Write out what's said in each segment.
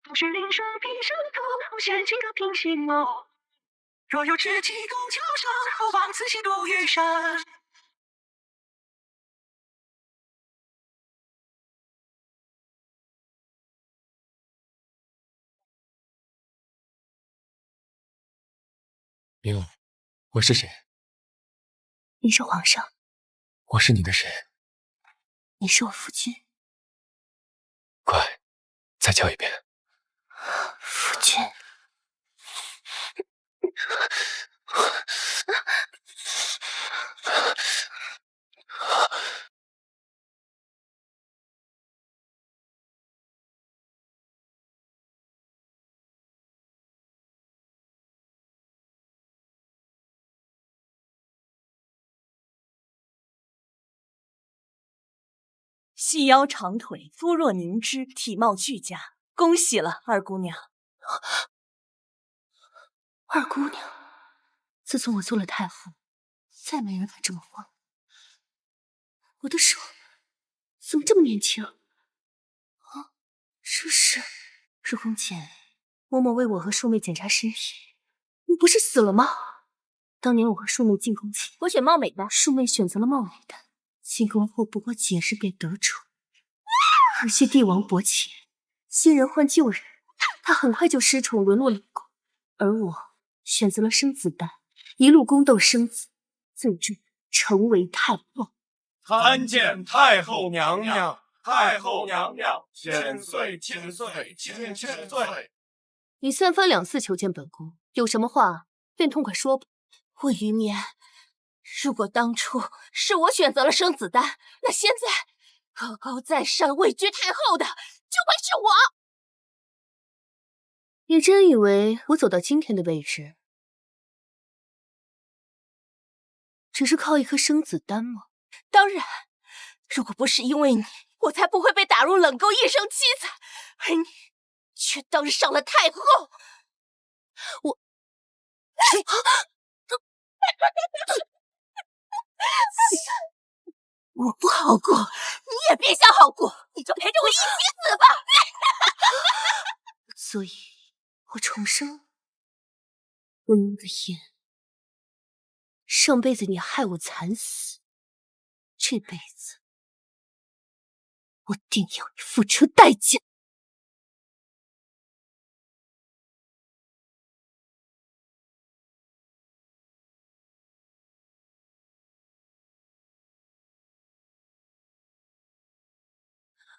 不是灵蛇披上头，仙境各凭心谋。若有知己共桥上，何妨自西渡玉山。灵儿，我是谁？你是皇上。我是你的谁？你是我夫君。快，再叫一遍。夫君。细腰长腿，肤若凝脂，体貌俱佳，恭喜了二姑娘。二姑娘，自从我做了太后，再没人敢这么晃。我的手怎么这么年轻？啊，这是入宫前，嬷嬷为我和庶妹检查身体，你不是死了吗？当年我和庶妹进宫前，我选貌美丹，庶妹选择了貌美丹。进宫后不过几日便得宠，可惜帝王薄情，新人换旧人，她很快就失宠，沦落冷宫。而我选择了生子丹，一路宫斗生子，最终成为太后。参见太后娘娘，太后娘娘，千岁千岁千岁！你三番两次求见本宫，有什么话便痛快说吧。温于眠，如果当初是我选择了生子丹，那现在高高在上位居太后的就会是我。你真以为我走到今天的位置，只是靠一颗生子丹吗？当然，如果不是因为你，我才不会被打入冷宫，一生凄惨，而你却当上了太后。我不好过，你也别想好过，你就陪着我一起死吧。所以，我重生了。温的言，上辈子你害我惨死，这辈子我定要你付出代价。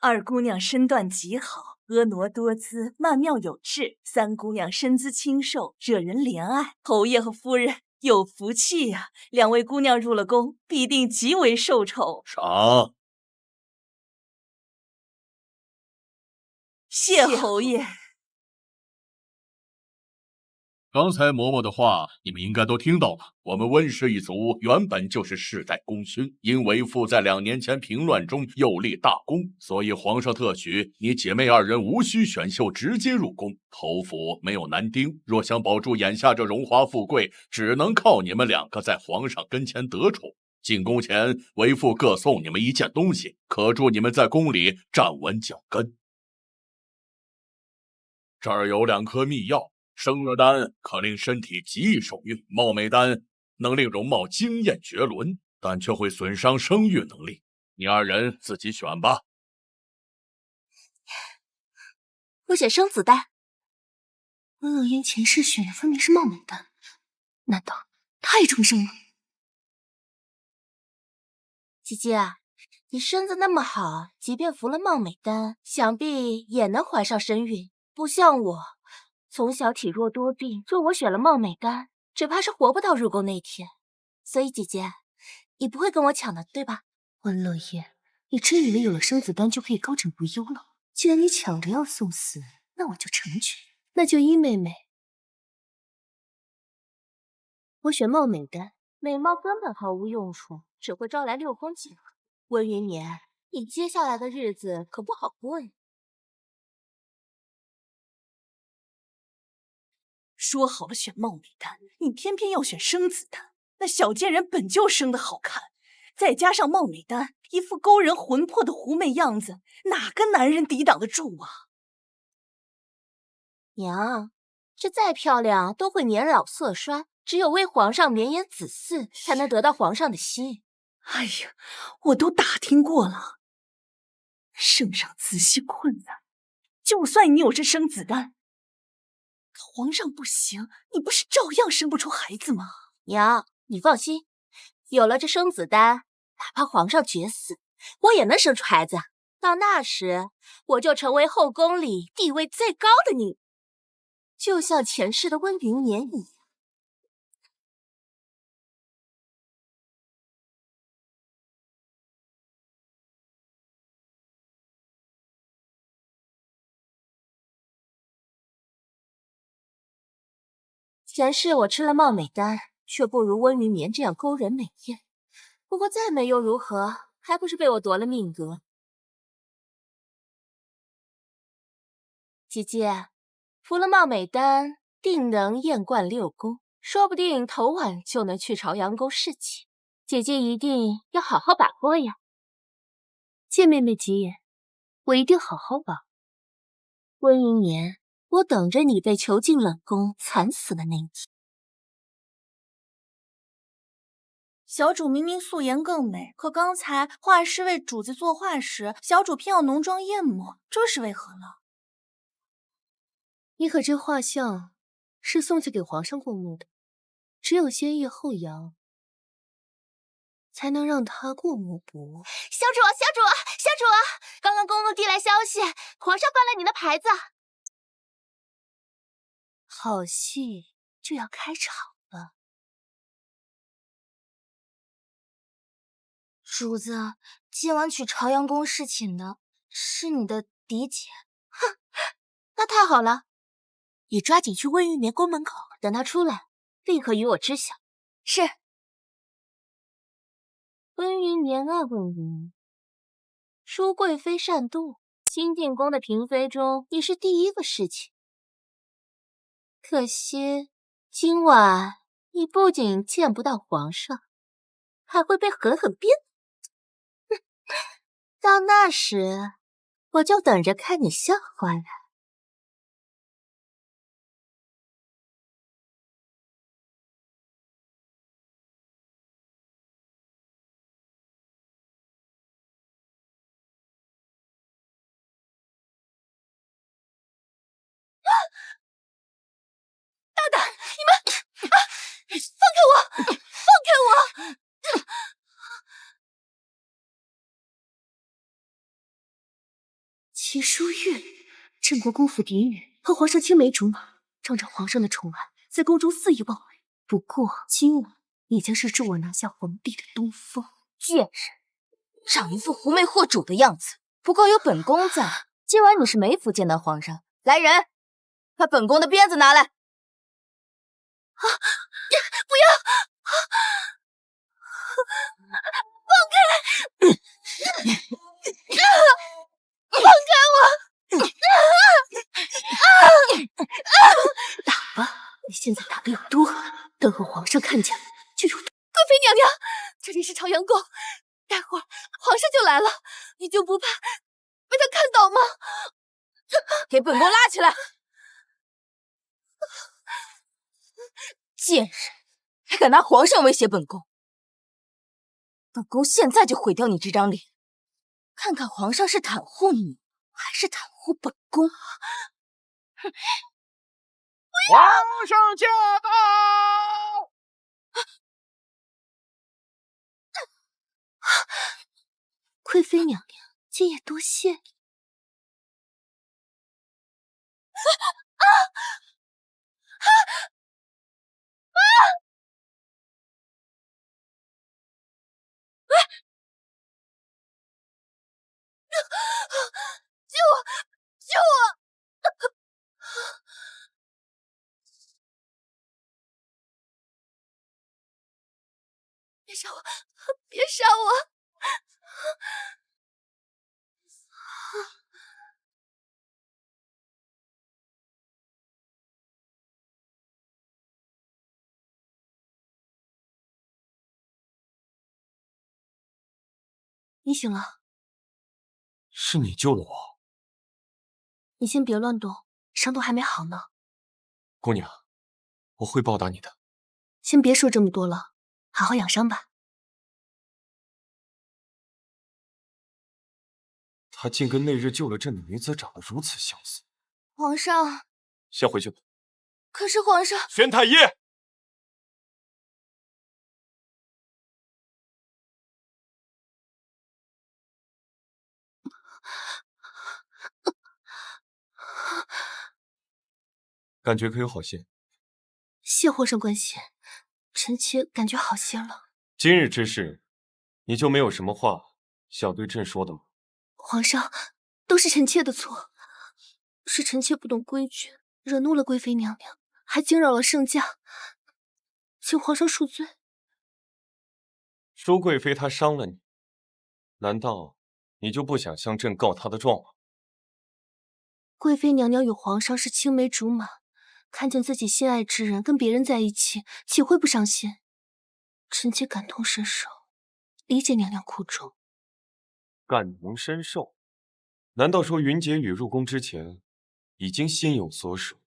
二姑娘身段极好，婀娜多姿，曼妙有致；三姑娘身姿清瘦，惹人怜爱。侯爷和夫人有福气呀，两位姑娘入了宫，必定极为受宠。赏。谢侯爷。刚才嬷嬷的话，你们应该都听到了。我们温氏一族原本就是世代功勋，因为父在2年前平乱中又立大功，所以皇上特许你姐妹二人无需选秀，直接入宫。侯府没有男丁，若想保住眼下这荣华富贵，只能靠你们2个在皇上跟前得宠。进宫前，为父各送你们一件东西，可助你们在宫里站稳脚跟。这儿有2颗秘药。生乐丹可令身体极易受孕，貌美丹能令容貌惊艳绝伦，但却会损伤生育能力。你二人自己选吧。我选生子丹。温乐烟前世选的分明是貌美丹，难道她也重生了？姐姐，你身子那么好，即便服了貌美丹，想必也能怀上身孕。不像我，从小体弱多病，若我选了貌美丹，只怕是活不到入宫那天。所以姐姐，你不会跟我抢的，对吧？温乐烟，你真以为有了生子丹就可以高枕无忧了？既然你抢着要送死，那我就成全。那就依妹妹，我选貌美丹。美貌根本毫无用处，只会招来6宫忌恨。温云眠，你接下来的日子可不好过呀。说好了选貌美丹，你偏偏要选生子丹。那小贱人本就生得好看，再加上貌美丹一副勾人魂魄的狐媚样子，哪个男人抵挡得住啊？娘，这再漂亮都会年老色衰，只有为皇上绵延子嗣，才能得到皇上的心。哎呀，我都打听过了，圣上子息困难，就算你有这生子丹，皇上不行，你不是照样生不出孩子吗？娘，你放心，有了这生子丹，哪怕皇上绝死，我也能生出孩子。到那时，我就成为后宫里地位最高的女人，就像前世的温云年一样。前世我吃了貌美丹，却不如温云眠这样勾人美艳。不过再美又如何，还不是被我夺了命格。姐姐，服了貌美丹，定能艳冠六宫，说不定头晚就能去朝阳宫侍寝。姐姐一定要好好把握呀。见妹妹吉言，我一定好好把握。温云眠，我等着你被囚禁冷宫惨死的那一天。小主明明素颜更美，可刚才画师为主子作画时，小主偏要浓妆艳抹，这是为何呢？你可知画像是送去给皇上过目的，只有先抑后扬，才能让他过目不忘。小主，刚刚宫怒递来消息，皇上翻了你的牌子。好戏就要开场了。主子，今晚去朝阳宫侍寝的是你的嫡姐。哼，那太好了，你抓紧去温玉眠宫门口，等他出来，立刻与我知晓。是。温云眠啊，温云眠，淑贵妃善妒，新进宫的嫔妃中，你是第一个侍寝。可惜今晚你不仅见不到皇上，还会被狠狠鞭。到那时，我就等着看你笑话了。大胆！你们放开我！放开我！齐淑玉，镇国公府嫡女，和皇上青梅竹马，仗着皇上的宠爱，在宫中肆意妄为。不过今晚已经是助我拿下皇帝的东风。贱人，长一副狐媚惑主的样子。不过有本宫在，今晚你是没福见到皇上。来人，把本宫的鞭子拿来！啊！不要！放开！放开我！打吧，你现在打的有多狠，等和皇上看见了就有。贵妃娘娘，这里是朝阳宫，待会儿皇上就来了，你就不怕被他看到吗？给本宫拉起来！贱人，还敢拿皇上威胁本宫！本宫现在就毁掉你这张脸，看看皇上是袒护你，还是袒护本宫。哼！皇上驾到！贵妃娘娘，今夜多谢你。救我！救我！别杀我！别杀我！你醒了，是你救了我。你先别乱动，稍伤都还没好呢。姑娘，我会报答你的。先别说这么多了，好好养伤吧。她竟跟那日救了朕的女子长得如此相似。皇上，先回去吧。可是皇上，宣太医。感觉可有好些。谢皇上关心，臣妾感觉好些了。今日之事，你就没有什么话想对朕说的吗？皇上，都是臣妾的错，是臣妾不懂规矩，惹怒了贵妃娘娘，还惊扰了圣驾，请皇上恕罪。舒贵妃她伤了你，难道你就不想向朕告她的状吗？贵妃娘娘与皇上是青梅竹马，看见自己心爱之人跟别人在一起，岂会不伤心？臣妾感同身受，理解娘娘苦衷。感同身受？难道说云婕妤入宫之前已经心有所属？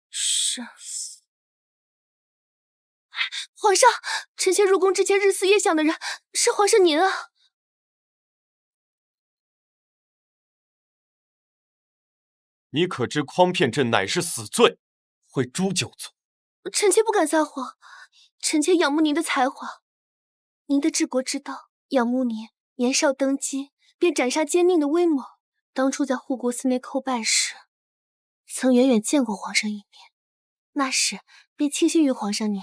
是。皇上，臣妾入宫之前日思夜想的人是皇上您啊！你可知诓骗朕乃是死罪，会诛九族。臣妾不敢撒谎，臣妾仰慕您的才华，您的治国之道，仰慕您年少登基便斩杀奸佞的威猛。当初在护国寺内叩拜时，曾远远见过皇上一面，那时便倾心于皇上您。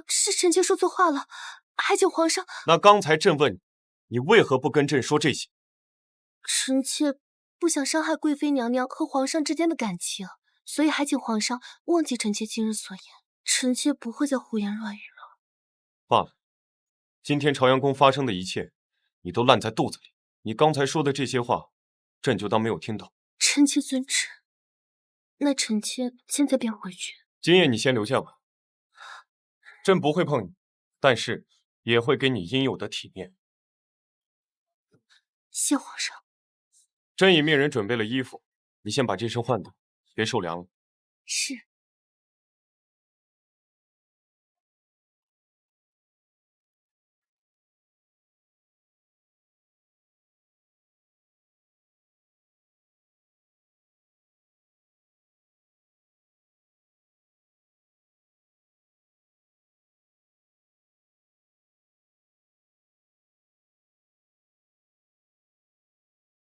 是臣妾说错话了，还请皇上。那刚才朕问你，你为何不跟朕说这些？臣妾不想伤害贵妃娘娘和皇上之间的感情，所以还请皇上忘记臣妾今日所言。臣妾不会再胡言乱语了。罢了，今天朝阳宫发生的一切，你都烂在肚子里。你刚才说的这些话，朕就当没有听到。臣妾遵旨。那臣妾现在便回去。今夜你先留下吧。朕不会碰你，但是也会给你应有的体面。谢皇上。朕已命人准备了衣服，你先把这身换掉，别受凉了。是。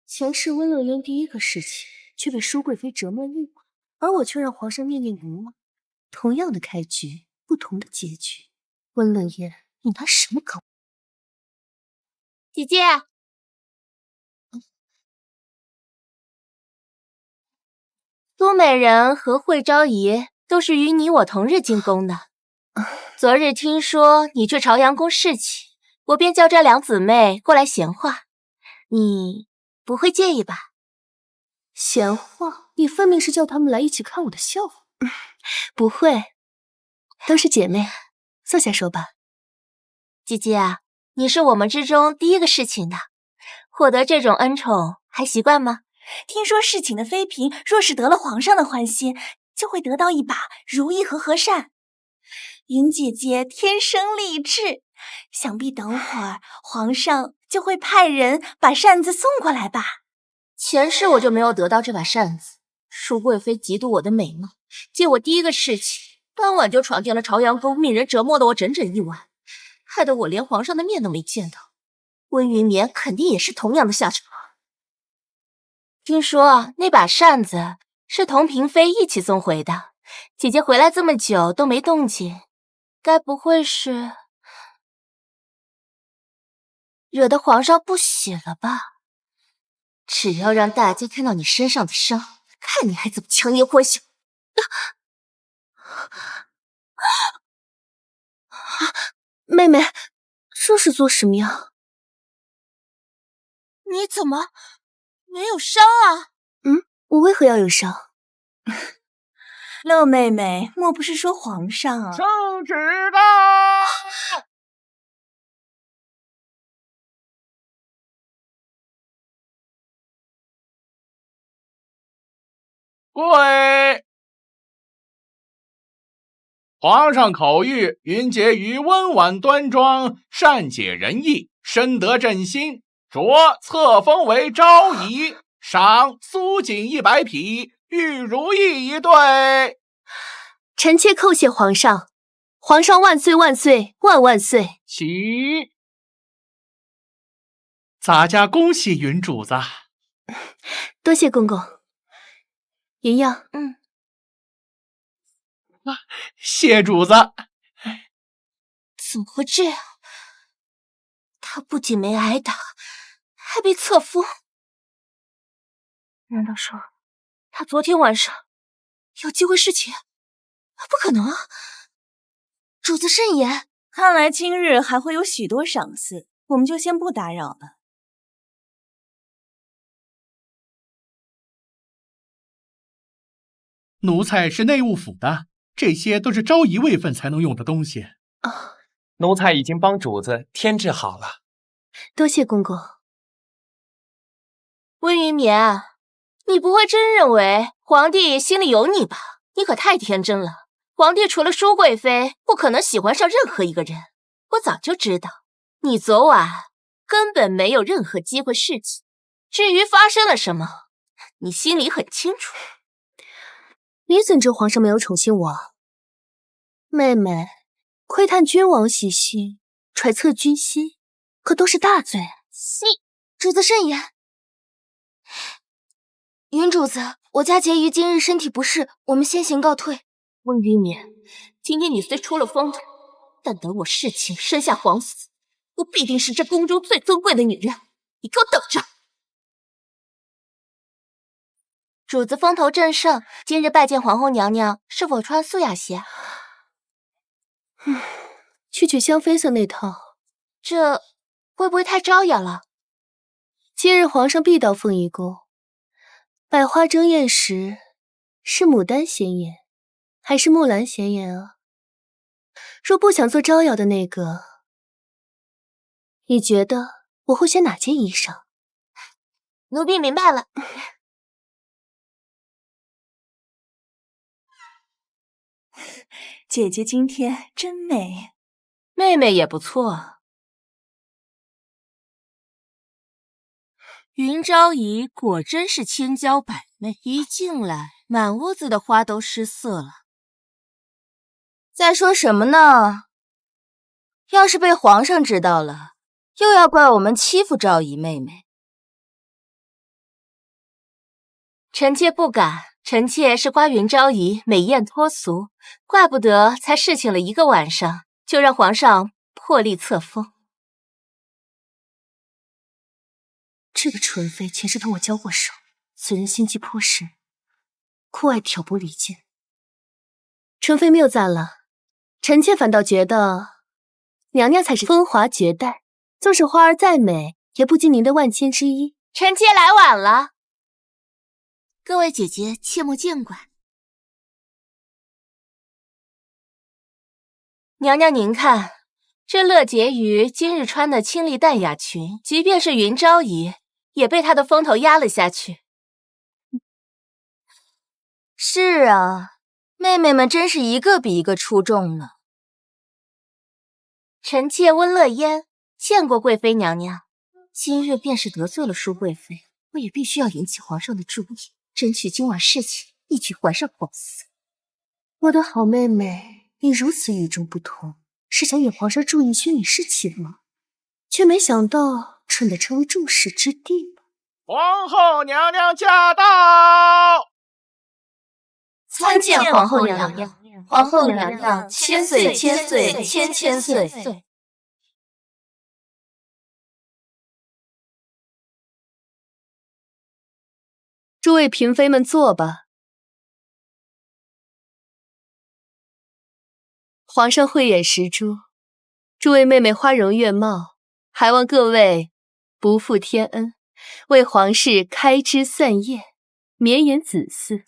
前世温乐园第一个侍寝，却被舒贵妃折磨入骨，而我却让皇上念念不忘。同样的开局，不同的结局。温乐言，你拿什么搞？姐姐，苏美人和惠昭仪都是与你我同日进宫的。昨日听说你去朝阳宫侍寝，我便叫这两姊妹过来闲话，你不会介意吧？闲话？你分明是叫他们来一起看我的笑话。不会，都是姐妹，坐下说吧。姐姐啊，你是我们之中第一个侍寝的，获得这种恩宠还习惯吗？听说侍寝的妃嫔若是得了皇上的欢心，就会得到一把如意和合扇。云姐姐天生丽质，想必等会儿皇上就会派人把扇子送过来吧。前世我就没有得到这把扇子，舒贵妃嫉妒我的美貌，借我第一个侍寝，当晚就闯进了朝阳宫，命人折磨了我整整一晚，害得我连皇上的面都没见到。温云眠肯定也是同样的下场。听说那把扇子是同嫔妃一起送回的，姐姐回来这么久都没动静，该不会是惹得皇上不喜了吧？只要让大家看到你身上的伤，看你还怎么强颜欢笑。妹妹，这是做什么呀？你怎么没有伤啊？我为何要有伤？乐妹妹，莫不是说皇上啊？圣旨到！跪！皇上口谕：云婕妤温婉端庄，善解人意，深得朕心，着册封为昭仪，赏苏锦100匹，玉如意1对。臣妾叩谢皇上，皇上万岁万岁万万岁！起！咱家恭喜云主子。多谢公公。云样，谢主子。怎么会这样？他不仅没挨打，还被册封。难道说他昨天晚上有机会侍妾？不可能啊！主子慎言。看来今日还会有许多赏赐，我们就先不打扰了。奴才是内务府的，这些都是昭仪位分才能用的东西。奴才已经帮主子添置好了。多谢公公。温云眠，你不会真认为皇帝心里有你吧？你可太天真了。皇帝除了舒贵妃，不可能喜欢上任何一个人。我早就知道，你昨晚根本没有任何机会侍妾。至于发生了什么，你心里很清楚。你怎知皇上没有宠幸我？妹妹，窥探君王习性，揣测君心，可都是大罪。主子慎言。云主子，我家婕妤今日身体不适，我们先行告退。温云眠，今天你虽出了风头，但等我侍寝生下皇子，我必定是这宫中最尊贵的女人。你给我等着！主子风头正盛，今日拜见皇后娘娘，是否穿素雅些？去取香妃色那套，这会不会太招摇了？今日皇上必到凤仪宫，百花争艳时，是牡丹显眼，还是木兰显眼啊？若不想做招摇的那个，你觉得我会选哪件衣裳？奴婢明白了。姐姐今天真美，妹妹也不错。云昭仪果真是千娇百媚，一进来，满屋子的花都失色了。在说什么呢？要是被皇上知道了，又要怪我们欺负昭仪妹妹。臣妾不敢。臣妾是瓜云昭仪美艳脱俗，怪不得才侍寝了1个晚上，就让皇上破例册封。这个纯妃前世同我交过手，此人心机颇深，酷爱挑拨离间。纯妃谬赞了，臣妾反倒觉得娘娘才是风华绝代，纵使花儿再美，也不及您的万千之一。臣妾来晚了。各位姐姐切莫见怪。娘娘您看，这乐婕妤今日穿的清丽淡雅裙，即便是云昭仪，也被她的风头压了下去。是啊，妹妹们真是一个比一个出众呢。臣妾温乐嫣见过贵妃娘娘，今日便是得罪了舒贵妃，我也必须要引起皇上的注意。争取今晚侍寝，一举还上皇嗣。我的好妹妹，你如此与众不同，是想引皇上注意宣你侍寝吗？却没想到蠢得成为众矢之的吧。皇后娘娘驾到！参见皇后娘娘，皇后娘娘千岁千岁千岁。诸位嫔妃们坐吧。皇上慧眼识珠，诸位妹妹花容月貌，还望各位不负天恩，为皇室开枝散叶，绵延子嗣。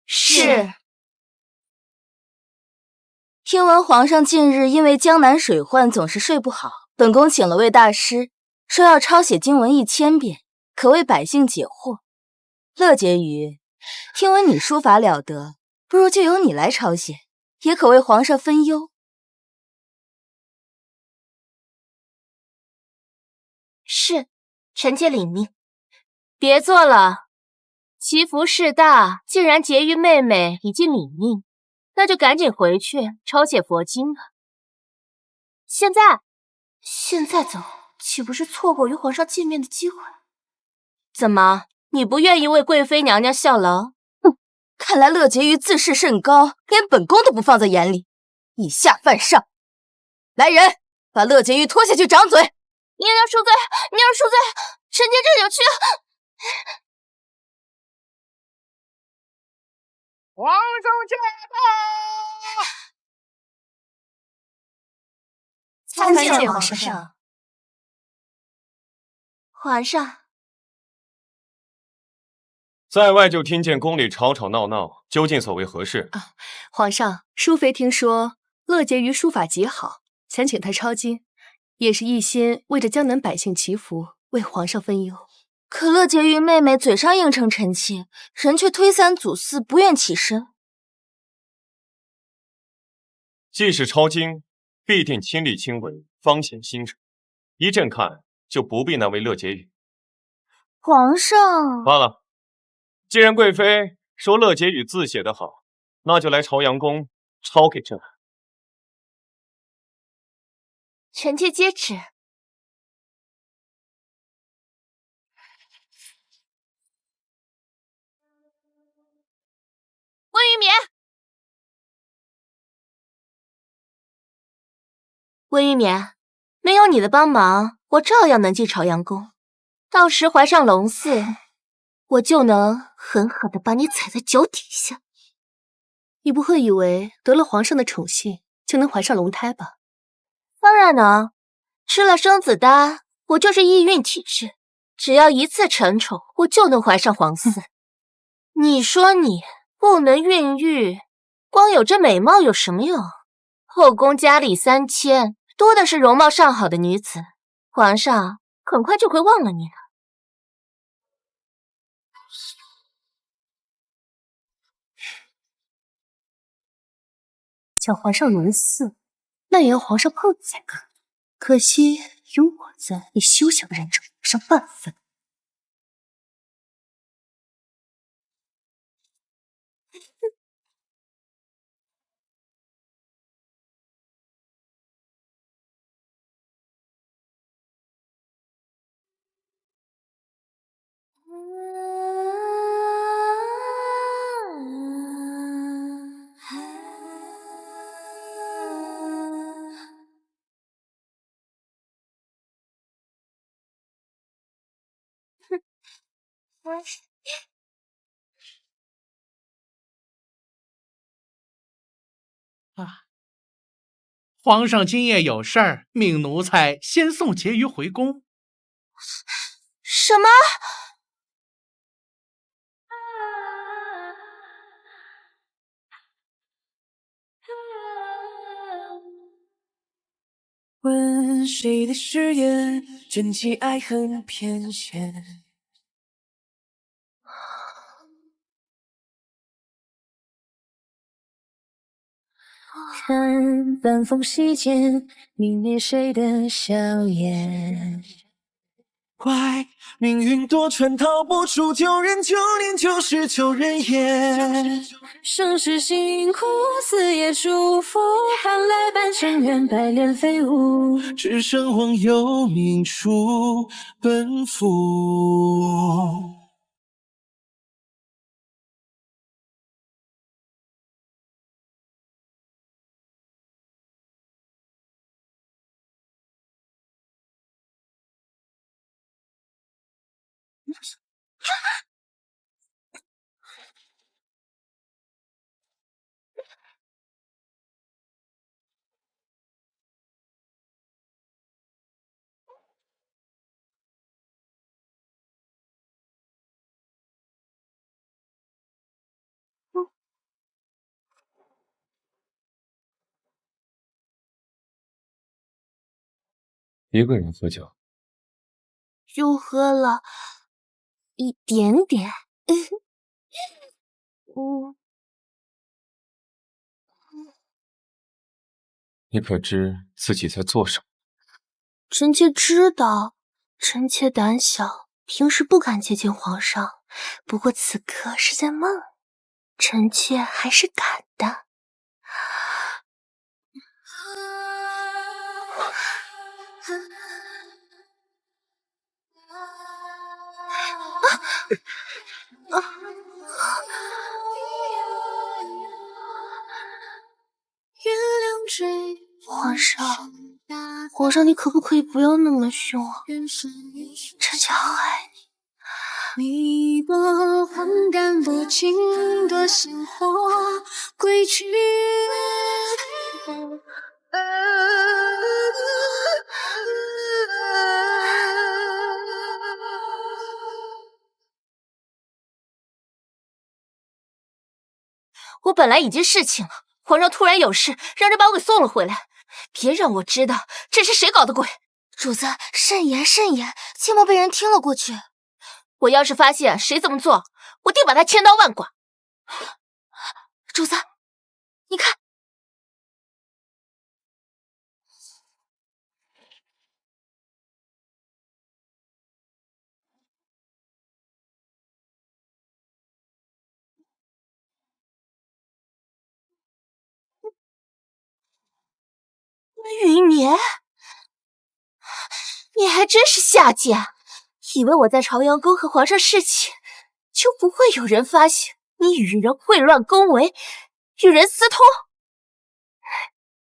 是。听闻皇上近日因为江南水患总是睡不好，本宫请了位大师，说要抄写经文1000遍，可为百姓解惑。乐婕妤，听闻你书法了得，不如就由你来抄写，也可为皇上分忧。是，臣妾领命。别做了，祈福事大，既然婕妤妹妹已经领命，那就赶紧回去抄写佛经了。现在走，岂不是错过与皇上见面的机会？怎么，你不愿意为贵妃娘娘效劳？哼，看来乐婕妤自视甚高，连本宫都不放在眼里，以下犯上。来人，把乐婕妤拖下去掌嘴！娘娘恕罪，娘娘恕罪，臣妾这就去。皇上驾到！参见皇上。皇上，在外就听见宫里吵吵闹闹，究竟所为何事？皇上，淑妃听说乐婕妤书法极好，想请她抄经，也是一心为着江南百姓祈福，为皇上分忧。可乐婕妤妹妹嘴上应承臣妾，人却推三阻四，不愿起身。既是抄经，必定亲力亲为，方显心诚。一阵看就不必那位乐婕妤。皇上，罢了，既然贵妃说乐婕妤字写得好，那就来朝阳宫抄给朕。臣妾接旨。温玉冕，温玉冕，没有你的帮忙，我照样能进朝阳宫。到时怀上龙嗣，我就能狠狠地把你踩在脚底下。你不会以为得了皇上的宠幸就能怀上龙胎吧？当然能，吃了生子丹，我就是易孕体质，只要一次承宠，我就能怀上皇嗣。你说你不能孕育，光有这美貌有什么用？后宫佳丽3000，多的是容貌上好的女子，皇上很快就会忘了你了。想皇上龙嗣，那也要皇上碰才可以。可惜有我在，你休想染指皇上半分。皇上今夜有事儿，命奴才先送婕妤回宫。什么？问谁的誓言，真情爱恨偏跹。看晚风细间，泯灭谁的笑颜。怪命运多舛，逃不出旧人旧年，旧事旧人言。生是辛苦，死也舒服，换来半生缘，百年飞舞。只剩忘忧命出奔赴。一个人喝酒，就喝了一点点。你可知自己在做什么？臣妾知道，臣妾胆小，平时不敢接近皇上。不过此刻是在梦里，臣妾还是敢的。皇上，你可不可以不要那么凶啊？臣妾好爱你。你多荒诞不经多鲜活，归去。我本来已经侍寝了，皇上突然有事，让人把我给送了回来。别让我知道这是谁搞的鬼！主子，慎言慎言，切莫被人听了过去。我要是发现谁这么做，我定把他千刀万剐。主子，你看。云眠，你还真是下贱！以为我在朝阳宫和皇上侍寝，就不会有人发现你与人秽乱宫闱，与人私通。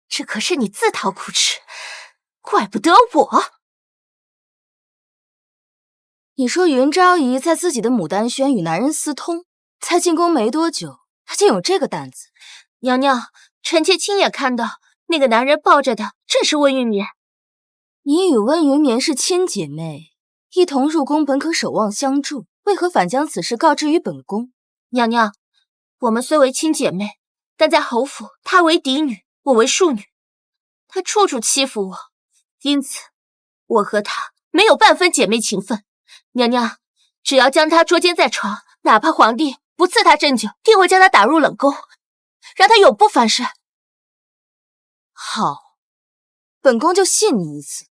这可是你自讨苦吃，怪不得我。你说云昭仪在自己的牡丹轩与男人私通，才进宫没多久，她竟有这个胆子。娘娘，臣妾亲眼看到那个男人抱着的正是温云眠。你与温云眠是亲姐妹，一同入宫本可守望相助，为何反将此事告知于本宫？娘娘，我们虽为亲姐妹，但在侯府，她为嫡女，我为庶女，她处处欺负我，因此我和她没有半分姐妹情分。娘娘，只要将她捉奸在床，哪怕皇帝不赐她针灸，定会将她打入冷宫，让她永不翻身。好，本宫就信你一次。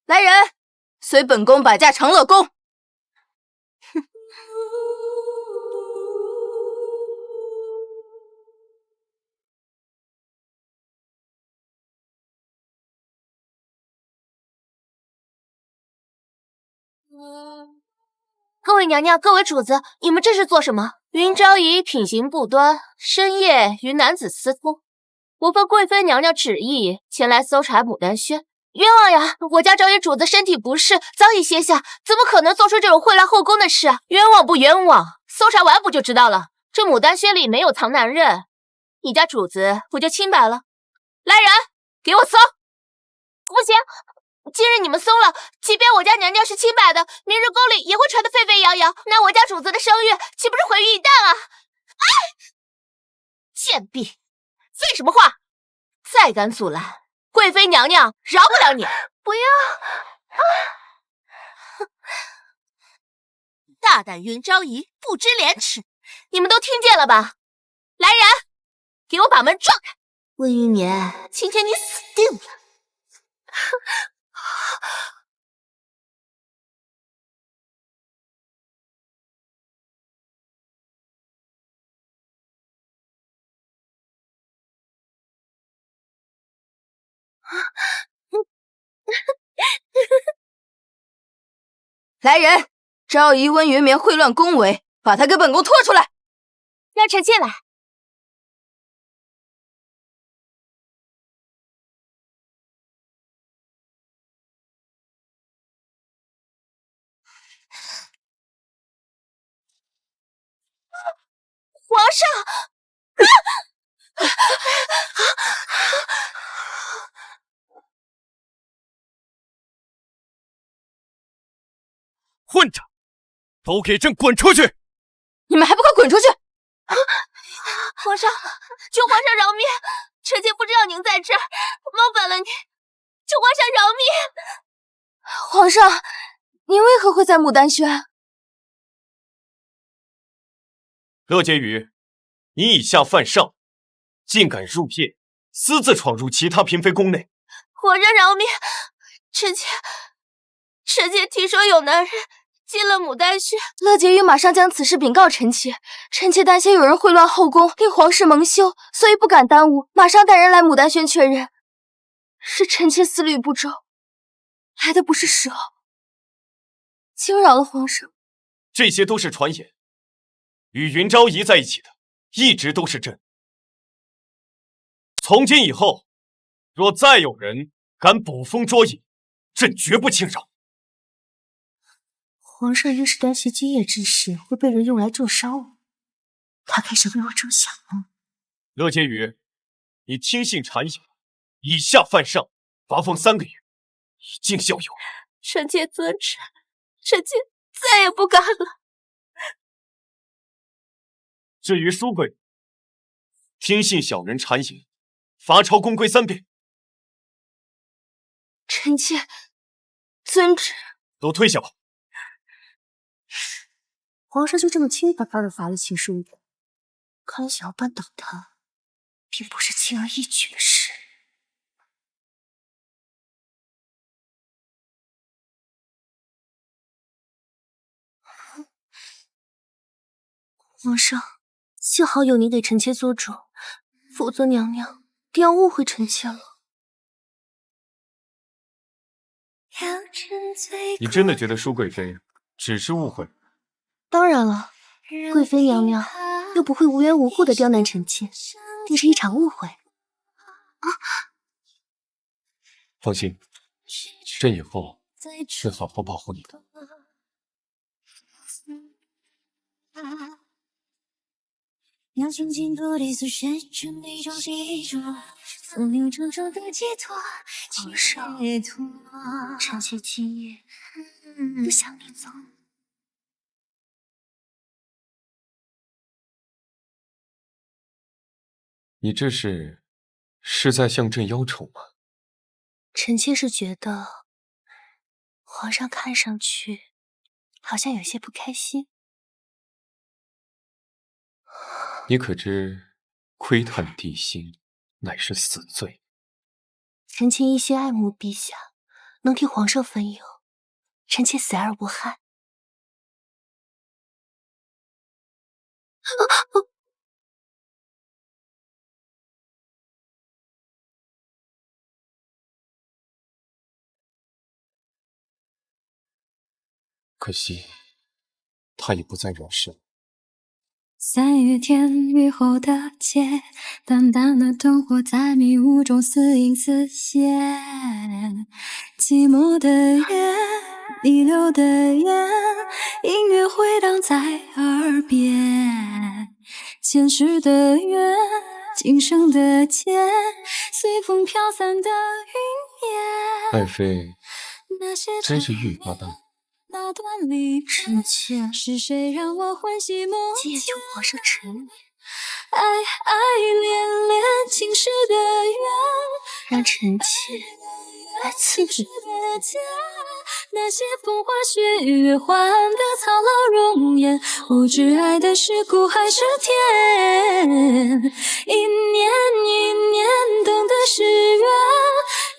来人，随本宫摆驾长乐宫。各位娘娘，各位主子，你们这是做什么？云昭仪品行不端，深夜与男子私通，我奉贵妃娘娘旨意前来搜查牡丹轩。冤枉呀！我家昭仪主子身体不适，早已歇下，怎么可能做出这种秽乱后宫的事啊？冤枉不冤枉？搜查完不就知道了？这牡丹轩里没有藏男人，你家主子不就清白了？来人，给我搜！不行，今日你们搜了，即便我家娘娘是清白的，明日宫里也会传得沸沸扬扬，那我家主子的声誉岂不是毁于一旦啊？哎，贱婢，废什么话？再敢阻拦，贵妃娘娘饶不了你！不要！大胆云昭仪，不知廉耻！你们都听见了吧？来人，给我把门撞开！温云眠，今天你死定了！来人，昭仪温云眠秽乱宫闱，把他给本宫拖出来！让臣妾来。皇上！混账！都给朕滚出去！你们还不快滚出去！皇上，求皇上饶命！臣妾不知道您在这儿，冒犯了您，求皇上饶命！皇上，您为何会在牡丹轩？乐婕妤，你以下犯上，竟敢入夜，私自闯入其他嫔妃宫内。皇上饶命！臣妾听说有男人进了牡丹轩，乐婕妤马上将此事禀告臣妾。臣妾担心有人会乱后宫，令皇室蒙羞，所以不敢耽误，马上带人来牡丹轩确认。是臣妾思虑不周，来的不是时候，惊扰了皇上。这些都是传言，与云昭仪在一起的一直都是朕。从今以后，若再有人敢捕风捉影，朕绝不轻饶。皇上应是担心今夜之事会被人用来重伤我，他开始为我着想了。乐婕妤，你听信谗言，以下犯上，罚俸3个月，以儆效尤。臣妾遵旨，臣妾再也不敢了。至于淑贵，听信小人谗言，罚朝宫规3遍。臣妾遵旨。都退下吧。皇上就这么轻易把的罚了秦淑玉，看来想要扳倒他，并不是轻而易举的事。皇上，幸好有您给臣妾做主，否则娘娘定要误会臣妾了。你真的觉得舒贵妃只是误会？当然了，贵妃娘娘又不会无缘无故的刁难臣妾，定是一场误会。放心，朕以后会好好保护你的。让心情不离所选成一种寄托，风流成熟的寄托。皇上，臣妾今夜不想你走。你这是在向朕邀宠吗？臣妾是觉得皇上看上去好像有些不开心。你可知窥探帝心乃是死罪？臣妾一心爱慕陛下，能替皇上分忧，臣妾死而无憾。可惜他已不在人世。3月天雨后的街，淡淡的灯火在迷雾中似隐似现。寂寞的夜，弥留的烟，音乐回荡在耳边。前世的缘，今生的劫，随风飘散的云烟。爱妃真是玉花般。那段离臣妾是谁让我欢喜梦见？借求皇上沉怜，爱爱恋恋，情世的缘，让臣妾来赐予。那些风花雪月换得苍老容颜，不知爱的是苦还是甜。一年一年等的是缘，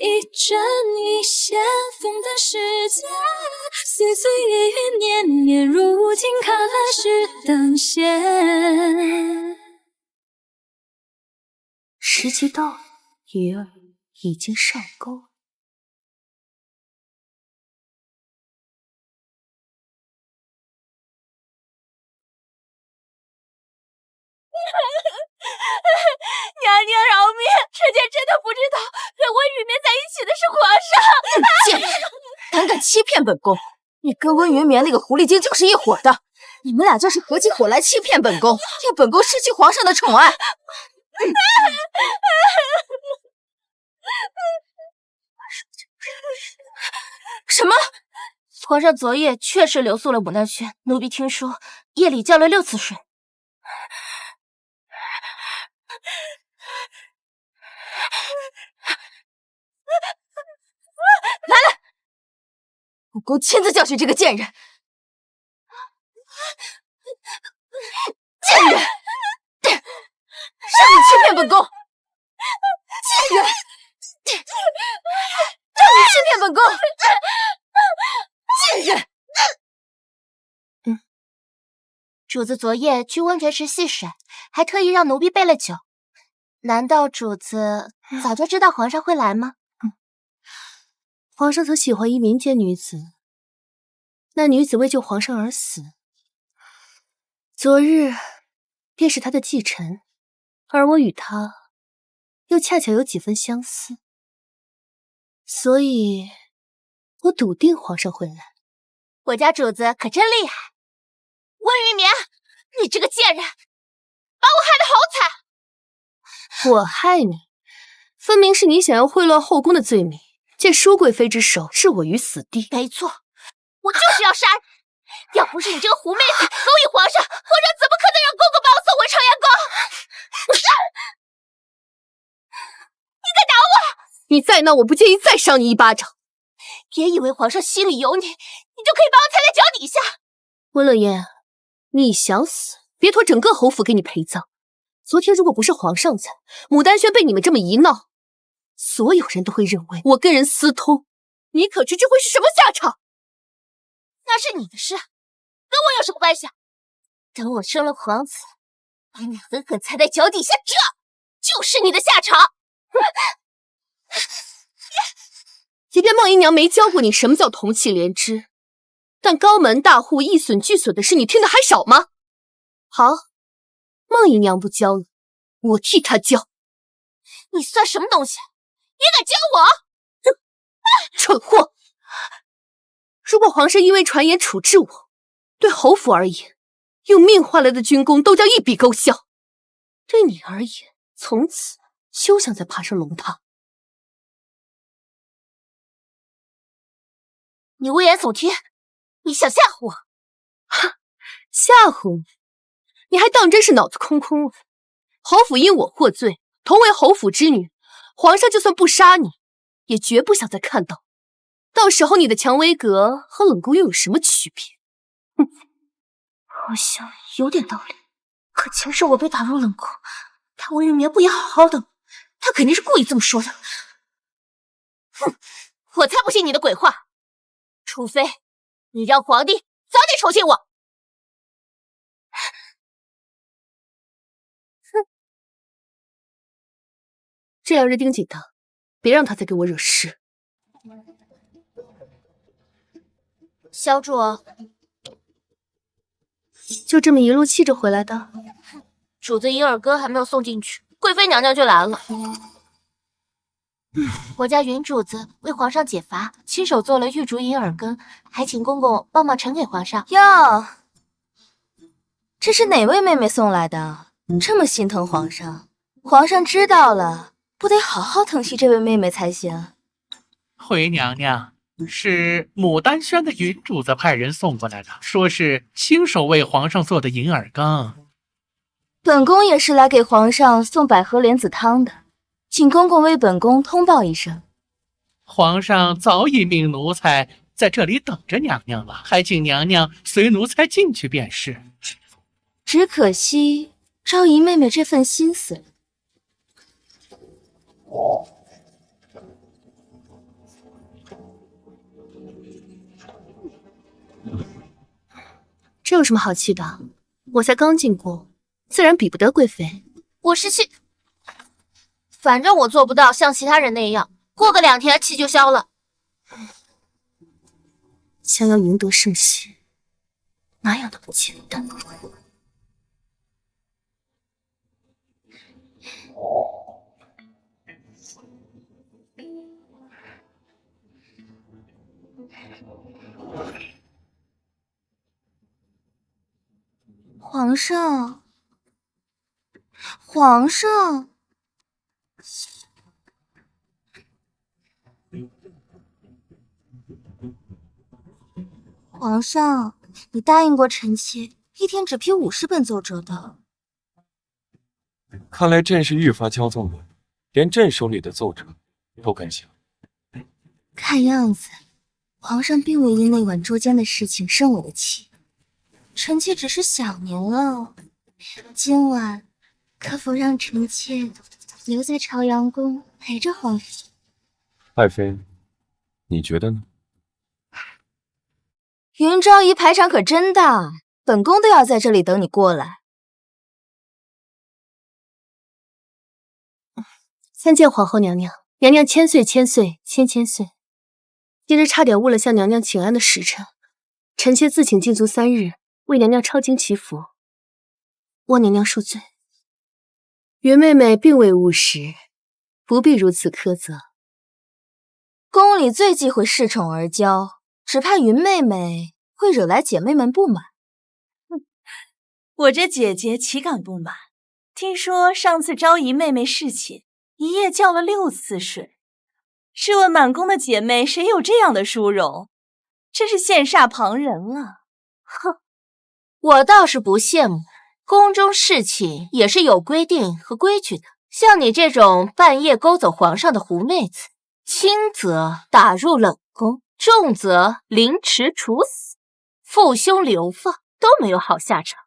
一针一线缝的是结。岁岁月月年年，如今看来是等闲。时机到了，鱼儿已经上钩。娘娘饶命！臣妾真的不知道跟温雨眠在一起的是皇上。贱人，胆敢欺骗本宫！你跟温云眠那个狐狸精就是一伙的，你们俩就是合起伙来欺骗本宫，让本宫失去皇上的宠爱。什么？皇上昨夜确实留宿了牡丹轩，奴婢听说夜里叫了6次水。来来，本宫亲自教训这个贱人！贱人！本宫！贱人！让你欺骗本宫！贱人！主子昨夜去温泉池戏水，还特意让奴婢备了酒。难道主子早就知道皇上会来吗？皇上曾喜欢一民间女子，那女子为救皇上而死。昨日便是他的忌辰，而我与他又恰巧有几分相似，所以我笃定皇上会来。我家主子可真厉害！温玉眠，你这个贱人，把我害得好惨！我害你，分明是你想要贿赂后宫的罪名，借舒贵妃之手置我于死地。没错，我就是要杀你！要不是你这个狐妹子勾引皇上，皇上怎么可能让公公把我送回长阳宫？你敢打我！你再闹，我不介意再赏你一巴掌。别以为皇上心里有你，你就可以把我踩在脚底下。温乐言，你想死，别托整个侯府给你陪葬。昨天如果不是皇上在，牡丹轩被你们这么一闹，所有人都会认为我跟人私通，你可知这会是什么下场？那是你的事，跟我有什么关系？等我生了皇子，把你狠狠踩在脚底下，这就是你的下场。即便孟姨娘没教过你什么叫同气连枝，但高门大户一损俱损的事，你听得还少吗？好，孟姨娘不教你，我替她教。你算什么东西？也敢教我？蠢货！如果皇上因为传言处置我，对侯府而言，用命换来的军功都叫一笔勾销；对你而言，从此休想再爬上龙榻。你危言耸听，你想吓唬我？吓唬你？你还当真是脑子空空了？侯府因我获罪，同为侯府之女，皇上就算不杀你，也绝不想再看到。到时候你的蔷薇阁和冷宫又有什么区别？哼，好像有点道理。可前世我被打入冷宫，他温玉眠不也好好的吗？他肯定是故意这么说的。哼，我才不信你的鬼话！除非你让皇帝早点宠幸我。哼，这样日盯紧他，别让他再给我惹事。小主，就这么一路气着回来的？主子银耳羹还没有送进去，贵妃娘娘就来了。我家云主子为皇上解乏，亲手做了玉竹银耳羹，还请公公帮忙呈给皇上。哟，这是哪位妹妹送来的？这么心疼皇上，皇上知道了，不得好好疼惜这位妹妹才行。回娘娘，是牡丹轩的云主子派人送过来的，说是亲手为皇上做的银耳羹。本宫也是来给皇上送百合莲子汤的，请公公为本宫通报一声。皇上早已命奴才在这里等着娘娘了，还请娘娘随奴才进去便是。只可惜昭仪妹妹这份心思。这有什么好气的？我才刚进宫，自然比不得贵妃。我是气，反正我做不到像其他人那样，过个2天气就消了。想要赢得圣心，哪有那么简单？皇上，皇上，皇上，你答应过臣妾，一天只批50本奏折的。看来朕是愈发骄纵了，连朕手里的奏折都敢想。看样子，皇上并未因那晚捉奸的事情生我的气。臣妾只是想您了，今晚可否让臣妾留在朝阳宫陪着皇上？爱妃，你觉得呢？云昭仪排场可真大，本宫都要在这里等你过来。参见皇后娘娘，娘娘千岁千岁千千岁。今日差点误了向娘娘请安的时辰，臣妾自请禁足3日，为娘娘抄经祈福，望娘娘恕罪。云妹妹并未误时，不必如此苛责。宫里最忌讳恃宠而骄，只怕云妹妹会惹来姐妹们不满。我这姐姐岂敢不满？听说上次昭仪妹妹侍寝，一夜叫了6次水。试问满宫的姐妹，谁有这样的殊荣？真是羡煞旁人了。哼，我倒是不羡慕，宫中侍寝也是有规定和规矩的。像你这种半夜勾走皇上的狐妹子，轻则打入冷宫，重则凌迟处死，父兄流放都没有好下场。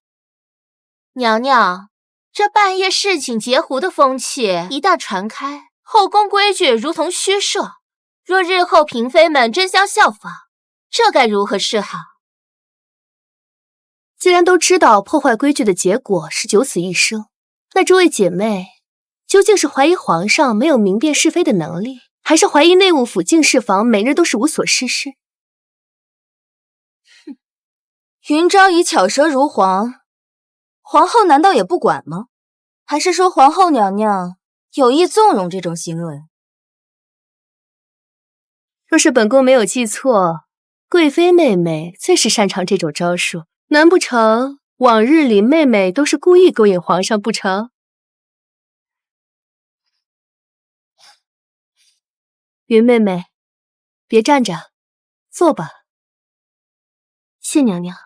娘娘，这半夜侍寝截胡的风气一旦传开，后宫规矩如同虚设，若日后嫔妃们争相效仿，这该如何是好？既然都知道破坏规矩的结果是九死一生，那这位姐妹究竟是怀疑皇上没有明辨是非的能力，还是怀疑内务府净室房每日都是无所事事？哼，云昭仪巧舌如簧，皇后难道也不管吗？还是说皇后娘娘有意纵容这种行为？若是本宫没有记错，贵妃妹妹最是擅长这种招数，难不成往日里妹妹都是故意勾引皇上不成？云妹妹，别站着，坐吧。谢娘娘。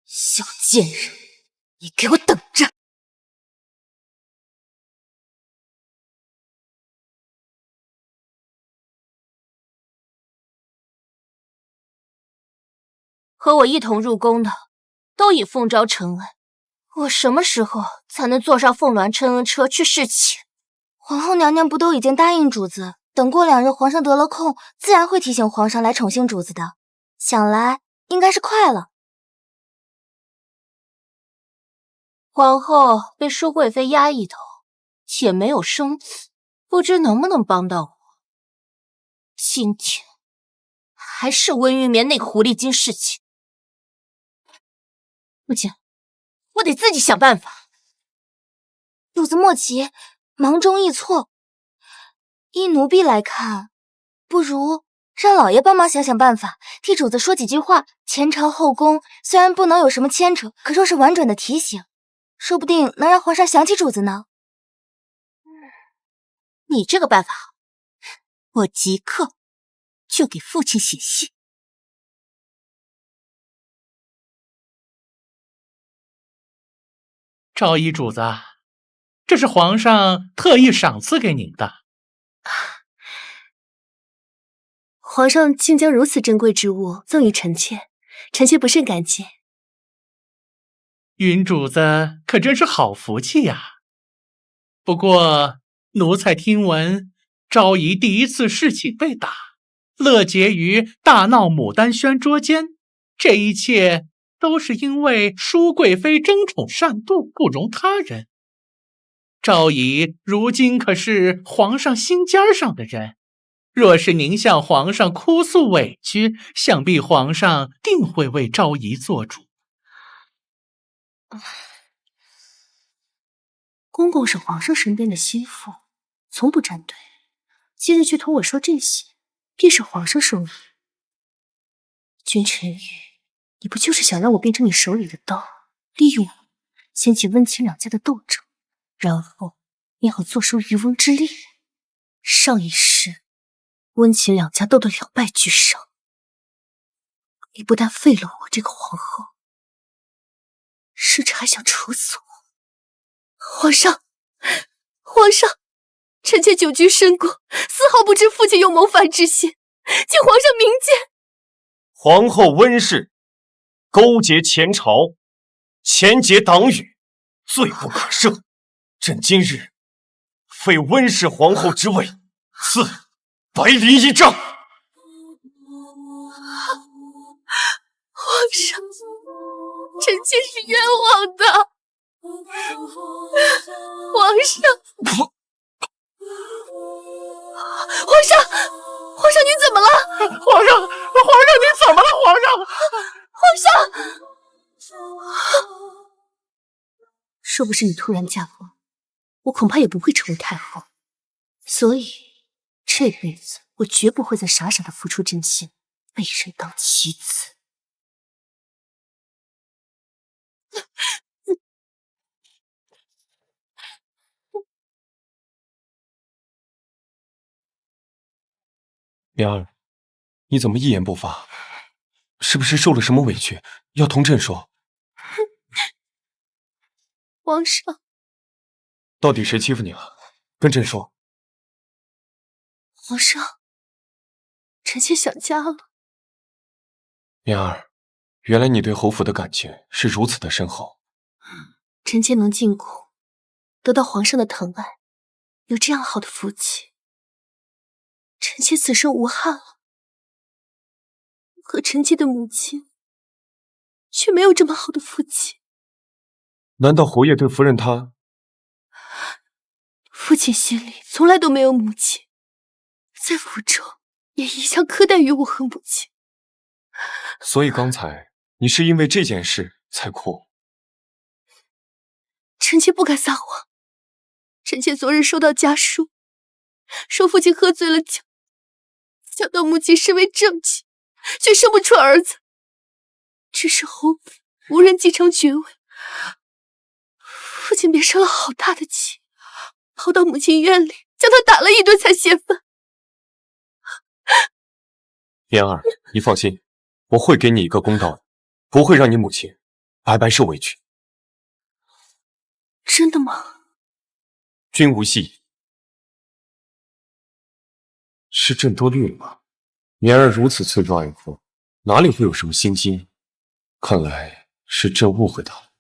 小贱人，你给我等着！和我一同入宫的都已奉召承恩，我什么时候才能坐上凤鸾承恩车去侍寝？皇后娘娘不都已经答应主子，等过2日皇上得了空，自然会提醒皇上来宠幸主子的。想来应该是快了。皇后被舒贵妃压一头，且没有生子，不知能不能帮到我。今天还是温玉眠那个狐狸精侍寝。不行，我得自己想办法。主子莫急，忙中易错。依奴婢来看，不如让老爷帮忙想想办法，替主子说几句话。前朝后宫虽然不能有什么牵扯，可若是婉转的提醒，说不定能让皇上想起主子呢。你这个办法好，我即刻就给父亲写信。昭仪主子，这是皇上特意赏赐给您的。皇上竟将如此珍贵之物赠予臣妾，臣妾不胜感激。云主子可真是好福气呀！不过奴才听闻昭仪第一次侍寝被打，乐结于大闹牡丹轩捉奸，这一切都是因为舒贵妃争宠擅妒，不容他人。昭仪如今可是皇上心尖上的人，若是您向皇上哭诉委屈，想必皇上定会为昭仪做主。公公是皇上身边的心腹，从不站队，今日却同我说这些，必是皇上授意。君臣玉，你不就是想让我变成你手里的刀，利用我掀起温情两家的斗争，然后你好坐收渔翁之利？上一世温情两家斗得两败俱伤，你不但废了我这个皇后，甚至还想处死我。皇上，皇上，臣妾久居深宫，丝毫不知父亲有谋反之心，请皇上明鉴。皇后温氏勾结前朝，前结党羽，罪不可赦。朕今日废温氏皇后之位，赐白绫1丈。皇上，臣妾是冤枉的。皇上，皇上，你怎么了？皇上，你怎么了？皇上，若不是你突然驾崩，我恐怕也不会成为太后。所以这辈子我绝不会再傻傻的付出真心，被人当棋子。莲儿，你怎么一言不发？是不是受了什么委屈，要同朕说？皇上，到底谁欺负你了？跟朕说。皇上，臣妾想家了。莲儿，原来你对侯府的感情是如此的深厚。臣妾能进宫，得到皇上的疼爱，有这样好的福气，臣妾此生无憾了。可臣妾的母亲却没有这么好的福气。难道侯爷对夫人她……父亲心里从来都没有母亲，在府中也一向苛待于我和母亲。所以刚才你是因为这件事才哭？臣妾不敢撒谎。臣妾昨日收到家书，说父亲喝醉了酒，想到母亲身为正妻，却生不出儿子，只是侯府无人继承爵位，父亲便生了好大的气，跑到母亲院里将她打了一顿才泄愤。莲儿，你放心，我会给你一个公道的，不会让你母亲白白受委屈。真的吗？君无戏言。是朕多虑了吧？莲儿如此脆弱爱哭，哪里会有什么心机？看来是朕误会她了。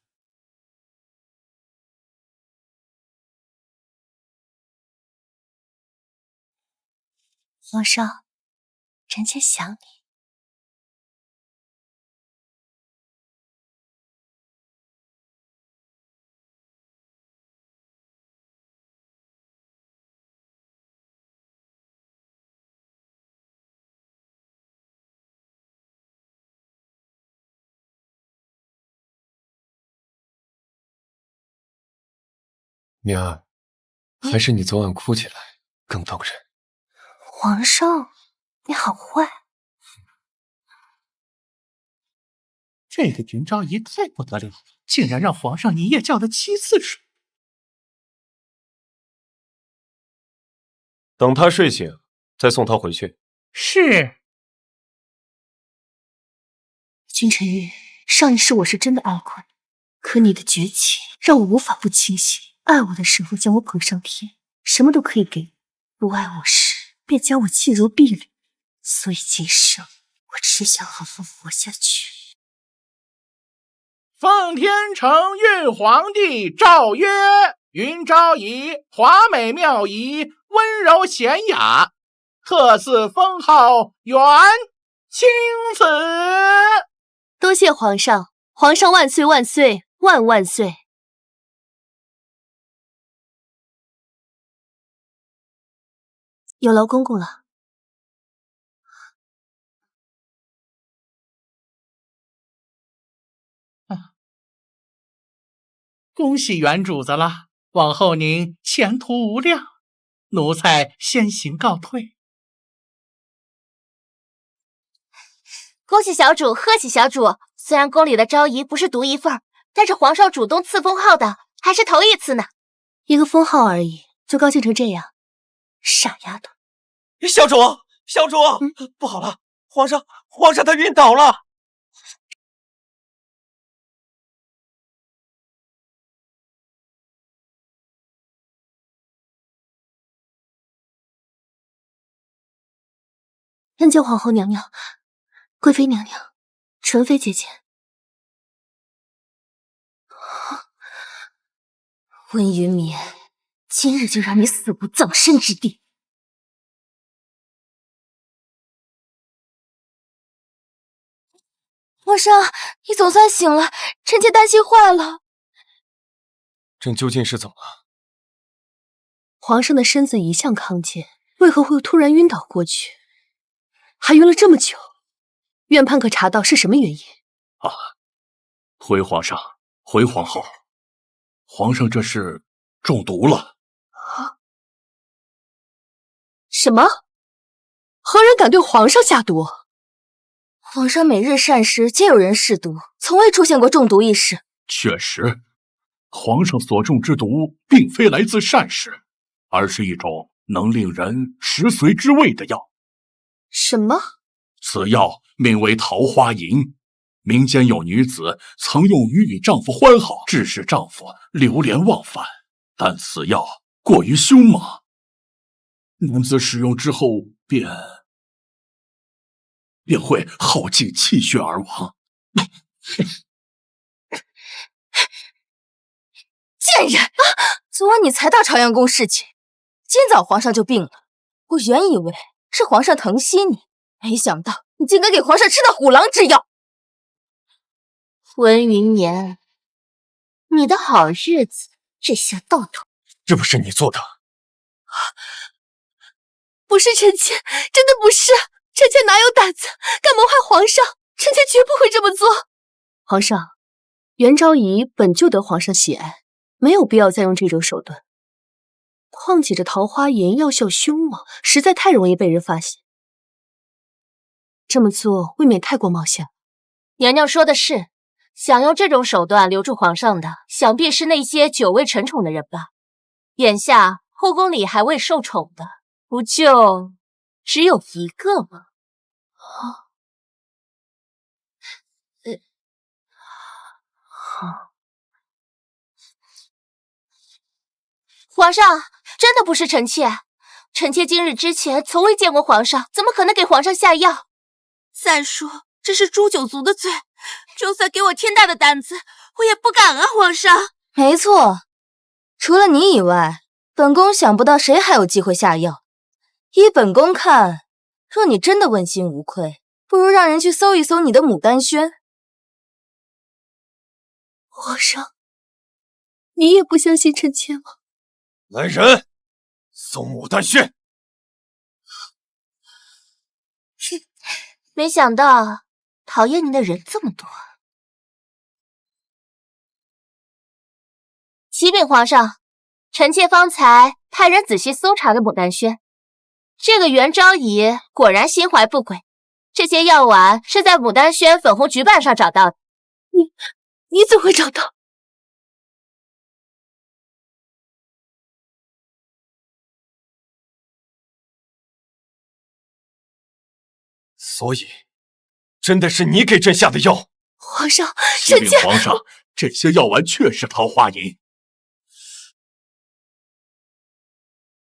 皇上，臣妾想你。莲儿，还是你昨晚哭起来更动人。皇上，你好坏。这个云昭仪太不得了，竟然让皇上一夜叫了7次水。等他睡醒，再送他回去。是。君臣玉，上一世我是真的爱过你，可你的绝情让我无法不倾心。爱我的时候将我捧上天，什么都可以给你；不爱我时便将我弃如敝履。所以今生我只想好好活下去。奉天承运皇帝诏曰：云昭仪华美妙仪，温柔娴雅，特赐封号元清子。多谢皇上，皇上万岁万岁万万岁！有劳公公了。恭喜原主子了，往后您前途无量。奴才先行告退。恭喜小主，贺喜小主！虽然宫里的昭仪不是独一份，但是皇上主动赐封号的还是头一次呢。一个封号而已，就高兴成这样，傻丫头！小主，小主，不好了，皇上他晕倒了。参见皇后娘娘，贵妃娘娘，纯妃姐姐。温云眠，今日就让你死无葬身之地！皇上，你总算醒了，臣妾担心坏了。朕究竟是怎么了？皇上的身子一向康健，为何会突然晕倒过去？还晕了这么久，院判可查到是什么原因？啊，回皇上，回皇后，皇上这是中毒了。啊？什么？何人敢对皇上下毒？皇上每日膳食皆有人试毒，从未出现过中毒一事。确实，皇上所中之毒并非来自膳食，而是一种能令人食髓知味的药。什么？此药名为桃花银，民间有女子曾用于与丈夫欢好，致使丈夫流连忘返，但此药过于凶猛，男子使用之后便会耗尽气血而亡。贱人！昨晚你才到朝阳宫侍寝，今早皇上就病了。我原以为是皇上疼惜你，没想到你竟敢给皇上吃那虎狼之药。温云眠，你的好日子这下到头。这不是你做的？不是臣妾，真的不是。臣妾哪有胆子敢谋害皇上？臣妾绝不会这么做。皇上，元昭仪本就得皇上喜爱，没有必要再用这种手段。况且这桃花银药效凶猛，实在太容易被人发现。这么做未免太过冒险。娘娘说的是，想用这种手段留住皇上的，想必是那些久未承宠的人吧。眼下后宫里还未受宠的，不就只有一个吗？皇上，真的不是臣妾。臣妾今日之前从未见过皇上，怎么可能给皇上下药？再说，这是诛九族的罪，就算给我天大的胆子，我也不敢啊！皇上，没错，除了你以外，本宫想不到谁还有机会下药。依本宫看，若你真的问心无愧，不如让人去搜一搜你的牡丹轩。皇上，你也不相信臣妾吗？来人，搜牡丹轩。没想到讨厌您的人这么多。启禀皇上，臣妾方才派人仔细搜查了牡丹轩，这个元昭仪果然心怀不轨。这些药丸是在牡丹轩粉红菊瓣上找到的。你怎么会找到？所以，真的是你给朕下的药？皇上，启禀皇上，这些药丸确是桃花银。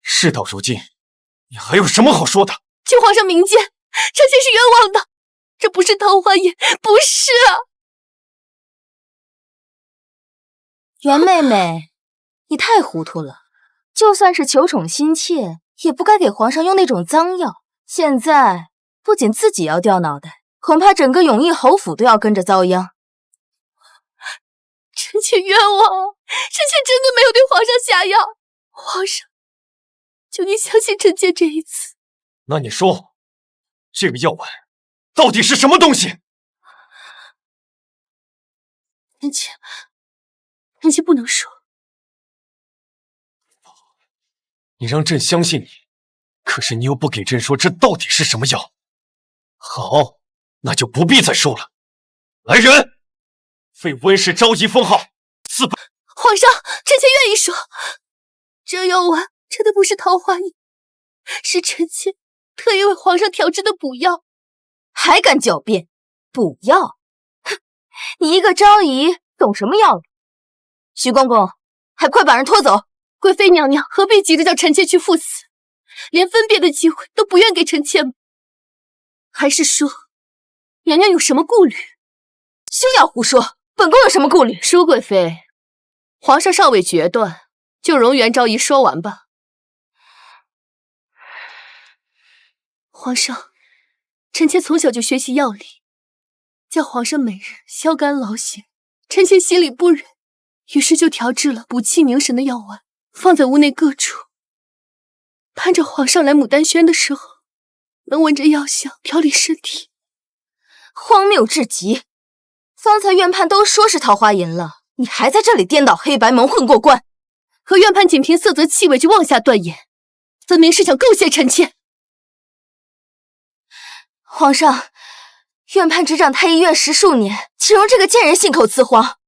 事到如今，你还有什么好说的？求皇上明鉴，臣妾是冤枉的，这不是桃花银，不是啊！袁妹妹，你太糊涂了，就算是求宠心切，也不该给皇上用那种脏药。现在不仅自己要掉脑袋，恐怕整个永义侯府都要跟着遭殃。臣妾冤枉，臣妾真的没有对皇上下药。皇上，求你相信臣妾这一次。那你说，这个药丸到底是什么东西？臣妾不能说。你让朕相信你，可是你又不给朕说这到底是什么药。好，那就不必再说了。来人，废温氏昭仪封号400。皇上，臣妾愿意说，这药丸真的不是桃花银，是臣妾特意为皇上调制的补药。还敢狡辩？补药？哼，你一个昭仪懂什么药理？徐公公，还快把人拖走！贵妃娘娘何必急着叫臣妾去赴死？连分辨的机会都不愿给臣妾吗？还是说，娘娘有什么顾虑？休要胡说！本宫有什么顾虑？舒贵妃，皇上尚未决断，就容元昭仪说完吧。皇上，臣妾从小就学习药理，叫皇上每日消肝劳形，臣妾心里不忍，于是就调制了补气凝神的药丸，放在屋内各处，盼着皇上来牡丹轩的时候，能闻着药香调理身体。荒谬至极！方才院判都说是桃花银了，你还在这里颠倒黑白，蒙混过关。可院判仅凭色泽气味就妄下断言，分明是想构陷臣妾。皇上，院判执掌太医院10数年，岂容这个贱人信口雌黄？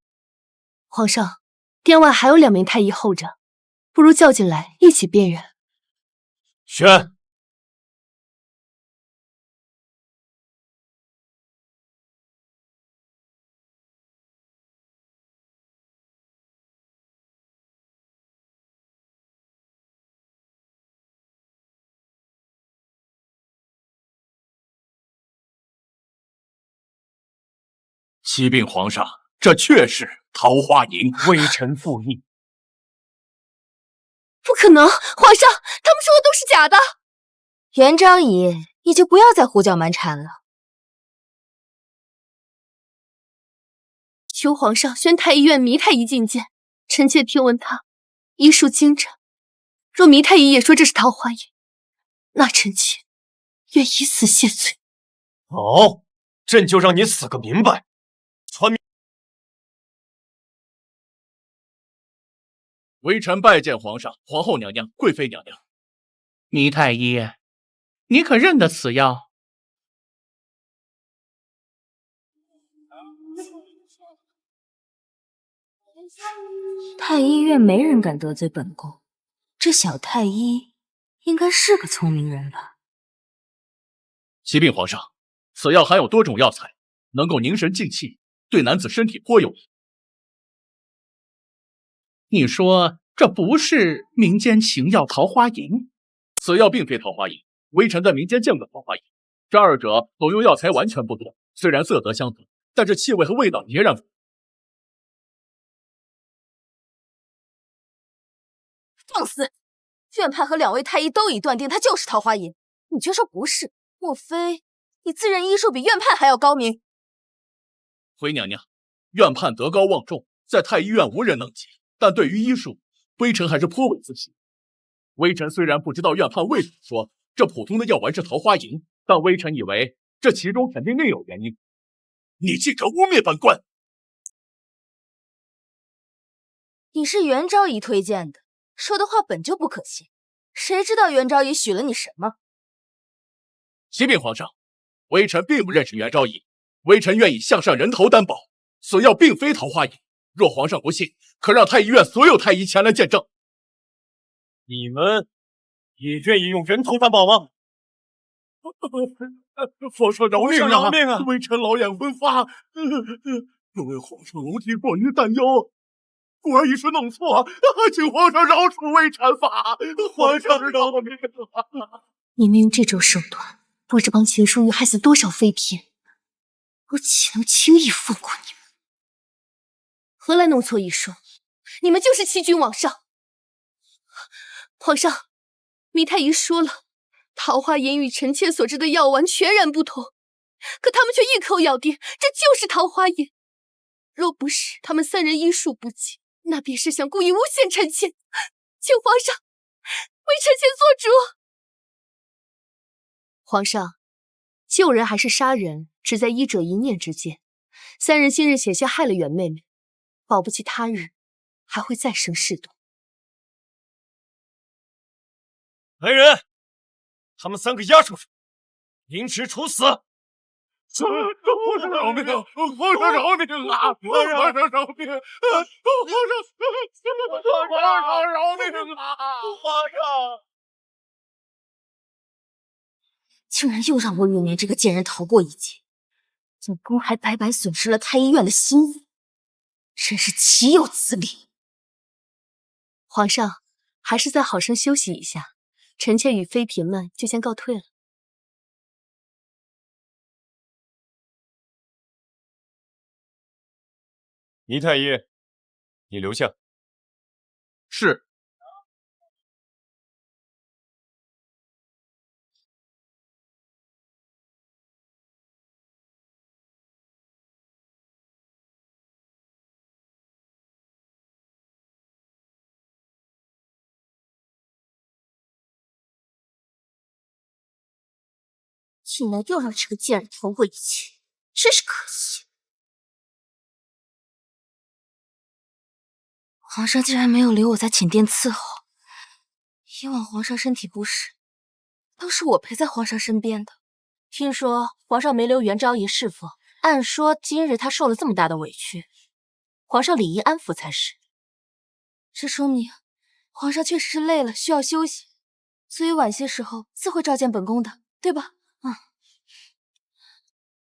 皇上，殿外还有2名太医候着，不如叫进来一起辨认。宣，启禀皇上，这确是桃花银，微臣附议。不可能，皇上，他们说的都是假的。元昭仪，你就不要再胡搅蛮缠了。求皇上宣太医院糜太医觐见。臣妾听闻他医术精湛，若糜太医也说这是桃花银，那臣妾愿以死谢罪。好，朕就让你死个明白。传命。微臣拜见皇上、皇后娘娘、贵妃娘娘。糜太医，你可认得此药？太医院没人敢得罪本宫，这小太医应该是个聪明人吧？启禀皇上，此药含有多种药材，能够凝神静气，对男子身体颇有益。你说这不是民间情药桃花银？此药并非桃花银，微臣在民间见过桃花银，这二者所用药材完全不同，虽然色泽相同，但这气味和味道截然不同。放肆！院判和2位太医都已断定它就是桃花银，你却说不是？莫非你自认医术比院判还要高明？回娘娘，院判德高望重，在太医院无人能及，但对于医术，微臣还是颇为自信。微臣虽然不知道院判为什么说这普通的药丸是桃花银，但微臣以为这其中肯定另有原因。你竟敢污蔑本官！你是元昭仪推荐的，说的话本就不可信，谁知道元昭仪许了你什么？启禀皇上，微臣并不认识元昭仪，微臣愿以项上人头担保，此药并非桃花银。若皇上不信，可让太医院所有太医前来见证。你们也愿意用人头担保吗？皇上饶命啊！饶命啊！微臣老眼昏花，因为皇上龙体过于担忧，故而一时弄错，请皇上饶恕微臣吧！皇上饶命啊！你们用这种手段，不知帮秦淑玉害死多少妃嫔，我岂能轻易放过你们？何来弄错医术？你们就是欺君罔上！皇上，糜太医说了，桃花银与臣妾所制的药丸全然不同，可他们却一口咬定这就是桃花银。若不是他们3人医术不济，那便是想故意诬陷臣妾，请皇上为臣妾做主。皇上，救人还是杀人，只在医者一念之间。3人今日险些害了袁妹妹，保不齐他日还会再生事端。来人，他们3个押出去，凌迟处死！皇上饶命啊！皇上饶命啊！皇上饶命！皇上饶命啊！皇上！竟然又让我与您这个贱人逃过一劫，本宫还白白损失了太医院的心意，真是岂有此理！皇上，还是再好生休息一下，臣妾与妃嫔们就先告退了。倪太医，你留下。是。竟然又让这个贱人逃过一劫，真是可惜。皇上竟然没有留我在寝殿伺候。以往皇上身体不适，都是我陪在皇上身边的。听说皇上没留元昭仪侍奉，按说今日他受了这么大的委屈，皇上理应安抚才是。这说明皇上确实是累了，需要休息，所以晚些时候自会召见本宫的，对吧？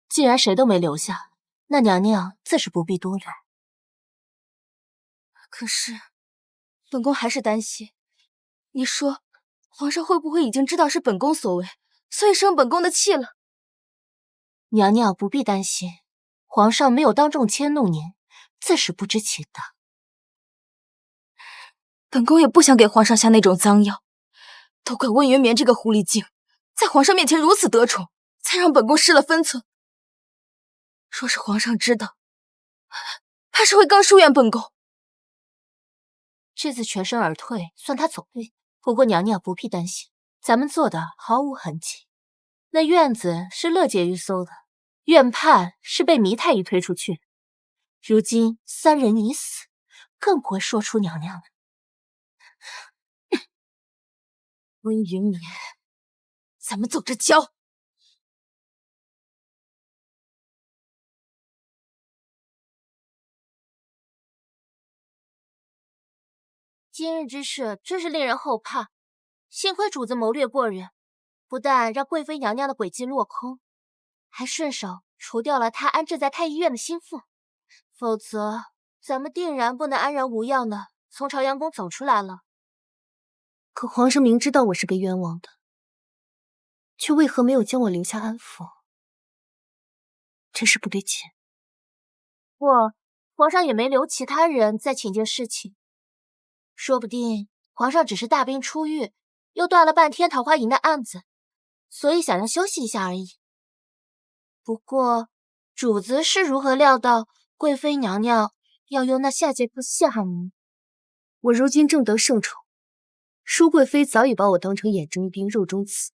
既然谁都没留下，那娘娘自是不必多虑。可是本宫还是担心，你说皇上会不会已经知道是本宫所为，所以生本宫的气了？娘娘不必担心，皇上没有当众迁怒您，自是不知其大。本宫也不想给皇上下那种脏药，都怪温元眠这个狐狸精，在皇上面前如此得宠，才让本宫失了分寸。若是皇上知道，怕是会更疏远本宫。这次全身而退，算他走对。不过娘娘不必担心，咱们做的毫无痕迹。那院子是乐婕妤搜的，院判是被糜太医推出去的。如今三人已死，更不会说出娘娘来。温云眠，咱们走着瞧。今日之事真是令人后怕，幸亏主子谋略过人，不但让贵妃娘娘的诡计落空，还顺手除掉了她安置在太医院的心腹，否则咱们定然不能安然无恙的从朝阳宫走出来了。可皇上明知道我是被冤枉的，却为何没有将我留下安抚？真是不对劲。不，皇上也没留其他人在请件事情。说不定皇上只是大病初愈，又断了半天桃花营的案子，所以想要休息一下而已。不过主子是如何料到贵妃娘娘要用那下贱客陷害您？我如今正得圣宠，淑贵妃早已把我当成眼中钉、肉中刺。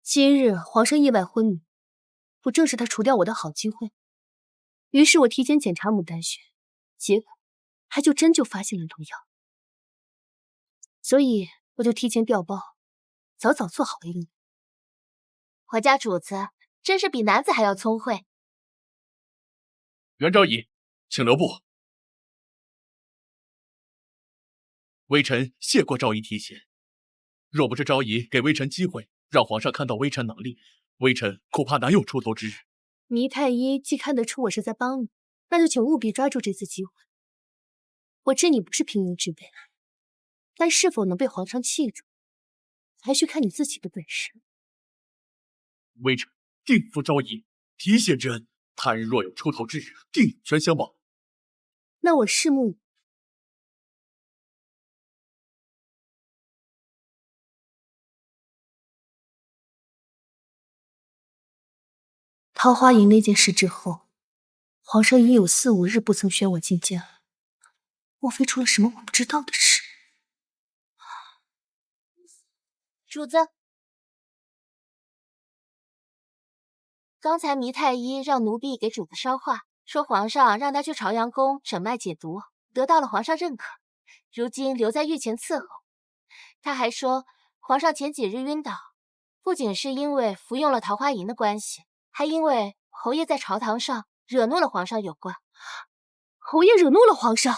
今日皇上意外昏迷，不正是他除掉我的好机会？于是我提前检查牡丹穴，结果还真就发现了毒药。所以我就提前调包，早早做好了应对。我家主子真是比男子还要聪慧。元昭仪，请留步。微臣谢过昭仪提携，若不是昭仪给微臣机会，让皇上看到微臣能力，微臣恐怕难有出头之日。倪太医既看得出我是在帮你，那就请务必抓住这次机会。我知你不是平庸之辈，但是否能被皇上器重，还需看你自己的本事。微臣定负昭仪提携之恩，他日若有出头之日，定有权相报。那我拭目以待。桃花营那件事之后，皇上已有4、5日不曾宣我进监了，莫非出了什么我不知道的事？主子，刚才糜太医让奴婢给主子捎话，说皇上让他去朝阳宫诊脉解毒，得到了皇上认可，如今留在御前伺候。他还说，皇上前几日晕倒，不仅是因为服用了桃花营的关系，还因为侯爷在朝堂上惹怒了皇上有关。侯爷惹怒了皇上？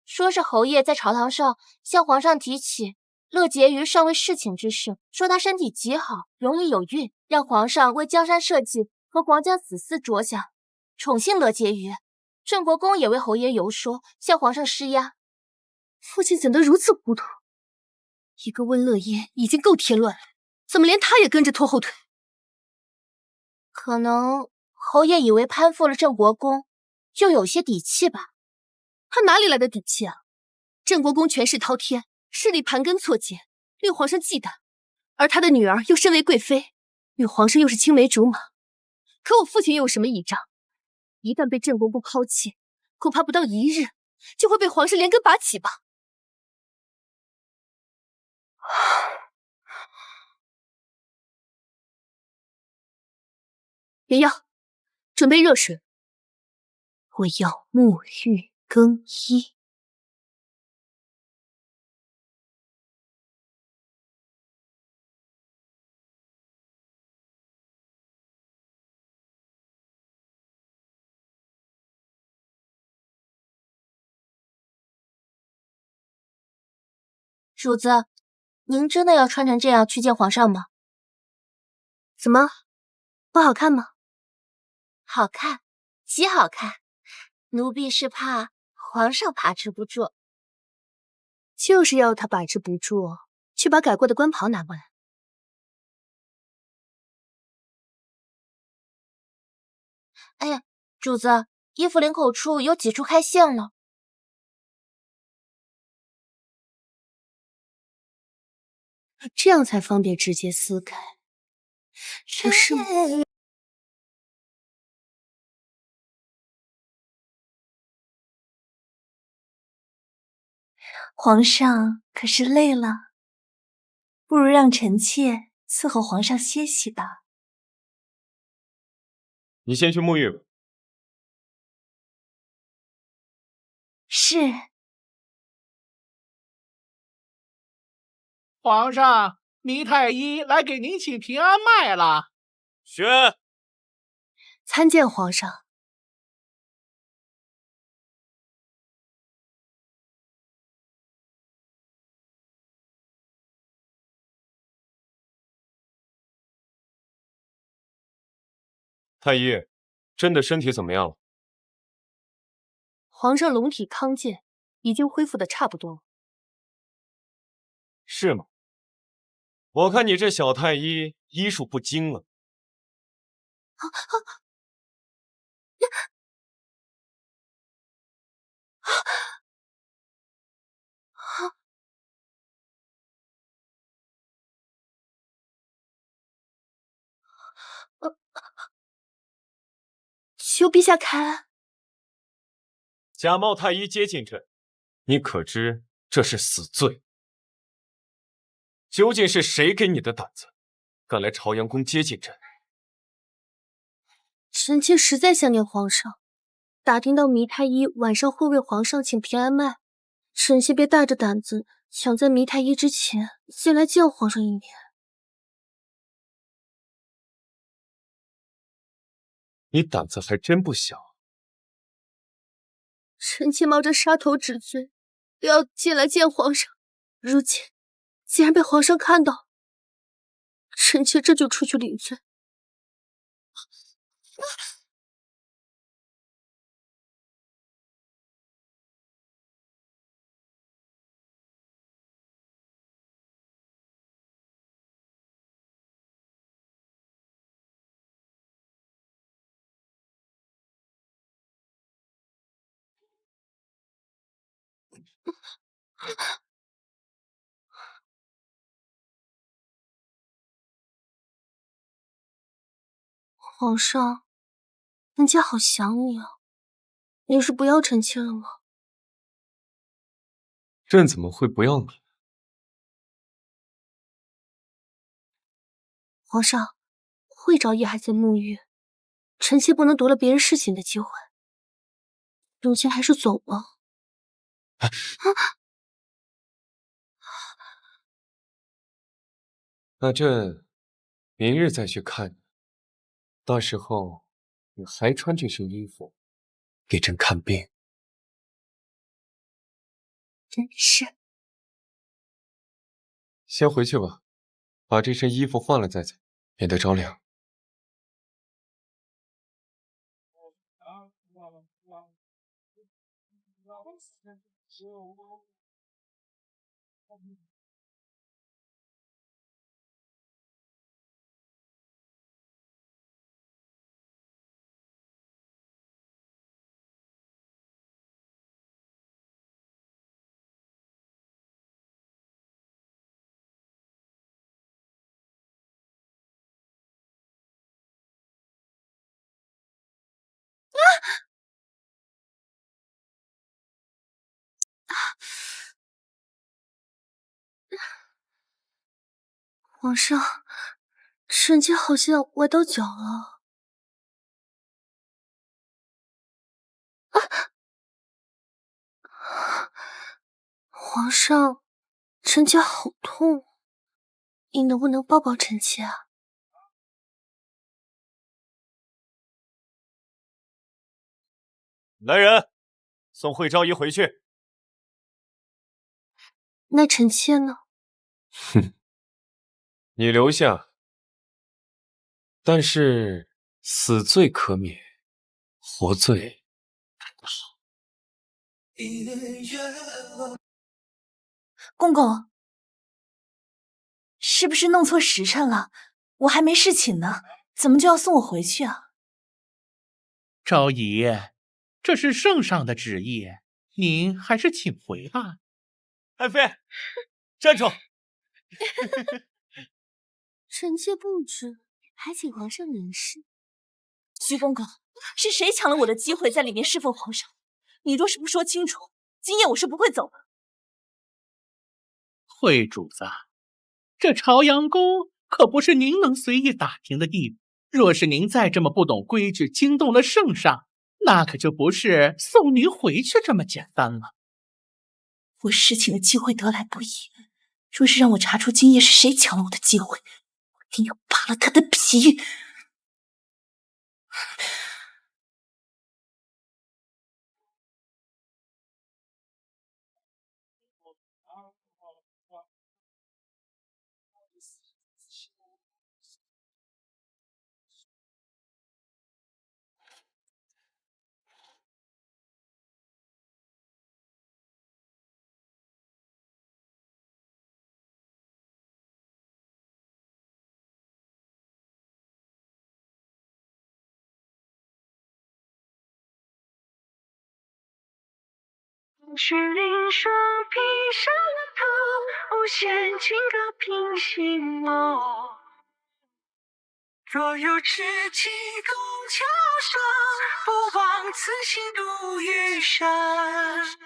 说是侯爷在朝堂上向皇上提起乐婕妤尚未侍寝之事，说她身体极好，容易有孕，让皇上为江山社稷和皇家子嗣着想，宠幸乐婕妤。郑国公也为侯爷游说，向皇上施压。父亲怎得如此糊涂？一个温乐嫣已经够添乱了，怎么连他也跟着拖后腿？可能侯爷以为攀附了郑国公，又有些底气吧？他哪里来的底气啊？郑国公权势滔天，势力盘根错节，令皇上忌惮。而他的女儿又身为贵妃，与皇上又是青梅竹马。可我父亲又有什么倚仗？一旦被郑国公抛弃，恐怕不到一日就会被皇上连根拔起吧。妍瑶，准备热水，我要沐浴更衣。主子，您真的要穿成这样去见皇上吗？怎么，不好看吗？好看，极好看。奴婢是怕皇上把持不住。就是要他把持不住，去把改过的官袍拿过来。哎呀，主子，衣服领口处有几处开线了。这样才方便直接撕开。不是吗？皇上可是累了，不如让臣妾伺候皇上歇息吧。你先去沐浴吧。是。皇上，糜太医来给您请平安脉了。宣，参见皇上。太医，朕的身体怎么样了？皇上龙体康健，已经恢复的差不多了。是吗？我看你这小太医医术不精了。求陛下开恩。假冒太医接近朕，你可知这是死罪？究竟是谁给你的胆子，敢来朝阳宫接近朕？臣妾实在想念皇上，打听到糜太医晚上会为皇上请平安脉，臣妾便大着胆子抢在糜太医之前先来见皇上一面。你胆子还真不小。臣妾冒着杀头之罪，都要进来见皇上，如今既然被皇上看到，臣妾这就出去领罪。皇上，臣妾好想你啊！你是不要臣妾了吗？朕怎么会不要你？皇上，惠昭夜还在沐浴，臣妾不能夺了别人侍寝的机会。奴妾还是走吧。那朕明日再去看你，到时候你还穿这身衣服给朕看病。真是。先回去吧，把这身衣服换了再走，免得着凉。皇上，臣妾好像崴到脚了。皇上，臣妾好痛，你能不能抱抱臣妾啊？来人，送惠昭仪回去。那臣妾呢？哼，你留下，但是死罪可免，活罪公公，是不是弄错时辰了？我还没侍寝呢，怎么就要送我回去啊？昭仪，这是圣上的旨意，您还是请回吧。爱妃，站住！臣妾不知，还请皇上明示。徐公公，是谁抢了我的机会在里面侍奉皇上？你若是不说清楚，今夜我是不会走的。惠主子，这朝阳宫可不是您能随意打听的地步。若是您再这么不懂规矩，惊动了圣上，那可就不是送您回去这么简单了。我侍寝的机会得来不易，若是让我查出今夜是谁抢了我的机会，我一定要扒了他的皮！是林霜披上了头，无限情歌平心梦。若有知己共桥上，不枉此行渡余生。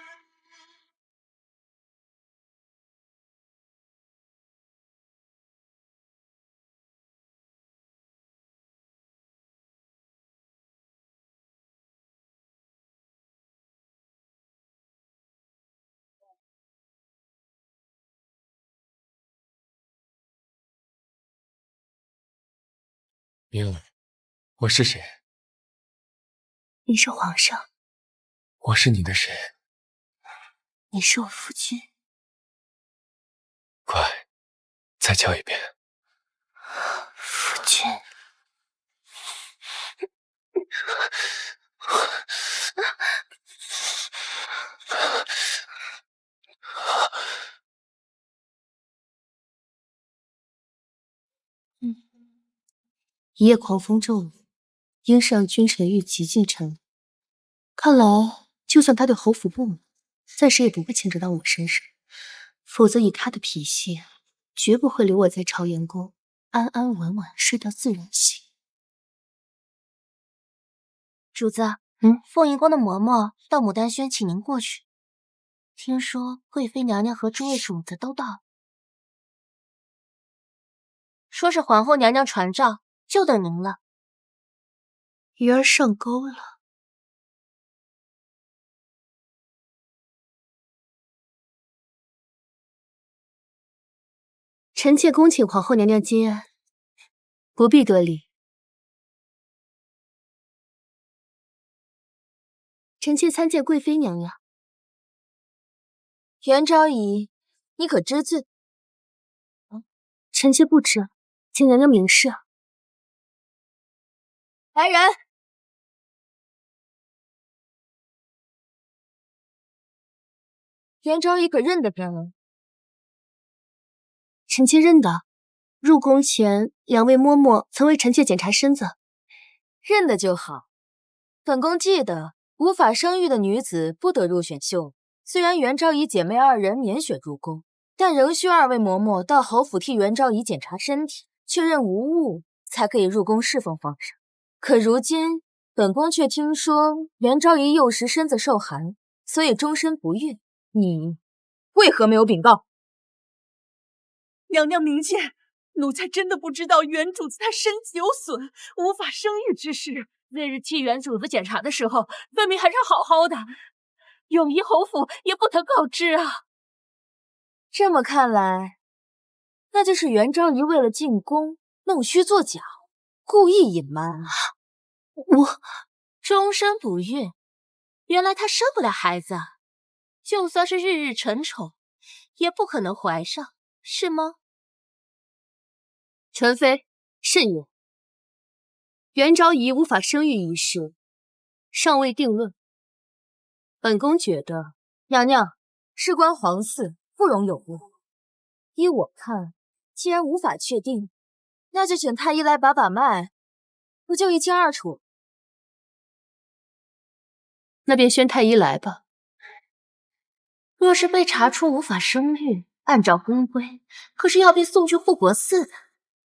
明儿，我是谁？你是皇上，我是你的谁？你是我夫君。快，再叫一遍。夫君。一夜狂风骤雨，应是让君臣欲极尽沉。看来，就算他对侯府不满，暂时也不会牵扯到我身上。否则，以他的脾气，绝不会留我在朝阳宫安安稳稳睡到自然醒。主子，凤仪宫的嬷嬷到牡丹轩请您过去。听说贵妃娘娘和诸位主子都到了，说是皇后娘娘传召，就等您了。鱼儿上钩了。臣妾恭请皇后娘娘金安，不必多礼。臣妾参见贵妃娘娘。袁昭仪，你可知罪？臣妾不知，请娘娘明示。来人！袁昭仪可认得人？臣妾认得。入宫前，两位嬷嬷曾为臣妾检查身子。认得就好。本宫记得，无法生育的女子不得入选秀。虽然袁昭仪姐妹二人免选入宫，但仍需二位嬷嬷到侯府替袁昭仪检查身体，确认无误，才可以入宫侍奉皇上。可如今，本宫却听说袁昭仪幼时身子受寒，所以终身不孕。你为何没有禀告？娘娘明鉴，奴才真的不知道原主子他身体有损，无法生育之事。那日替原主子检查的时候，分明还是好好的，永仪侯府也不曾告知啊。这么看来，那就是袁昭仪为了进宫弄虚作假，故意隐瞒。我终身不孕，原来她生不了孩子，就算是日日沉宠，也不可能怀上，是吗？纯妃，慎言。袁昭仪无法生育一事，尚未定论。本宫觉得，娘娘，事关皇嗣，不容有误。依我看，既然无法确定，那就请太医来把脉，不就一清二楚？那便宣太医来吧。若是被查出无法生育，按照宫规，可是要被送去护国寺的。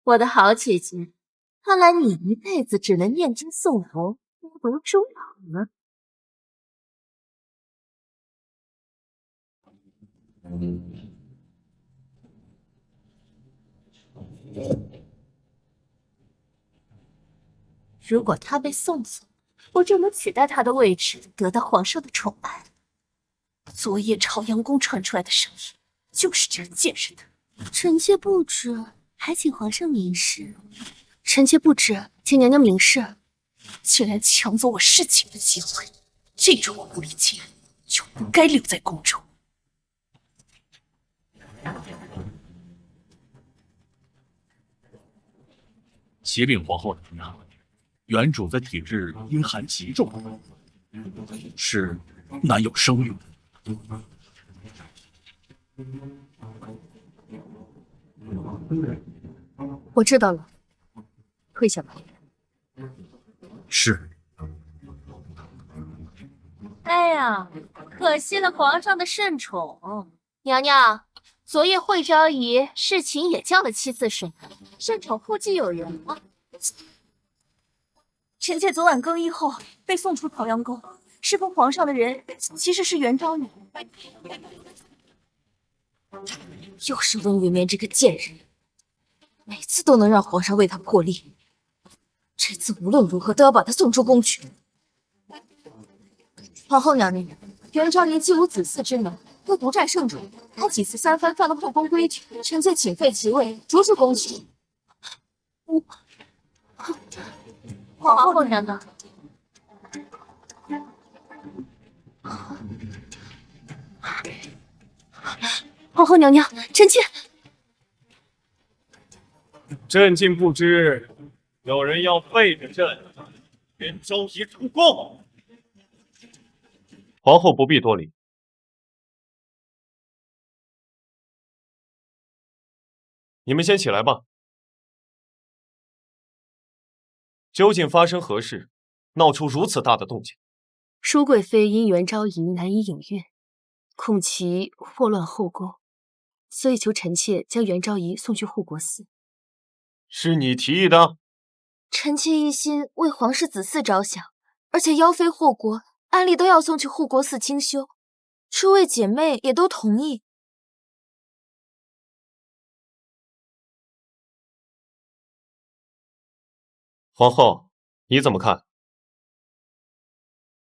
我的好姐姐，看来你一辈子只能念经诵佛，孤独终老了。如果她被送走，我就能取代她的位置，得到皇上的宠爱。昨夜朝阳宫传出来的声音，就是这人贱人的。臣妾不知，还请皇上明示。臣妾不知，请娘娘明示。竟然抢走我侍寝的机会，这种狐狸精就不该留在宫中。启禀皇后娘娘，原主子体质阴寒极重，是难有生育。我知道了，退下吧。是。哎呀，可惜了皇上的圣宠。娘娘，昨夜惠昭仪侍寝也叫了7次水，圣宠后继有人吗？臣妾昨晚更衣后被送出朝阳宫，侍奉皇上的人其实是袁昭仪。又是温云眠这个贱人，每次都能让皇上为他破例。这次无论如何都要把他送出宫去。皇后娘娘，袁昭仪既无子嗣之能，又独占圣主，他几次三番犯了后宫规矩，臣妾请废其位，逐出宫去。皇后娘娘，皇后娘娘，臣妾。朕竟不知有人要废着朕，袁昭仪出宫。皇后不必多礼。你们先起来吧。究竟发生何事，闹出如此大的动静？淑贵妃因袁昭仪难以隐孕，恐其祸乱后宫，所以求臣妾将袁昭仪送去护国寺。是你提议的？臣妾一心为皇室子嗣着想，而且妖妃祸国，按例都要送去护国寺清修，诸位姐妹也都同意。皇后，你怎么看？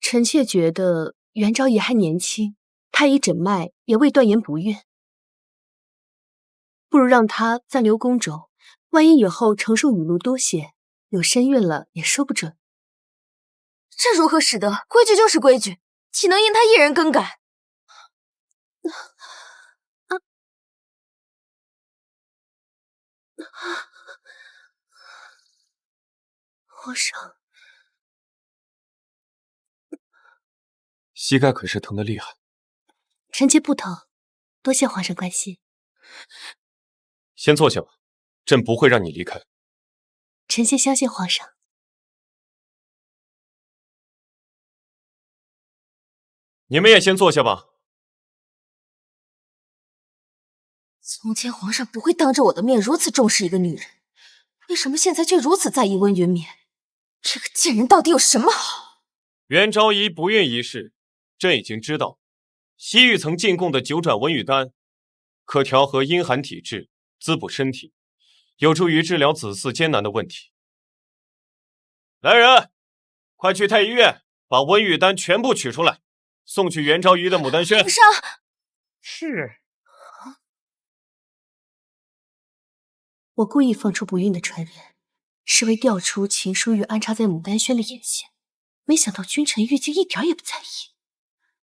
臣妾觉得袁昭仪还年轻，太医诊脉也未断言不孕，不如让她暂留宫中，万一以后承受雨露多些，有身孕了也说不准。这如何使得？规矩就是规矩，岂能因他一人更改？皇上，膝盖可是疼得厉害。臣妾不疼，多谢皇上关心。先坐下吧，朕不会让你离开。臣妾相信皇上。你们也先坐下吧。从前皇上不会当着我的面如此重视一个女人，为什么现在却如此在意温云眠？这个贱人到底有什么好？袁昭仪不孕一事，朕已经知道。西域曾进贡的9转温玉丹，可调和阴寒体质，滋补身体。有助于治疗子嗣艰难的问题。来人，快去太医院把温玉丹全部取出来，送去袁昭仪的牡丹轩。皇上，是。我故意放出不孕的传言，是为调出秦书玉安插在牡丹轩的眼线。没想到君臣玉竟一点也不在意，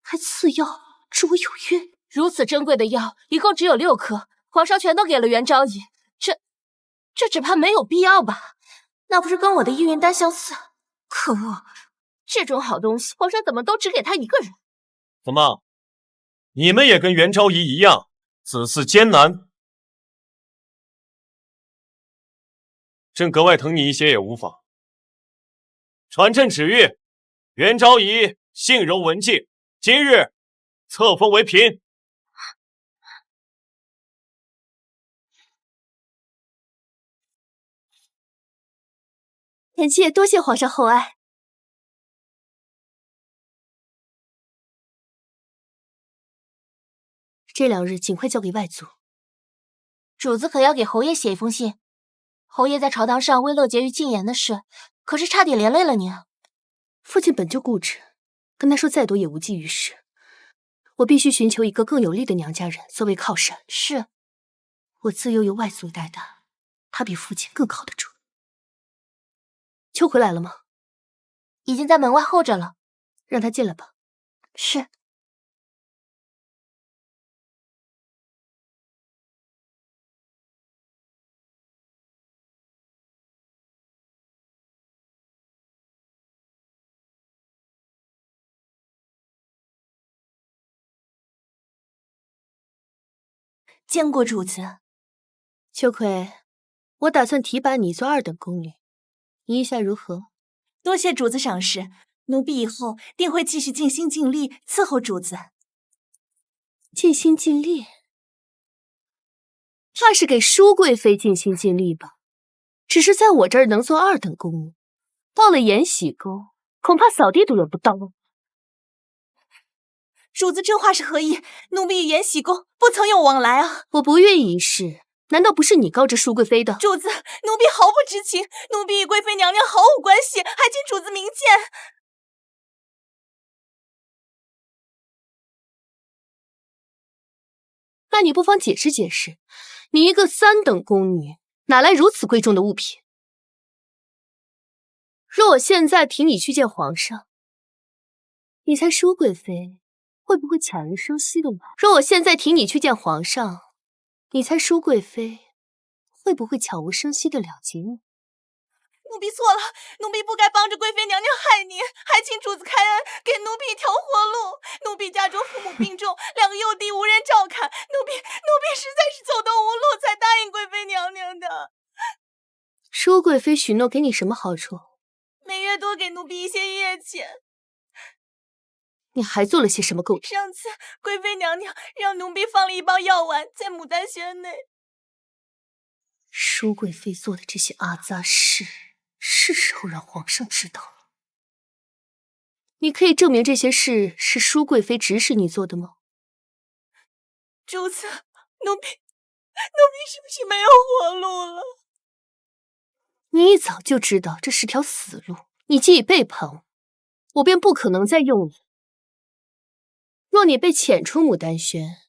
还赐药治我有孕。如此珍贵的药，一共只有6颗，皇上全都给了袁昭仪，这只怕没有必要吧？那不是跟我的易孕丹相似？可恶！这种好东西，皇上怎么都只给他一个人？怎么，你们也跟袁昭仪一样，子嗣艰难？朕格外疼你一些也无妨。传朕旨谕，袁昭仪性柔文静，今日册封为嫔。臣妾多谢皇上厚爱。这2日尽快交给外族。主子可要给侯爷写一封信。侯爷在朝堂上为乐婕妤进言的事，可是差点连累了您。父亲本就固执，跟他说再多也无济于事。我必须寻求一个更有力的娘家人作为靠山。是，我自幼由外祖带大，他比父亲更靠得住。秋回来了吗？已经在门外候着了。让他进来吧。是。见过主子。秋葵，我打算提拔你做2等宫女，你意下如何？多谢主子赏识，奴婢以后定会继续尽心尽力伺候主子。尽心尽力？怕是给舒贵妃尽心尽力吧？只是在我这儿能做2等宫女，到了延禧宫，恐怕扫地都轮不到。主子这话是何意？奴婢与延禧宫不曾有往来啊！我不孕一事，难道不是你告知舒贵妃的？主子，奴婢毫不知情，奴婢与贵妃娘娘毫无关系，还请主子明鉴。那你不妨解释解释，你一个3等宫女，哪来如此贵重的物品？若我现在提你去见皇上，你猜舒贵妃会不会悄无声息的拿？若我现在提你去见皇上，你猜舒贵妃会不会悄无声息的了结你？奴婢错了，奴婢不该帮着贵妃娘娘害您，还请主子开恩，给奴婢一条活路。奴婢家中父母病重，2个幼弟无人照看，奴婢实在是走投无路，才答应贵妃娘娘的。舒贵妃许诺给你什么好处？每月多给奴婢一些夜钱。你还做了些什么勾当？上次贵妃娘娘让奴婢放了一包药丸在牡丹轩内。舒贵妃做的这些阿杂事，是时候让皇上知道了。你可以证明这些事是舒贵妃指使你做的吗？主子，奴婢是不是没有活路了？你一早就知道这是条死路，你既已背叛我，我便不可能再用你。若你被遣出牡丹轩，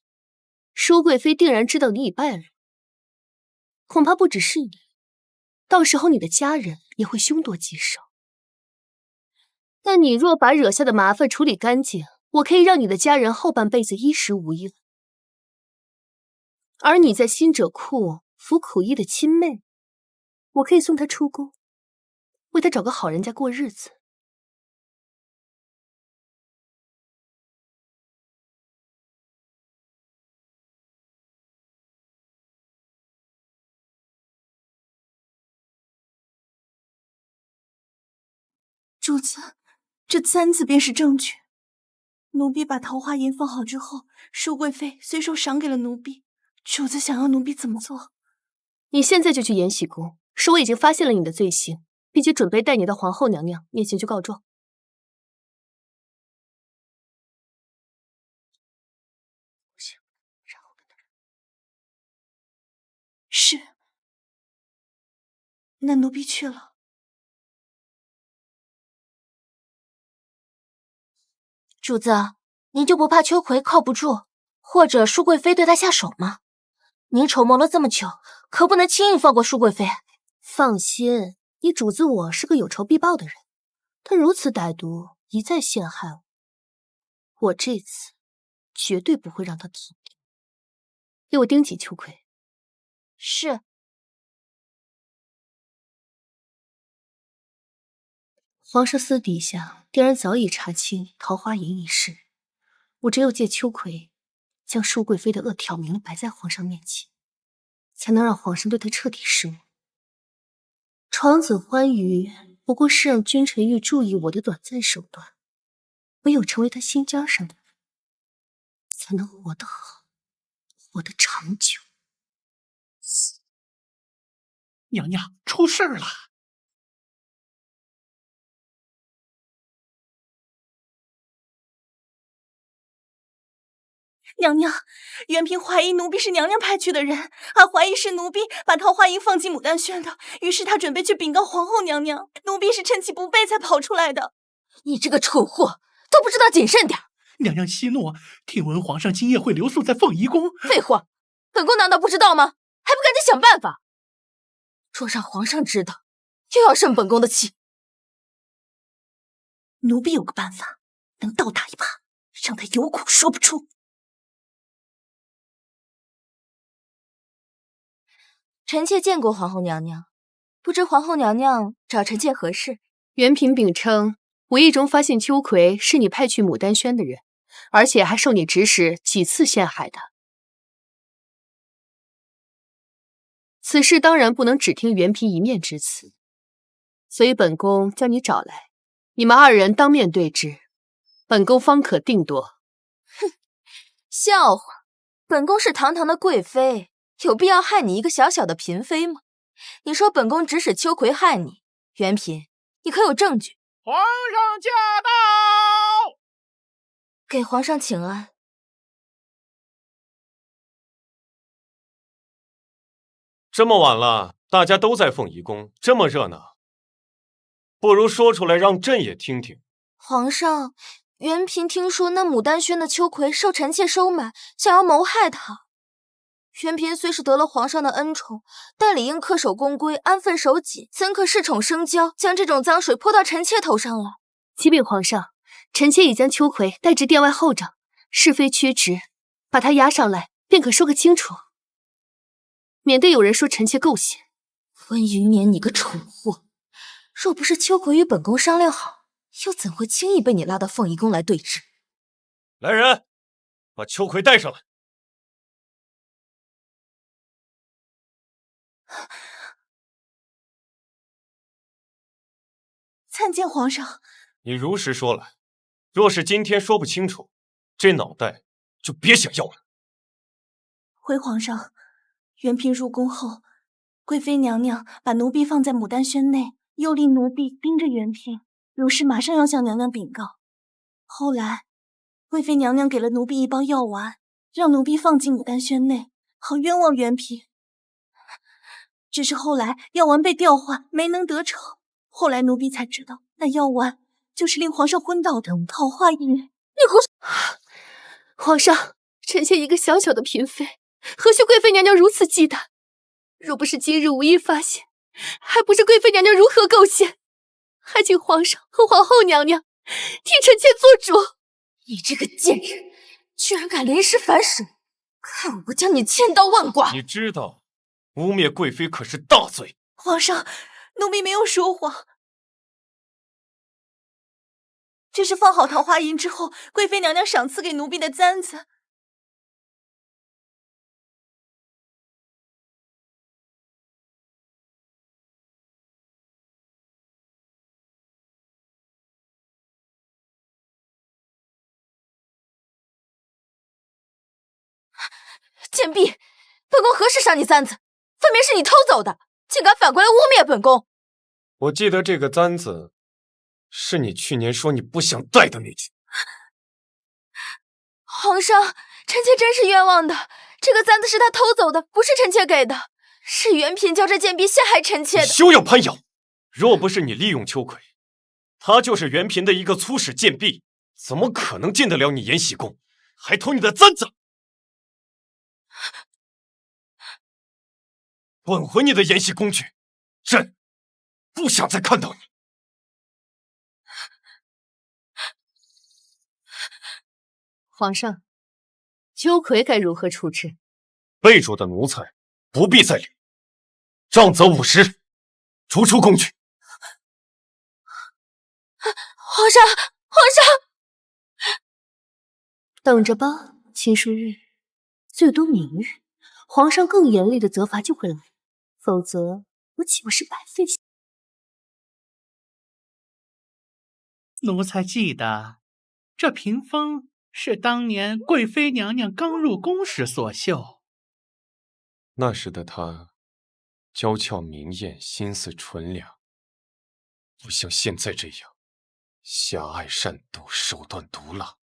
舒贵妃定然知道你已败露，恐怕不只是你，到时候你的家人也会凶多吉少。但你若把惹下的麻烦处理干净，我可以让你的家人后半辈子衣食无忧。而你在新者库服苦役的亲妹，我可以送她出宫，为她找个好人家过日子。主子，这3字便是证据。奴婢把桃花银放好之后，舒贵妃随手赏给了奴婢。主子想要奴婢怎么做？你现在就去延禧宫，说我已经发现了你的罪行，并且准备带你到皇后娘娘面前去告状。是。那奴婢去了。主子，您就不怕秋葵靠不住，或者舒贵妃对他下手吗？您筹谋了这么久，可不能轻易放过舒贵妃。放心，你主子我是个有仇必报的人，他如此歹毒，一再陷害我，我这次绝对不会让他停。给我盯紧秋葵。是。皇上私底下定然早已查清桃花营一事，我只有借秋葵将舒贵妃的恶挑明了摆在皇上面前，才能让皇上对她彻底失望。床子欢愉不过是让君臣玉注意我的短暂手段，唯有成为他心尖上的人，才能活得好，活得长久。娘娘，出事了！娘娘，元嫔怀疑奴婢是娘娘派去的人，怀疑是奴婢把桃花营放进牡丹轩的，于是他准备去禀告皇后娘娘，奴婢是趁其不备才跑出来的。你这个蠢货，都不知道谨慎点！娘娘息怒，听闻皇上今夜会留宿在凤仪宫。废话，本宫难道不知道吗？还不赶紧想办法！若让皇上知道，又要生本宫的气。奴婢有个办法，能倒打一耙，让他有苦说不出。臣妾见过皇后娘娘，不知皇后娘娘找臣妾何事？元嫔禀称，无意中发现秋葵是你派去牡丹轩的人，而且还受你指使几次陷害的。此事当然不能只听元嫔一面之词，所以本宫将你找来，你们二人当面对质，本宫方可定夺。哼，笑话！本宫是堂堂的贵妃。有必要害你一个小小的嫔妃吗？你说本宫指使秋葵害你，元嫔，你可有证据？皇上驾到！给皇上请安。这么晚了，大家都在凤仪宫，这么热闹，不如说出来让朕也听听。皇上，元嫔听说那牡丹轩的秋葵受臣妾收买，想要谋害她。元嫔虽是得了皇上的恩宠，但理应恪守宫规，安分守己，怎可恃宠生骄，将这种脏水泼到臣妾头上来？启禀皇上，臣妾已将秋葵带至殿外候着，是非曲直，把他押上来，便可说个清楚，免得有人说臣妾构陷。温云年，你个蠢货！若不是秋葵与本宫商量好，又怎会轻易被你拉到凤仪宫来对质？来人，把秋葵带上来。参见皇上。你如实说来，若是今天说不清楚，这脑袋就别想要了。回皇上，元嫔入宫后，贵妃娘娘把奴婢放在牡丹轩内，又令奴婢盯着元嫔，如是马上要向娘娘禀告。后来，贵妃娘娘给了奴婢一包药丸，让奴婢放进牡丹轩内，好冤枉元嫔。只是后来药丸被调换，没能得逞。后来奴婢才知道，那药丸就是令皇上昏倒的桃花饮。你皇上，臣妾一个小小的嫔妃，何须贵妃娘娘如此忌惮？若不是今日无意发现，还不知贵妃娘娘如何构陷。还请皇上和皇后娘娘替臣妾做主。你这个贱人，居然敢临时反省，看我不将你千刀万剐！你知道污蔑贵妃可是大罪。皇上，奴婢没有说谎，这是放好桃花营之后，贵妃娘娘赏赐给奴婢的簪子。贱婢，本宫何时赏你簪子？分明是你偷走的，竟敢反过来污蔑本宫！我记得这个簪子是你去年说你不想戴的那件。皇上，臣妾真是冤枉的，这个簪子是他偷走的，不是臣妾给的。是袁品教这贱婢陷害臣妾的。休要攀咬！若不是你利用秋葵，他就是袁平的一个粗使贱婢，怎么可能进得了你延禧宫，还偷你的簪子？滚回你的延禧宫去！朕不想再看到你。皇上，秋葵该如何处置？备主的奴才不必再理，杖责50，逐出宫去。皇上，皇上，等着吧，秦淑玉，最多明日，皇上更严厉的责罚就会来，否则我岂不是白费心？奴才记得，这屏风是当年贵妃娘娘刚入宫时所绣。那时的她，娇俏明艳，心思纯良，不像现在这样狭隘善妒，手段毒辣。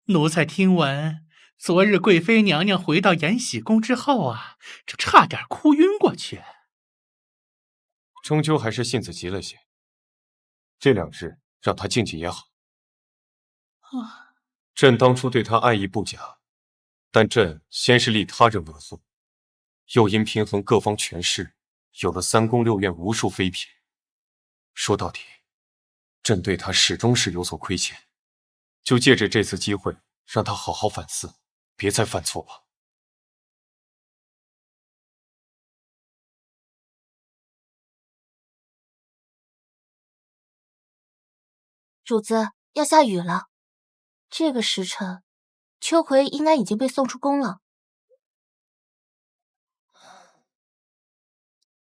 奴才听闻，昨日贵妃娘娘回到延禧宫之后啊，这差点哭晕过去。终究还是性子急了些，这2日让她静静也好。朕当初对她爱意不假，但朕先是立他人为后，又因平衡各方权势，有了3宫6院无数妃嫔。说到底，朕对她始终是有所亏欠，就借着这次机会，让她好好反思，别再犯错吧。主子，要下雨了。这个时辰，秋葵应该已经被送出宫了。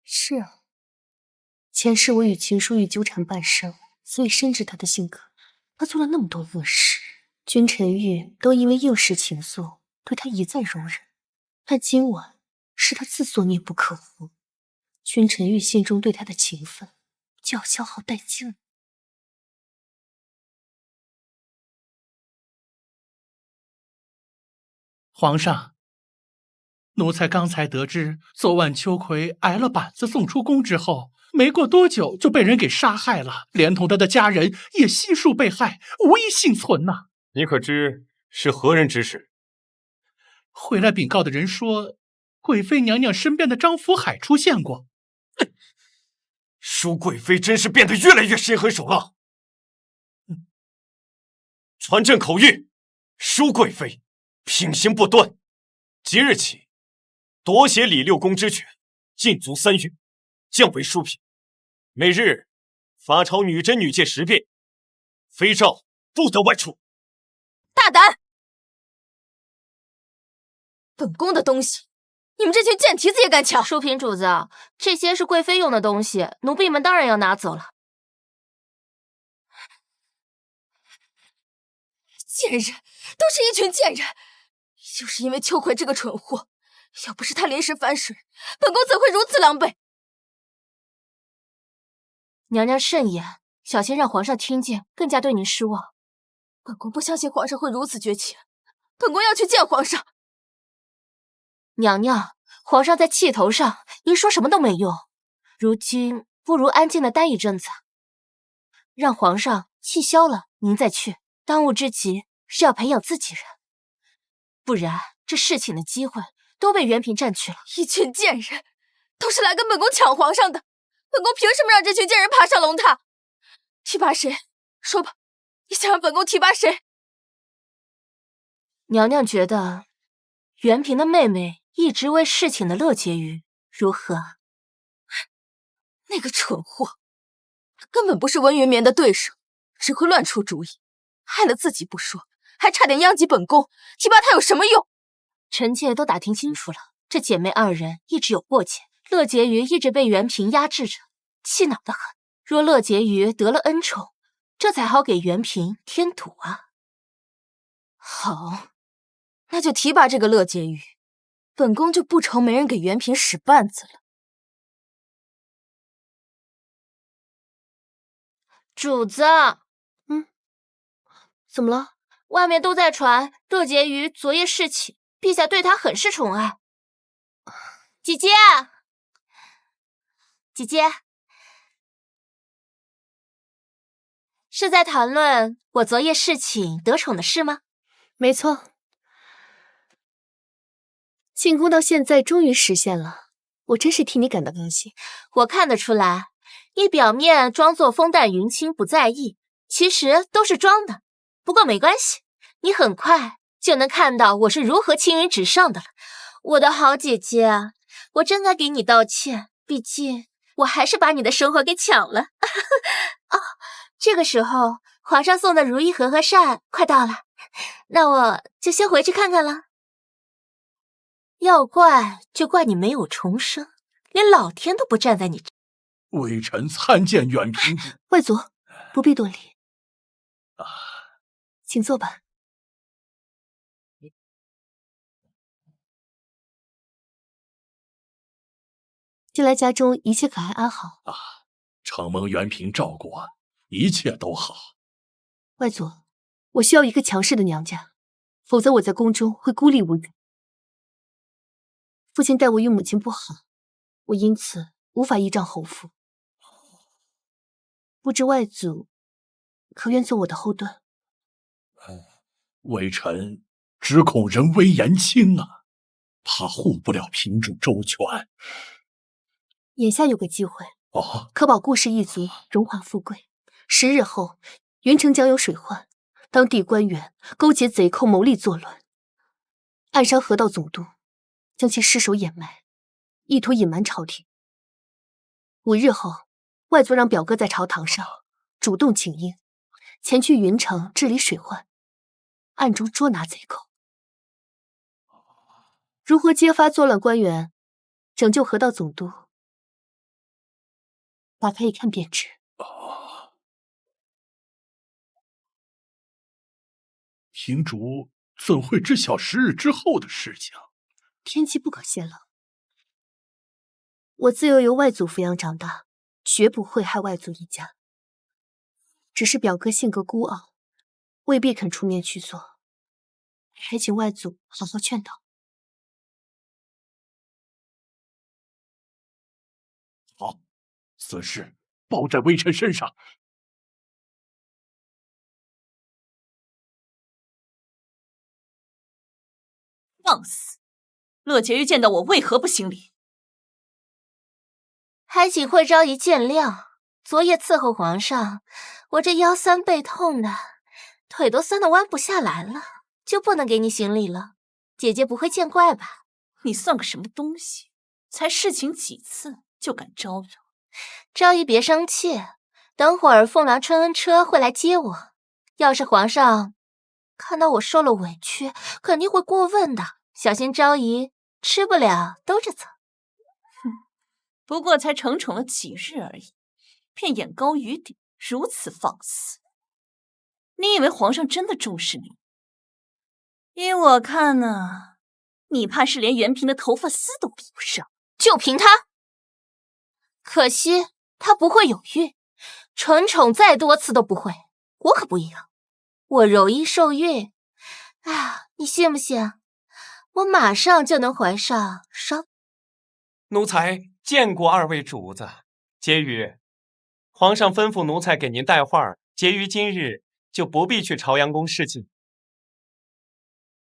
是啊，前世我与秦淑玉纠缠半生，所以深知她的性格。她做了那么多恶事，君臣玉都因为应时情愫，对她一再容忍。但今晚是她自作孽不可活，君臣玉心中对她的情分就要消耗殆尽了。皇上，奴才刚才得知，昨晚秋葵挨了板子送出宫之后，没过多久就被人给杀害了，连同他的家人也悉数被害，无一幸存呐。你可知是何人指使？回来禀告的人说，贵妃娘娘身边的张福海出现过。舒贵妃真是变得越来越心狠手辣。传朕口谕，舒贵妃品行不端，即日起夺挟李6宫之权，禁足3月，降为淑嫔。每日罚抄女真女诫10遍，妃诏不得外出。大胆！本宫的东西，你们这群贱蹄子也敢抢？淑嫔主子，这些是贵妃用的东西，奴婢们当然要拿走了。贱人，都是一群贱人！就是因为秋葵这个蠢货，要不是她临时反水，本宫怎会如此狼狈？娘娘慎言，小心让皇上听见，更加对您失望。本宫不相信皇上会如此绝情，本宫要去见皇上。娘娘，皇上在气头上，您说什么都没用。如今不如安静的待一阵子，让皇上气消了，您再去。当务之急是要培养自己人，不然这侍寝的机会都被袁平占去了。一群贱人，都是来跟本宫抢皇上的，本宫凭什么让这群贱人爬上龙榻？提拔谁？说吧，你想让本宫提拔谁？娘娘觉得袁平的妹妹一直为侍寝的乐婕妤如何？那个蠢货，他根本不是温云眠的对手，只会乱出主意，害了自己不说，还差点殃及本宫，提拔他有什么用？臣妾都打听清楚了，这姐妹2人一直有过节，乐婕妤一直被袁平压制着，气恼得很。若乐婕妤得了恩宠，这才好给袁平添堵啊。好，那就提拔这个乐婕妤，本宫就不愁没人给袁平使绊子了。主子，怎么了？外面都在传乐婕妤昨夜侍寝，陛下对她很是宠爱。姐姐，姐姐，是在谈论我昨夜侍寝得宠的事吗？没错，进宫到现在终于实现了，我真是替你感到高兴。我看得出来，你表面装作风淡云轻不在意，其实都是装的。不过没关系，你很快就能看到我是如何青云直上的了。我的好姐姐啊，我真该给你道歉，毕竟我还是把你的生活给抢了。哦，这个时候皇上送的如意和合扇快到了，那我就先回去看看了。要怪就怪你没有重生，连老天都不站在你这。微臣参见远嫔。外祖，不必多礼。请坐吧。近来家中一切可还安好？承蒙元嫔照顾啊，一切都好。外祖，我需要一个强势的娘家，否则我在宫中会孤立无援。父亲待我与母亲不好，我因此无法依仗侯父。不知外祖可愿做我的后盾？微臣只恐人微言轻啊，怕护不了嫔主周全。眼下有个机会，哦，可保顾氏一族荣华富贵。10日后，云城将有水患，当地官员勾结贼寇谋利作乱，暗伤河道总督，将其尸首掩埋，意图隐瞒朝廷。5日后，外祖让表哥在朝堂上主动请缨，前去云城治理水患，暗中捉拿贼寇。如何揭发作乱官员，拯救河道总督？打开一看便知。嫔主怎会知晓10日之后的事情？天机不可泄露。我自幼由外祖抚养长大，绝不会害外祖一家。只是表哥性格孤傲，未必肯出面去做，还请外祖好好劝导。好，此事报在微臣身上。放肆！乐婕妤见到我为何不行礼？还请惠昭仪见谅。昨夜伺候皇上，我这腰酸背痛的，腿都酸得弯不下来了，就不能给你行礼了。姐姐不会见怪吧？你算个什么东西？才侍寝几次就敢招惹？昭仪别生气，等会儿凤鸾春恩车会来接我。要是皇上看到我受了委屈，肯定会过问的。小心昭仪吃不了兜着走。不过才承宠了几日而已，便眼高于顶，如此放肆。你以为皇上真的重视你？依我看呢，你怕是连元嫔的头发丝都比不上。就凭他，可惜他不会有孕，承宠再多次都不会。我可不一样，我柔一受孕，你信不信？我马上就能怀上双。奴才见过2位主子。婕妤，皇上吩咐奴才给您带话，婕妤今日就不必去朝阳宫侍寝。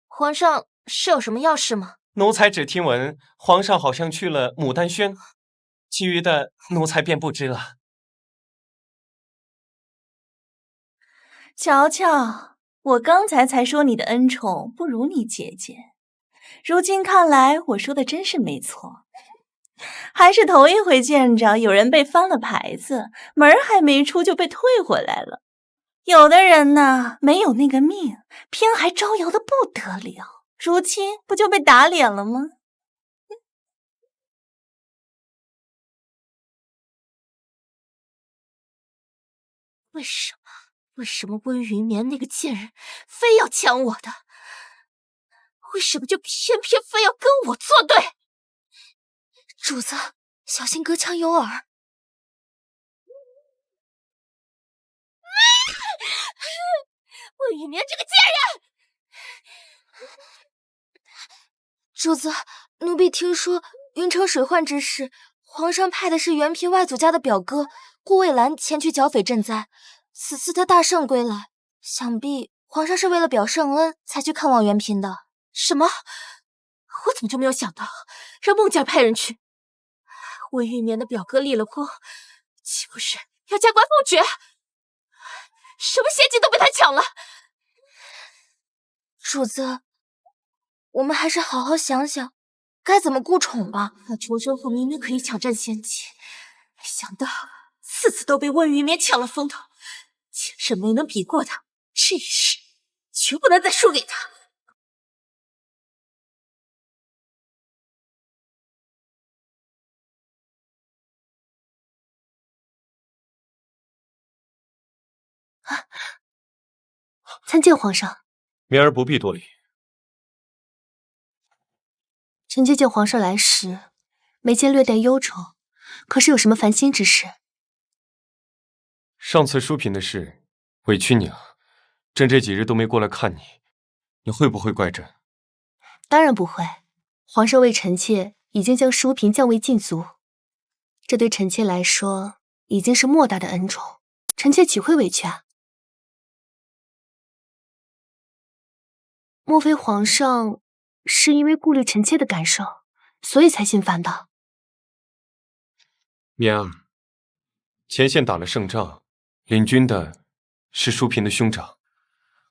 皇上是有什么要事吗？奴才只听闻皇上好像去了牡丹轩，其余的奴才便不知了。瞧瞧，我刚才说你的恩宠不如你姐姐，如今看来我说的真是没错。还是头一回见着有人被翻了牌子，门儿还没出就被退回来了。有的人呢，没有那个命，偏还招摇的不得了，如今不就被打脸了吗？为什么温云眠那个贱人非要抢我的？为什么就偏偏非要跟我作对？主子，小心隔墙有耳。温云眠这个贱人！主子，奴婢听说云城水患之事，皇上派的是元嫔外祖家的表哥顾蔚兰前去剿匪赈灾，此次他大胜归来，想必皇上是为了表圣恩才去看望元嫔的。什么？我怎么就没有想到让孟家派人去？温玉年的表哥立了功，岂不是要加官封爵？什么仙境都被他抢了！主子，我们还是好好想想该怎么顾宠吧。他出生后明明可以抢占先机，没想到次次都被温玉年抢了风头，竟是没能比过他，这一世绝不能再输给他。参见皇上。绵儿不必多礼。臣妾见皇上来时，眉间略带忧愁，可是有什么烦心之事？上次淑嫔的事，委屈你了。朕这几日都没过来看你，你会不会怪朕？当然不会。皇上为臣妾已经将淑嫔降为禁足，这对臣妾来说已经是莫大的恩宠，臣妾岂会委屈啊？莫非皇上是因为顾虑臣妾的感受，所以才心烦的？绵儿，前线打了胜仗，领军的是淑嫔的兄长。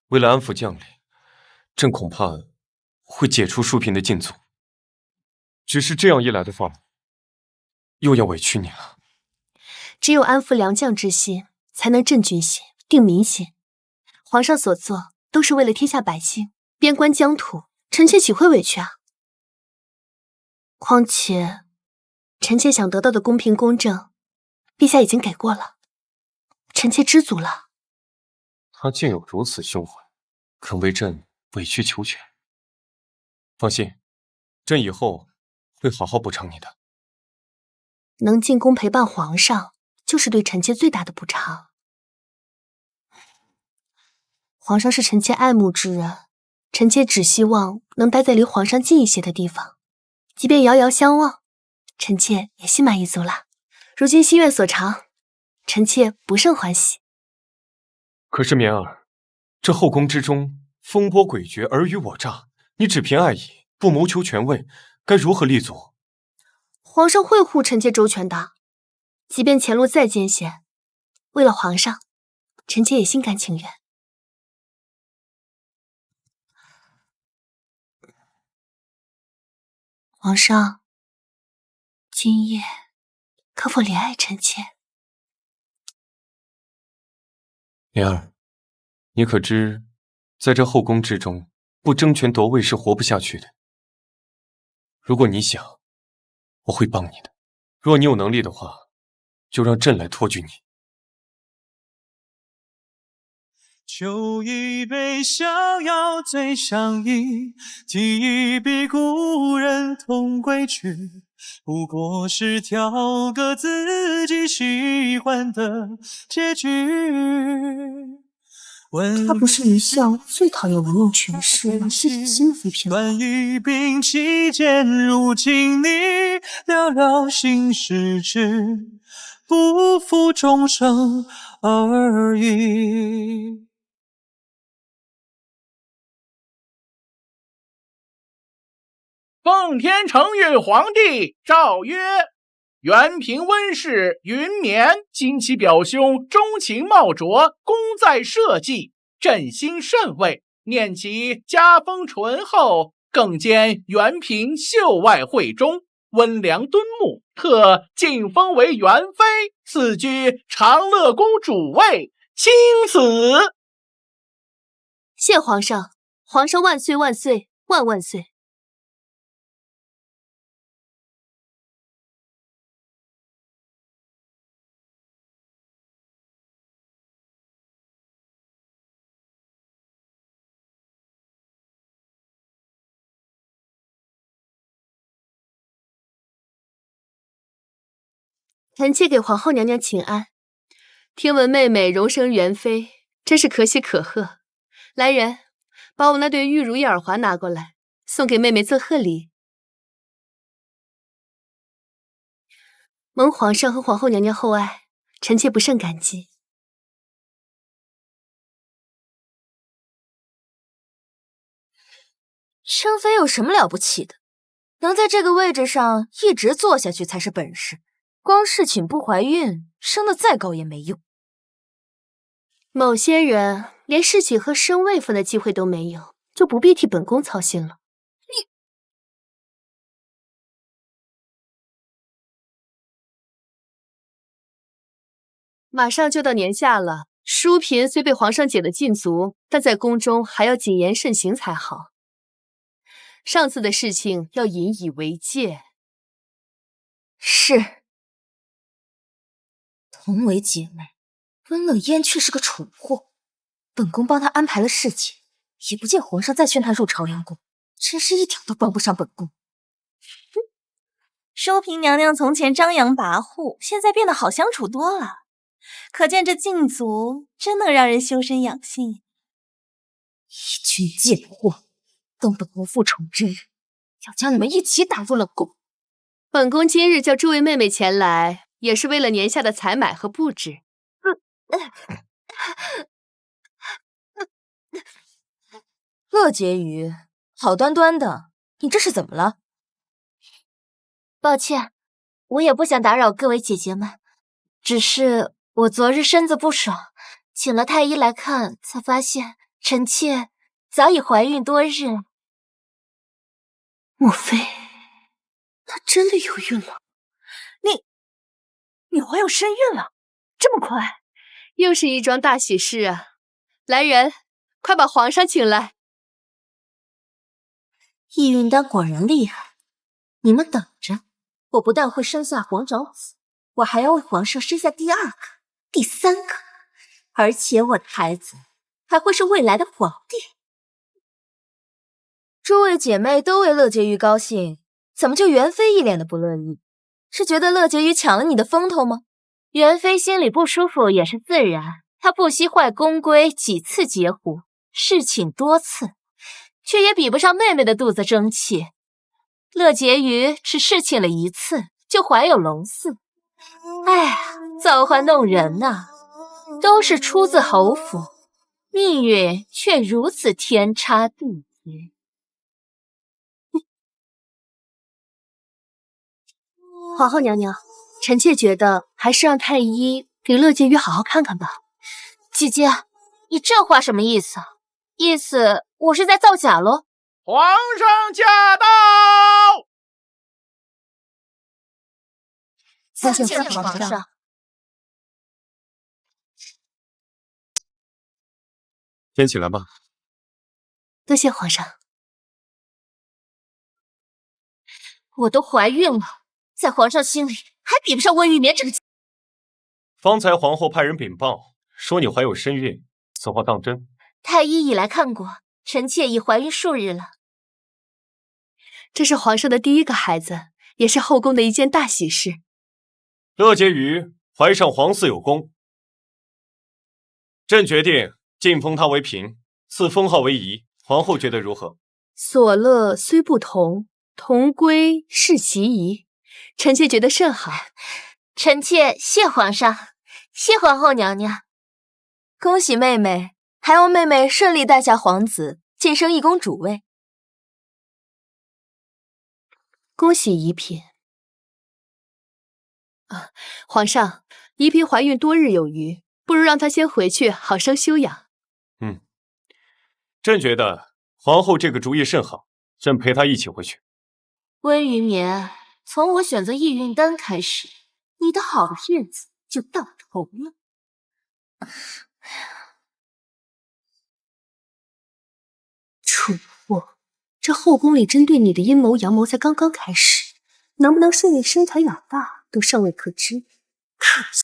为了安抚将领，朕恐怕会解除淑嫔的禁足。只是这样一来的话，又要委屈你了。只有安抚良将之心，才能振军心、定民心。皇上所做都是为了天下百姓。边关疆土，臣妾岂会委屈啊？况且，臣妾想得到的公平公正，陛下已经给过了，臣妾知足了。他竟有如此胸怀，肯为朕委曲求全。放心，朕以后会好好补偿你的。能进宫陪伴皇上，就是对臣妾最大的补偿。皇上是臣妾爱慕之人。臣妾只希望能待在离皇上近一些的地方，即便遥遥相望，臣妾也心满意足了。如今心愿所偿，臣妾不胜欢喜。可是绵儿，这后宫之中风波诡谲，尔虞我诈，你只凭爱意，不谋求权位，该如何立足？皇上会护臣妾周全的，即便前路再艰险，为了皇上，臣妾也心甘情愿。皇上，今夜可否怜爱臣妾？莲儿，你可知，在这后宫之中，不争权夺位是活不下去的。如果你想，我会帮你的。若你有能力的话，就让朕来托举你。酒一杯，逍遥最相宜。提一笔，故人同归去。不过是挑个自己喜欢的结局。他不是一向最讨厌玩弄权势、玩自己心的妃嫔吗？暖一鬓期间，如今你寥寥心事只不负众生而已。奉天承运皇帝诏曰：元平温氏云年，今其表兄钟情茂卓，功在社稷，朕心甚慰。念其家风淳厚，更兼元平秀外慧中，温良敦睦，特晋封为元妃，赐居长乐宫主位，钦此。谢皇上，皇上万岁万岁万万岁！臣妾给皇后娘娘请安。听闻妹妹荣升元妃，真是可喜可贺。来人，把我那对玉如意耳环拿过来，送给妹妹做贺礼。蒙皇上和皇后娘娘厚爱，臣妾不胜感激。生妃有什么了不起的？能在这个位置上一直坐下去才是本事。光侍寝不怀孕，升得再高也没用。某些人连侍寝和升位分的机会都没有，就不必替本宫操心了。马上就到年下了，淑嫔虽被皇上解了禁足，但在宫中还要谨言慎行才好。上次的事情要引以为戒。是。同为姐妹，温乐嫣却是个蠢货。本宫帮她安排了侍寝，也不见皇上再劝她入朝阳宫，真是一点都帮不上本宫。淑嫔娘娘从前张扬跋扈，现在变得好相处多了。可见这禁足真能让人修身养性。一群贱货，等本宫复宠之日，要将你们一起打入冷宫。本宫今日叫诸位妹妹前来，也是为了年下的采买和布置。乐婕妤，好端端的，你这是怎么了？抱歉，我也不想打扰各位姐姐们，只是我昨日身子不爽，请了太医来看，才发现臣妾早已怀孕多日。莫非她真的有孕了？你怀有身孕了？这么快？又是一桩大喜事啊！来人，快把皇上请来。易孕丹果然厉害，你们等着，我不但会生下皇长子，我还要为皇上生下第二个、第三个，而且我的孩子还会是未来的皇帝。诸位姐妹都为乐婕妤高兴，怎么就元妃一脸的不乐意？是觉得乐婕妤抢了你的风头吗？元妃心里不舒服也是自然，她不惜坏宫规，几次截胡，侍寝多次，却也比不上妹妹的肚子争气。乐婕妤只侍寝了一次，就怀有龙嗣。哎呀，造化弄人呐！都是出自侯府，命运却如此天差地别。皇后娘娘，臣妾觉得还是让太医给乐婕妤好好看看吧。姐姐，你这话什么意思？意思我是在造假喽？皇上驾到！参见皇上。先起来吧。多谢皇上。我都怀孕了，在皇上心里还比不上温玉绵这个。方才皇后派人禀报说你怀有身孕，此话当真？太医已来看过，臣妾已怀孕数日了。这是皇上的第一个孩子，也是后宫的一件大喜事。乐婕妤怀上皇嗣有功，朕决定晋封她为嫔，赐封号为仪。皇后觉得如何？所乐虽不同，同归是其宜。臣妾觉得甚好。臣妾谢皇上，谢皇后娘娘。恭喜妹妹，还望妹妹顺利诞下皇子，晋升一宫主位。恭喜仪嫔。皇上，仪嫔怀孕多日有余，不如让她先回去好生休养。朕觉得皇后这个主意甚好，朕陪她一起回去。温玉绵，从我选择易孕丹开始，你的好日子就到头了。蠢货，这后宫里针对你的阴谋阳谋才刚刚开始，能不能顺利生产养大都尚未可知。可惜。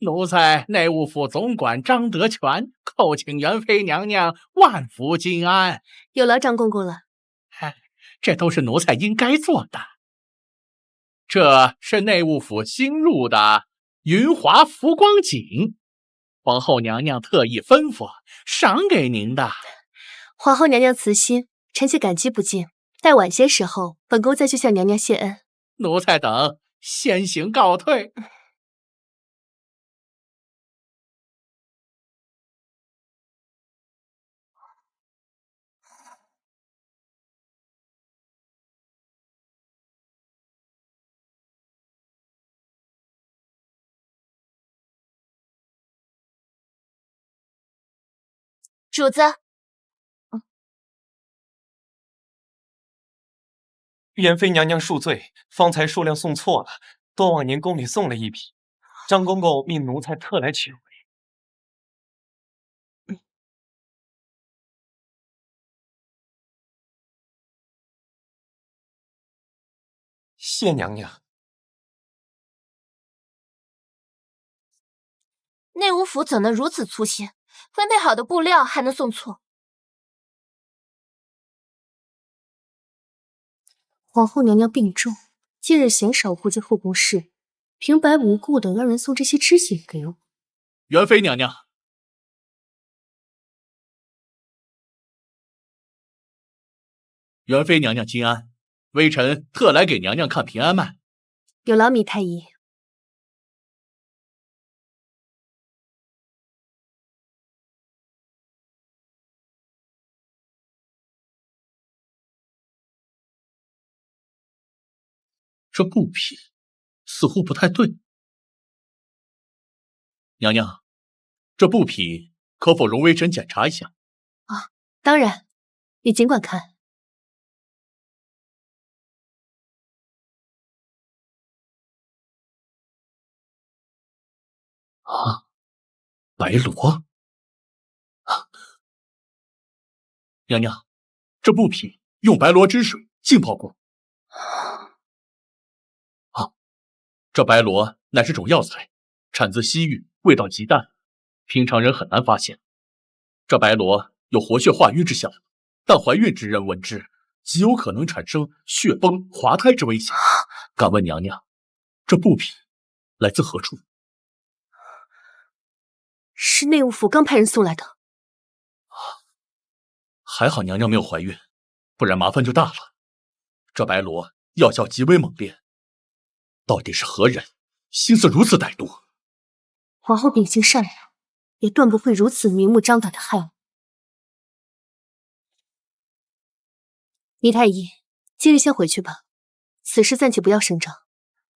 奴才内务府总管张德全叩请元妃娘娘万福金安。有劳张公公了。这都是奴才应该做的。这是内务府新入的云华浮光锦，皇后娘娘特意吩咐赏给您的。皇后娘娘慈心，臣妾感激不尽，待晚些时候，本宫再去向娘娘谢恩。奴才等先行告退。主子，元妃娘娘恕罪，方才数量送错了，多往您宫里送了一匹。张公公命奴才特来取回。谢娘娘。内务府怎能如此粗心？分配好的布料还能送错？皇后娘娘病重，近日鲜少顾及后宫事，平白无故的让人送这些织品给我。元妃娘娘，元妃娘娘金安，微臣特来给娘娘看平安脉。有劳糜太医。这布匹似乎不太对。娘娘，这布匹可否容微臣检查一下？啊，当然，你尽管看。啊，白罗！娘娘，这布匹用白罗之水浸泡过。这白罗乃是种药材，产自西域，味道极淡，平常人很难发现。这白罗有活血化瘀之效，但怀孕之人闻之，极有可能产生血崩、滑胎之危险。敢问娘娘，这布匹来自何处？是内务府刚派人送来的。还好娘娘没有怀孕，不然麻烦就大了。这白罗药效极为猛烈。到底是何人，心思如此歹毒？皇后秉性善良，也断不会如此明目张胆的害我。糜太医，今日先回去吧，此事暂且不要声张。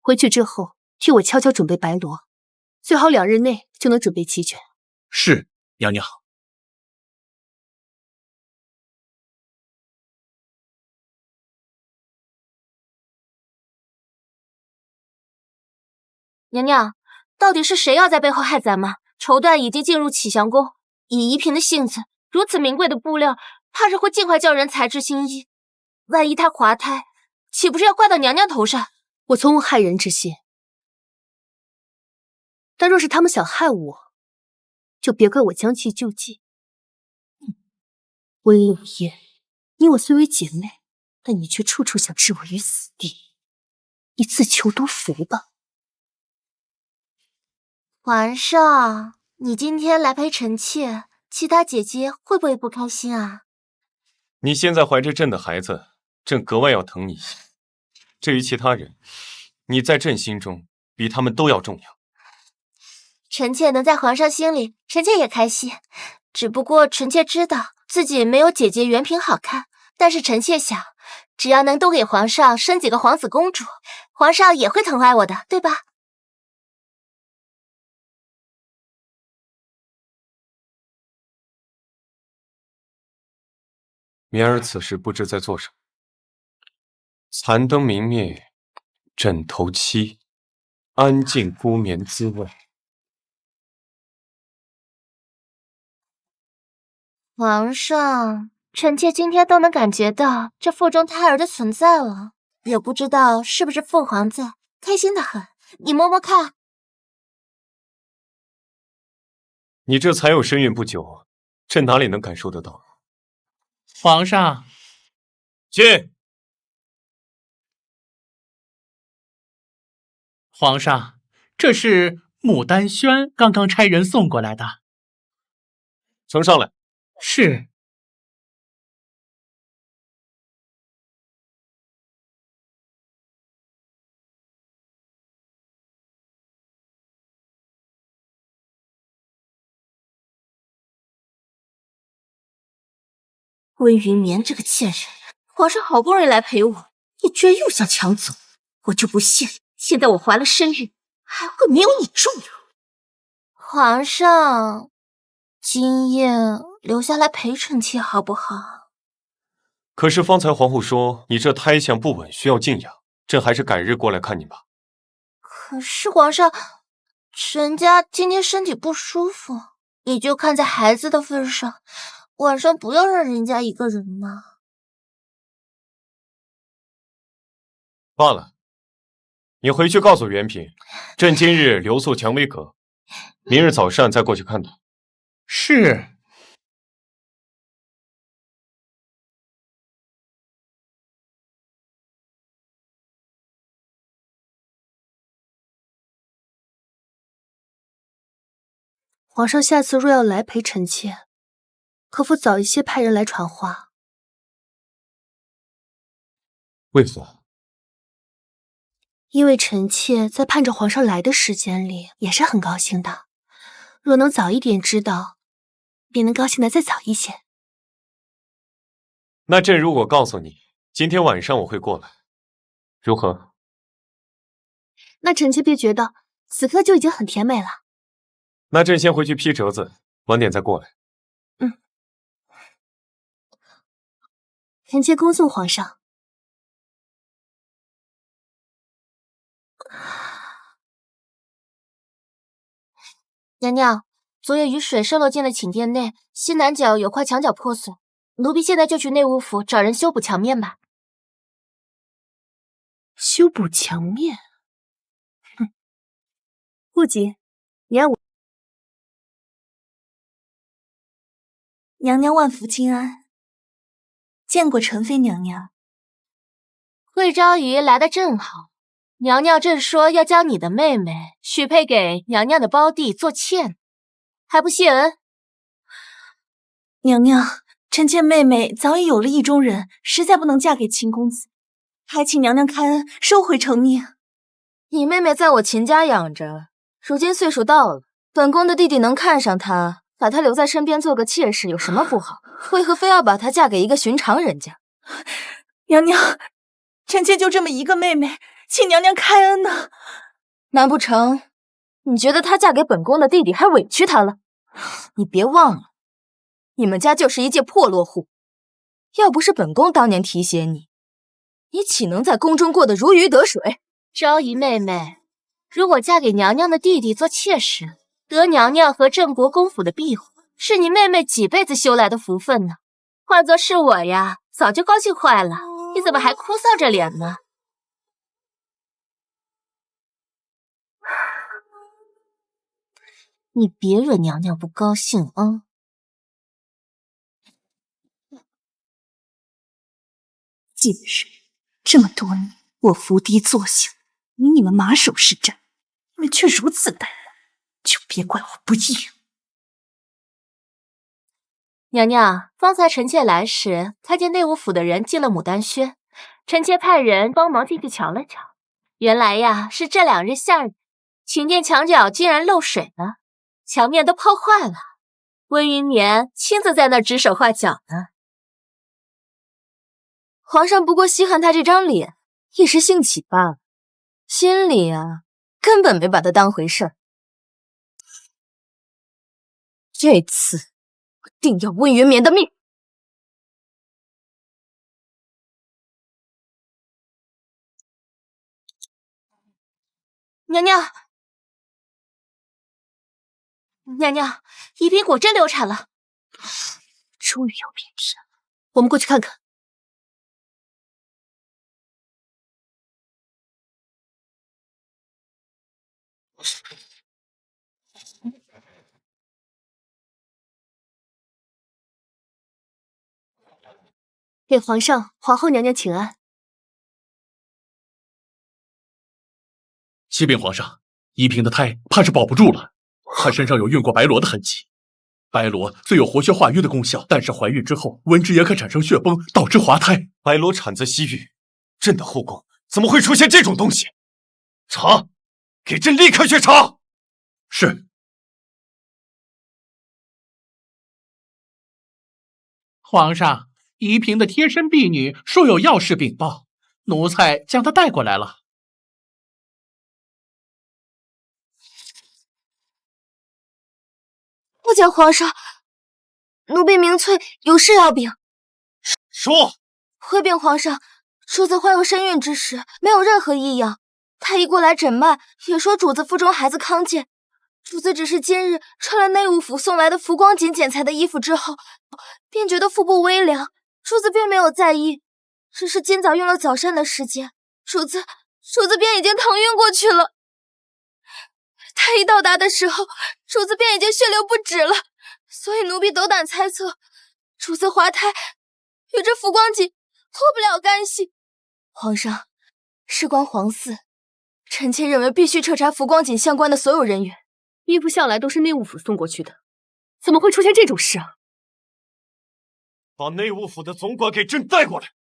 回去之后，替我悄悄准备白罗，最好2日内就能准备齐全。是，娘娘。娘娘，到底是谁要在背后害咱们？绸缎已经进入启祥宫，以宜嫔的性子，如此名贵的布料，怕是会尽快叫人裁制新衣。万一她滑胎，岂不是要怪到娘娘头上？我从无害人之心，但若是他们想害我，就别怪我将计就计。温冷夜，你我虽为姐妹，但你却处处想置我于死地，你自求多福吧。皇上，你今天来陪臣妾，其他姐姐会不会不开心啊？你现在怀着朕的孩子，朕格外要疼你一些。至于其他人，你在朕心中比他们都要重要。臣妾能在皇上心里，臣妾也开心。只不过臣妾知道自己没有姐姐元嫔好看，但是臣妾想，只要能多给皇上生几个皇子公主，皇上也会疼爱我的，对吧？棉儿此时不知在做什么。残灯明灭，枕头栖，安静孤眠滋味。皇上，臣妾今天都能感觉到这腹中胎儿的存在了，也不知道是不是父皇在，开心的很。你摸摸看。你这才有身孕不久，朕哪里能感受得到？皇上，进。皇上，这是牡丹轩刚刚差人送过来的。呈上来。是。温云眠这个贱人，皇上好不容易来陪我，你居然又想抢走，我就不信现在我怀了身孕，还会没有你重要。皇上，今夜留下来陪臣妾好不好？可是方才皇后说你这胎相不稳，需要静养，朕还是改日过来看你吧。可是皇上，臣家今天身体不舒服，你就看在孩子的份上，晚上不要让人家一个人嘛。罢了，你回去告诉元嫔，朕今日留宿蔷薇阁，明日早膳再过去看她。是。皇上下次若要来陪臣妾，可否早一些派人来传话？为何？因为臣妾在盼着皇上来的时间里也是很高兴的，若能早一点知道，便能高兴的再早一些。那朕如果告诉你，今天晚上我会过来，如何？那臣妾便觉得此刻就已经很甜美了。那朕先回去批折子，晚点再过来。臣妾恭送皇上。娘娘，昨夜雨水渗落进了寝殿内，西南角有块墙角破损，奴婢现在就去内务府找人修补墙面吧。修补墙面？不急，你按我。娘娘万福金安，见过陈妃娘娘。惠昭仪来得正好，娘娘正说要将你的妹妹许配给娘娘的胞弟做妾，还不谢恩？娘娘，臣妾妹妹早已有了意中人，实在不能嫁给秦公子，还请娘娘开恩收回成命。你妹妹在我秦家养着，如今岁数到了，本宫的弟弟能看上她，把她留在身边做个妾室，有什么不好？为何非要把她嫁给一个寻常人家？娘娘，臣妾就这么一个妹妹，请娘娘开恩呢。难不成你觉得她嫁给本宫的弟弟还委屈她了？你别忘了，你们家就是一介破落户，要不是本宫当年提携你，你岂能在宫中过得如鱼得水？昭仪妹妹，如果嫁给娘娘的弟弟做妾室，得娘娘和郑国公府的庇护，是你妹妹几辈子修来的福分呢。换作是我呀，早就高兴坏了。你怎么还哭丧着脸呢？你别惹娘娘不高兴啊！近日这么多年，我伏低作秀，与你们马首是瞻，你们却如此怠慢，就别怪我不义。娘娘，方才臣妾来时，看见内务府的人进了牡丹轩，臣妾派人帮忙进去瞧了瞧。原来呀，是这2日下雨，寝殿墙角竟然漏水了，墙面都泡坏了。温云眠亲自在那儿指手画脚呢。皇上不过稀罕她这张脸，一时兴起罢了，心里啊根本没把她当回事儿。这次我定要温云眠的命！娘娘，娘娘，宜嫔果真流产了，终于要变身了，我们过去看看。给皇上、皇后娘娘请安。启禀皇上，宜嫔的胎怕是保不住了，她身上有运过白罗的痕迹。白罗虽有活血化瘀的功效，但是怀孕之后温之也可产生血崩，导致滑胎。白罗产自西域，朕的后宫怎么会出现这种东西？查，给朕立刻去查！是。皇上，宜嫔的贴身婢女说有要事禀报，奴才将她带过来了。不见皇上，奴婢明翠有事要禀。说，回禀皇上，主子怀有身孕之时，没有任何异样。太医过来诊脉，也说主子腹中孩子康健。主子只是今日穿了内务府送来的浮光锦剪裁的衣服之后，便觉得腹部微凉。主子并没有在意，只是今早用了早膳的时间，主子便已经疼晕过去了。太医到达的时候，主子便已经血流不止了，所以奴婢斗胆猜测，主子滑胎与这浮光锦脱不了干系。皇上，事关皇嗣，臣妾认为必须彻查浮光锦相关的所有人员。衣服向来都是内务府送过去的，怎么会出现这种事啊？把内务府的总管给朕带过来。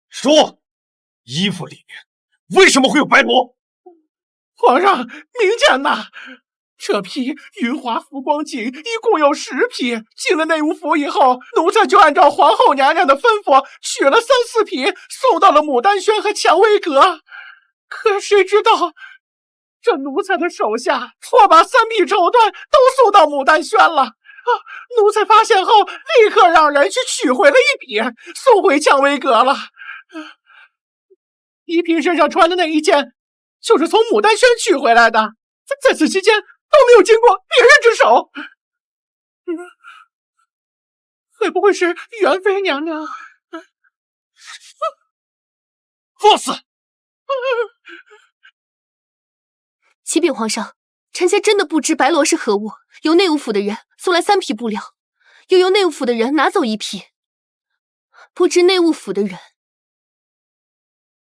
说，衣服里面为什么会有白罗？皇上，明鉴呐！这批云华浮光锦一共有10匹，进了内务府以后，奴才就按照皇后娘娘的吩咐，取了3、4匹，送到了牡丹轩和蔷薇阁。可谁知道，这奴才的手下错把3匹绸缎都送到牡丹轩了。奴才发现后，立刻让人去取回了1匹，送回蔷薇阁了。宜嫔身上穿的那一件，就是从牡丹轩取回来的，在此期间都没有经过别人之手。会不会是元妃娘娘？放肆！启禀皇上，臣妾真的不知白罗是何物，由内务府的人送来3匹布料，又由内务府的人拿走1匹。不知内务府的人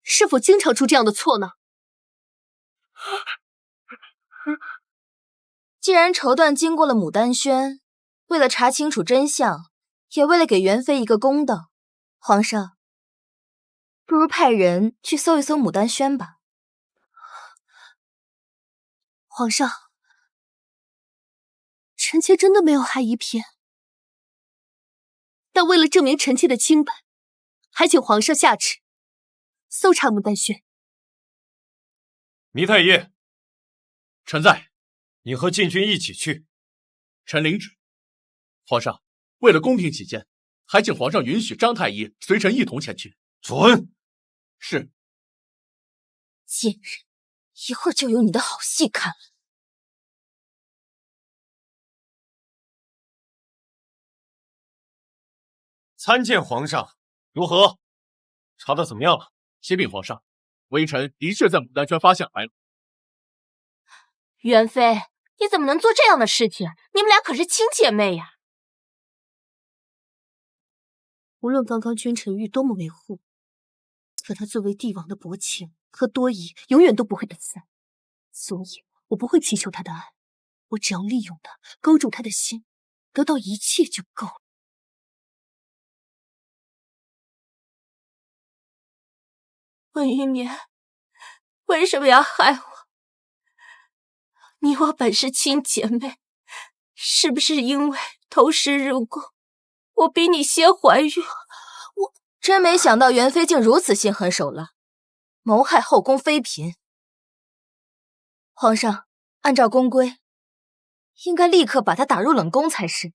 是否经常出这样的错呢？既然绸缎经过了牡丹轩，为了查清楚真相，也为了给元妃一个公道，皇上，不如派人去搜一搜牡丹轩吧。皇上，臣妾真的没有害宜嫔，但为了证明臣妾的清白，还请皇上下旨搜查牡丹轩。糜太医，臣在。你和禁军一起去。臣领旨。皇上，为了公平起见，还请皇上允许张太医随臣一同前去。准。是。贱人，一会儿就有你的好戏看了。参见皇上。如何？查得怎么样了？启禀皇上，微臣的确在牡丹轩发现白罗。元妃，你怎么能做这样的事情？你们俩可是亲姐妹呀！无论刚刚君臣玉多么维护，可他作为帝王的薄情和多疑，永远都不会打散。所以，我不会祈求他的爱，我只要利用他，勾住他的心，得到一切就够了。温玉年，为什么要害我？你我本是亲姐妹，是不是因为投石入宫，我比你先怀孕？我真没想到元妃竟如此心狠手辣，谋害后宫妃嫔。皇上，按照宫规，应该立刻把她打入冷宫才是。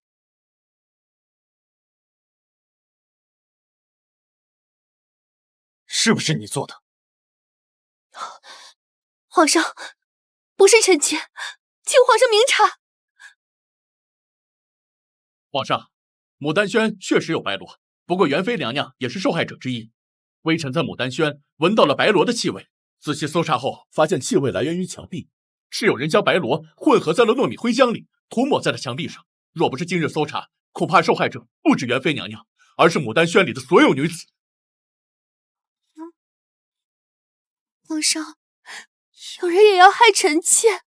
是不是你做的？皇上，不是臣妾，请皇上明察。皇上，牡丹轩确实有白罗，不过元妃娘娘也是受害者之一。微臣在牡丹轩闻到了白罗的气味，仔细搜查后发现气味来源于墙壁，是有人将白罗混合在了糯米灰浆里，涂抹在了墙壁上。若不是今日搜查，恐怕受害者不止元妃娘娘，而是牡丹轩里的所有女子。皇上，有人也要害臣妾。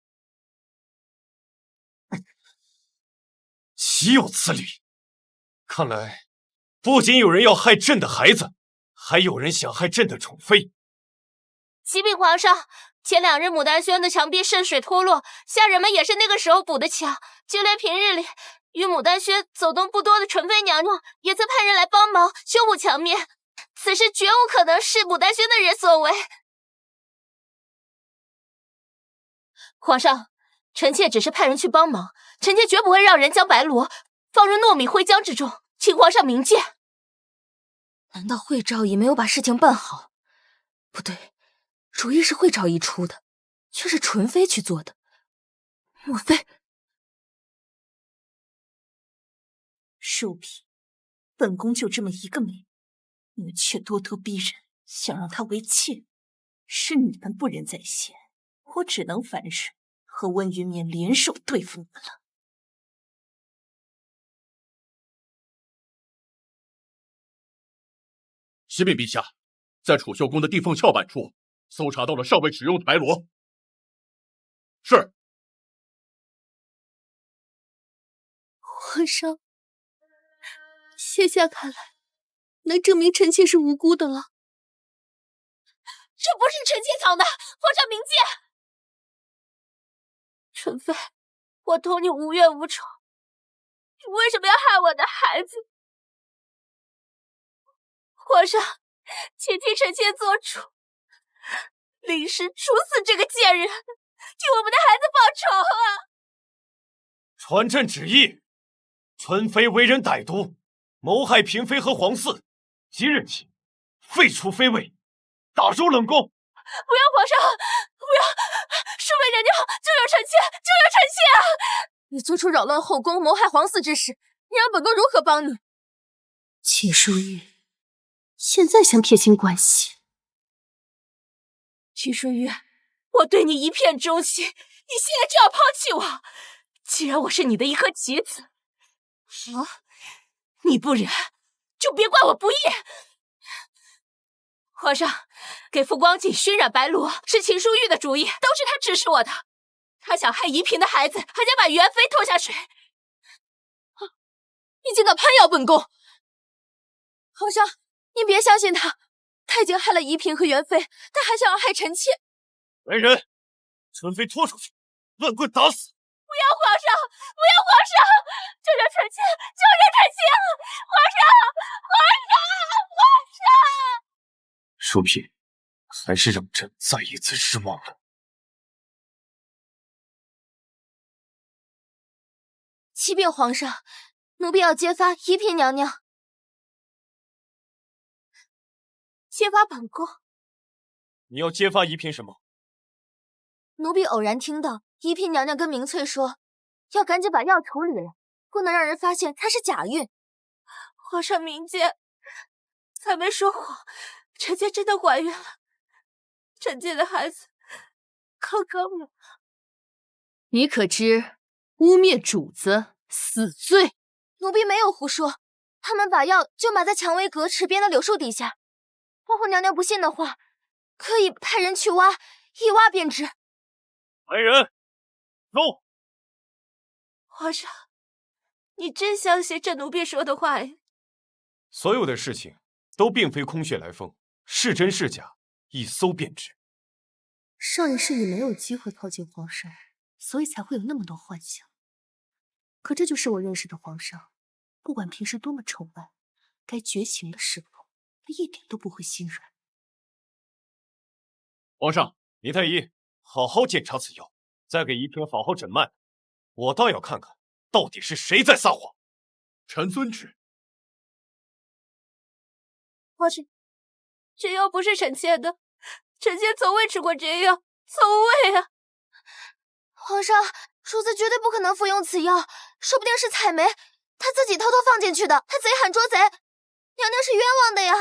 岂有此理！看来，不仅有人要害朕的孩子，还有人想害朕的宠妃。启禀皇上，前2日牡丹轩的墙壁渗水脱落，下人们也是那个时候补的墙。就连平日里与牡丹轩走动不多的纯妃娘娘，也曾派人来帮忙修补墙面。此事绝无可能是牡丹轩的人所为。皇上，臣妾只是派人去帮忙，臣妾绝不会让人将白罗放入糯米灰浆之中，请皇上明鉴。难道惠昭仪没有把事情办好？不对，主意是惠昭仪出的，却是纯妃去做的。莫非……淑嫔，本宫就这么一个妹妹，你们却咄咄逼人，想让她为妾，是你们不仁在先，我只能反水，和温云眠联手对付你们了。启禀陛下，在储秀宫的地缝翘板处搜查到了尚未使用的白罗。是。皇上，现下看来，能证明臣妾是无辜的了。这不是臣妾藏的，皇上明鉴。纯妃，我同你无冤无仇，你为什么要害我的孩子？皇上，请替臣妾做主，临时处死这个贱人，替我们的孩子报仇啊！传朕旨意，纯妃为人歹毒，谋害嫔妃和皇嗣，即日起废除妃位，打入冷宫。不要，皇上，不要！淑妃娘娘，救救臣妾，救救臣妾啊！你做出扰乱后宫、谋害皇嗣之事，你让本宫如何帮你？秦淑玉，现在想撇清关系？秦淑玉，我对你一片钟情，你现在就要抛弃我？既然我是你的一颗棋子，你不仁，就别怪我不义。皇上，给傅光景熏染白罗是秦淑玉的主意，都是他指使我的。他想害宜嫔的孩子，还想把元妃拖下水。你竟敢攀咬本宫！皇上，您别相信他，他已经害了宜嫔和元妃，他还想要害臣妾。来人，纯妃拖出去，乱棍打死！不要皇上，不要皇上，救救臣妾，救救臣妾！皇上，皇上，皇上！淑嫔，还是让朕再一次失望了。启禀皇上，奴婢要揭发宜嫔娘娘。揭发本宫？你要揭发宜嫔什么？奴婢偶然听到宜嫔娘娘跟明翠说，要赶紧把药处理了，不能让人发现她是假孕。皇上明鉴，才没说谎，臣妾真的怀孕了。臣妾的孩子刚刚有。你可知污蔑主子，死罪！奴婢没有胡说，他们把药就埋在蔷薇阁池边的柳树底下。皇后娘娘不信的话，可以派人去挖，一挖便知。来人，走！皇上，你真相信这奴婢说的话呀？所有的事情都并非空穴来风，是真是假，一搜便知。上一世你没有机会靠近皇上，所以才会有那么多幻想。可这就是我认识的皇上，不管平时多么宠爱，该绝情的时候，他一点都不会心软。皇上，倪太医，好好检查此药，再给宜嫔好好诊脉。我倒要看看，到底是谁在撒谎。臣遵旨。皇上，这药不是臣妾的，臣妾从未吃过这药，从未啊！皇上，主子绝对不可能服用此药，说不定是采梅他自己偷偷放进去的，他贼喊捉贼，娘娘是冤枉的呀！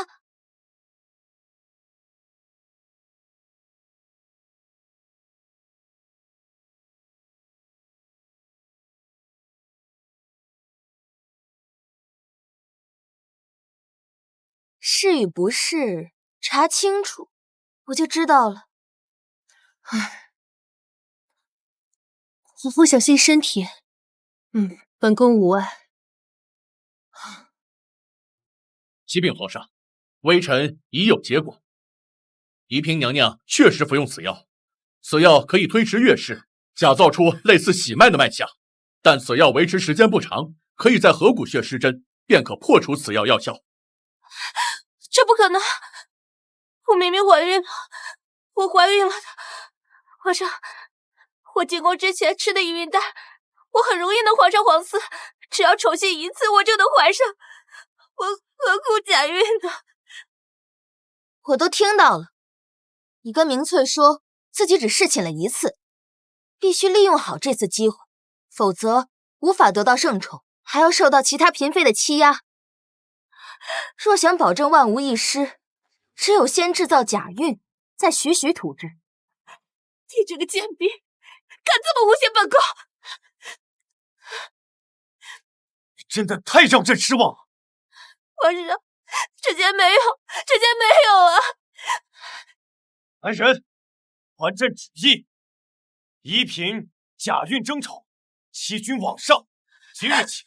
是与不是，查清楚，我就知道了。唉，皇后小心身体。本宫无碍。启禀皇上，微臣已有结果。宜嫔娘娘确实服用此药，此药可以推迟月事，假造出类似喜脉的脉象，但此药维持时间不长，可以在合谷穴施针，便可破除此药药效。这不可能！我明明怀孕了，我怀孕了的。皇上，我进宫之前吃的避孕丹，我很容易能怀上皇嗣，只要重新一次，我就能怀上。我何苦假孕呢？我都听到了，你跟明翠说自己只侍寝了1次，必须利用好这次机会，否则无法得到圣宠，还要受到其他嫔妃的欺压。若想保证万无一失，只有先制造假孕，再徐徐吐之。你这个贱婢，敢这么诬陷本宫！你真的太让朕失望了。皇上，臣妾没有啊！来人，还朕旨意，一品假孕争宠，欺君罔上，即日起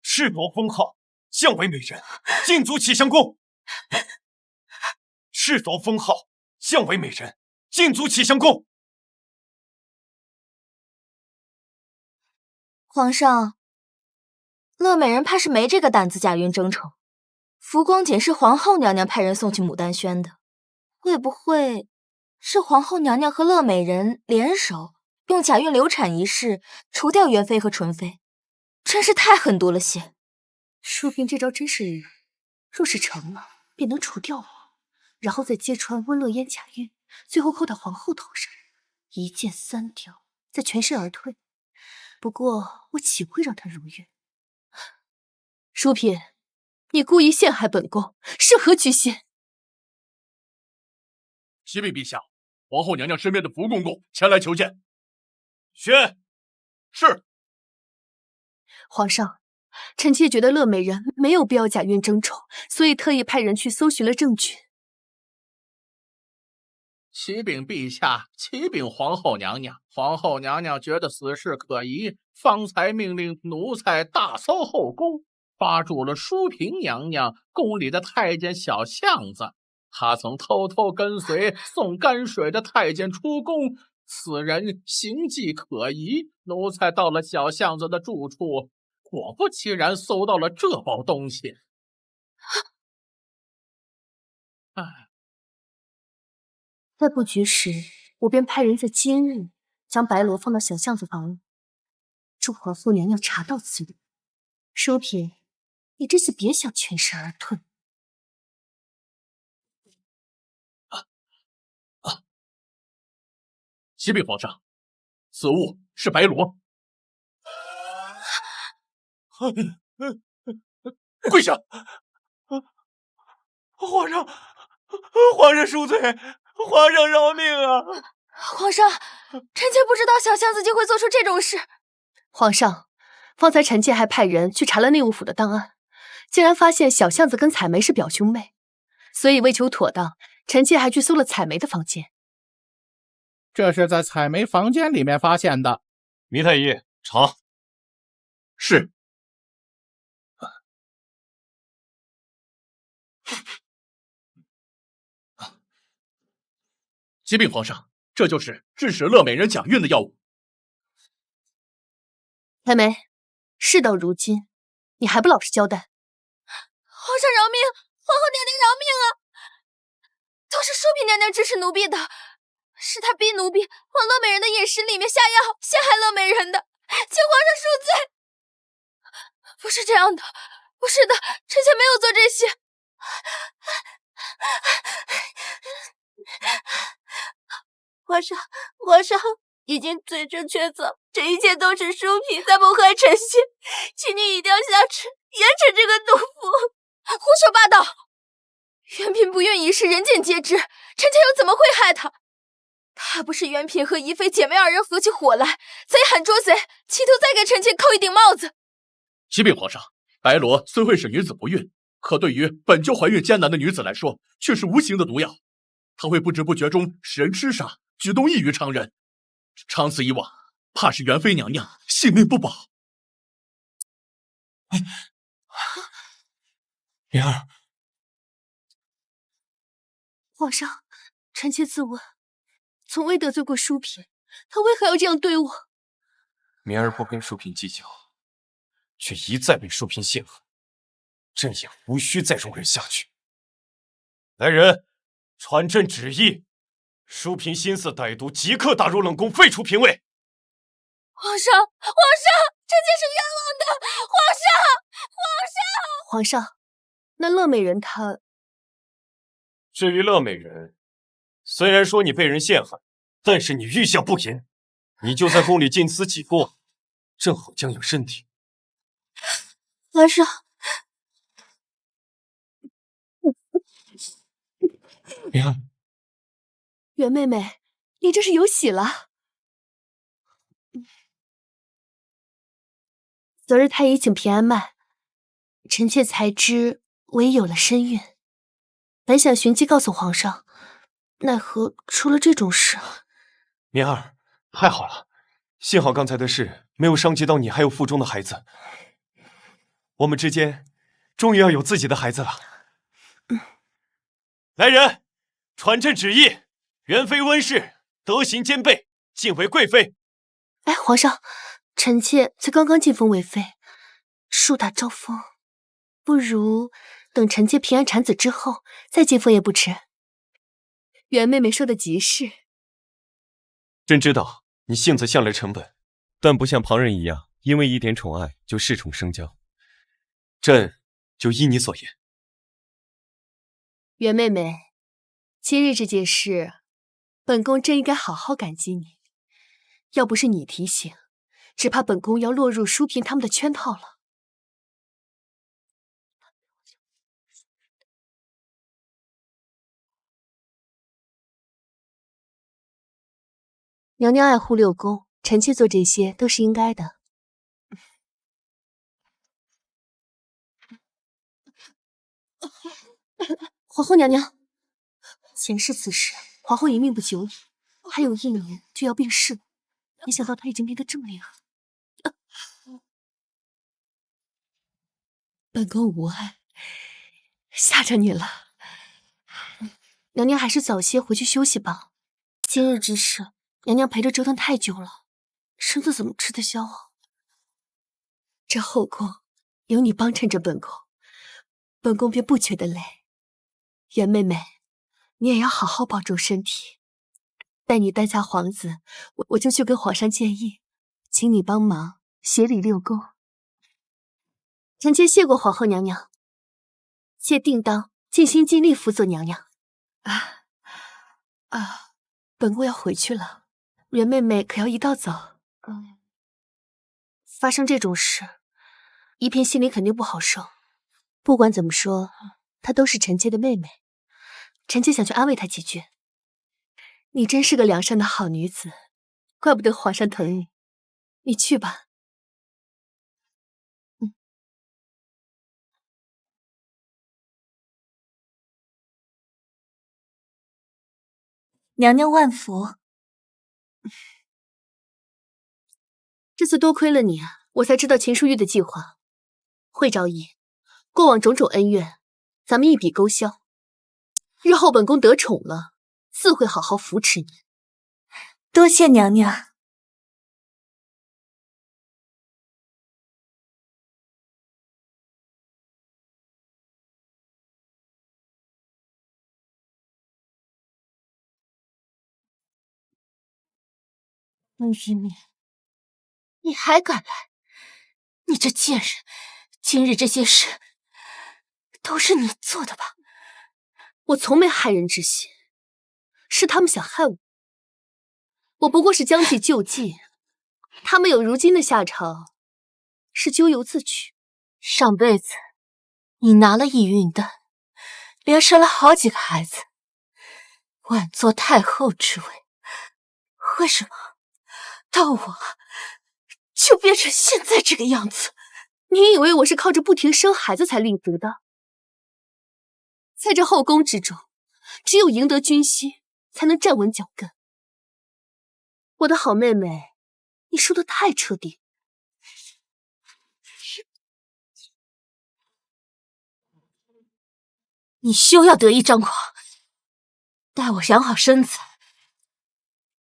褫夺封号，降为美人，禁足启襄宫。褫夺封号，降为美人，禁足启襄宫。皇上，乐美人怕是没这个胆子假孕争宠。浮光锦是皇后娘娘派人送去牡丹轩的，会不会是皇后娘娘和乐美人联手，用假孕流产一事除掉元妃和纯妃？真是太狠毒了些。淑嫔这招真是，若是成了，便能除掉我，然后再揭穿温乐烟假孕，最后扣到皇后头上，一箭3雕，再全身而退。不过我岂会让她如愿？淑嫔，你故意陷害本宫，是何居心？启禀陛下，皇后娘娘身边的福公公前来求见。宣。是。皇上，臣妾觉得乐美人没有必要假孕争宠，所以特意派人去搜寻了证据。启禀陛下，启禀皇后娘娘。皇后娘娘觉得此事可疑，方才命令奴才大搜后宫，抓住了淑嫔娘娘宫里的太监小巷子。他曾偷偷跟随送泔水的太监出宫，此人行迹可疑。奴才到了小巷子的住处，果不其然搜到了这包东西。在布局时，我便派人在今日将白罗放到小巷子房里，祝皇后娘娘查到此人。淑嫔，你这次别想全身而退。启禀皇上，此物是白罗。跪下！皇上，皇上恕罪，皇上饶命啊！皇上，臣妾不知道小巷子竟会做出这种事。皇上，方才臣妾还派人去查了内务府的档案，竟然发现小巷子跟采梅是表兄妹，所以为求妥当，臣妾还去搜了采梅的房间。这是在采梅房间里面发现的。糜太医，查。是。启禀皇上，这就是致使乐美人假孕的药物。采梅，事到如今，你还不老实交代？皇上饶命！皇后娘娘饶命啊！都是淑嫔娘娘指使奴婢的，是她逼奴婢往乐美人的饮食里面下药，陷害乐美人的，请皇上恕罪。不是这样的，不是的，臣妾没有做这些。皇上已经罪证确凿，这一切都是淑嫔在谋害臣妾，请你一定要下旨严惩这个毒妇。胡说八道！元嫔不孕一事人尽皆知，臣妾又怎么会害她？她不是元嫔和宜妃姐妹2人合起伙来，贼喊捉贼，企图再给臣妾扣一顶帽子。启禀皇上，白罗虽会使女子不孕，可对于本就怀孕艰难的女子来说，却是无形的毒药。它会不知不觉中使人痴傻，举动异于常人。长此以往，怕是元妃娘娘性命不保。灵儿，皇上，臣妾自问从未得罪过淑嫔，她为何要这样对我？明儿不跟淑嫔计较，却一再被淑嫔陷害，朕也无需再容忍下去。来人，传朕旨意，淑嫔心思歹毒，即刻打入冷宫，废除嫔位。皇上，臣妾是冤枉的，皇上，那乐美人她……至于乐美人，虽然说你被人陷害，但是你御下不严，你就在宫里尽思己过，正好将养身体。皇上，明儿，袁妹妹，你这是有喜了。昨日太医请平安脉，臣妾才知我已有了身孕，本想寻机告诉皇上，奈何出了这种事。明儿，太好了，幸好刚才的事没有伤及到你还有腹中的孩子，我们之间终于要有自己的孩子了。来人，传朕旨意，元妃温氏德行兼备，晋为贵妃。哎，皇上，臣妾才刚刚晋封为妃，树大招风，不如等臣妾平安产子之后再晋封也不迟。袁妹妹说的极是。朕知道你性子向来沉稳，但不像旁人一样，因为一点宠爱就恃宠生骄。朕就依你所言。袁妹妹，今日这件事，本宫真应该好好感激你。要不是你提醒，只怕本宫要落入淑嫔他们的圈套了。娘娘爱护六宫，臣妾做这些都是应该的。皇后娘娘，前世此时，皇后一命不久矣，还有1年就要病逝了。没想到她已经变得这么厉害。本宫无碍，吓着你了。娘娘还是早些回去休息吧。今日之事，娘娘陪着折腾太久了，身子怎么吃得消啊？这后宫有你帮衬着本宫，本宫便不觉得累。袁妹妹，你也要好好保重身体。待你诞下皇子，我就去跟皇上建议，请你帮忙协理六宫。臣妾谢过皇后娘娘，妾定当尽心尽力辅佐娘娘。本宫要回去了，袁妹妹可要一道走。发生这种事，宜嫔心里肯定不好受。不管怎么说，她都是臣妾的妹妹，臣妾想去安慰她几句。你真是个良善的好女子，怪不得皇上疼你。你去吧。娘娘万福。这次多亏了你，我才知道秦淑玉的计划。惠昭仪，过往种种恩怨，咱们一笔勾销。日后本宫得宠了，自会好好扶持你。多谢娘娘。温玉敏，你还敢来？你这贱人！今日这些事都是你做的吧？我从没害人之心，是他们想害我。我不过是将计就计，他们有如今的下场，是咎由自取。上辈子你拿了一孕丹，连生了好几个孩子，稳坐太后之位。为什么到我就变成现在这个样子？你以为我是靠着不停生孩子才立足的？在这后宫之中，只有赢得军心，才能站稳脚跟。我的好妹妹，你输得太彻底。你休要得意张狂，待我养好身子，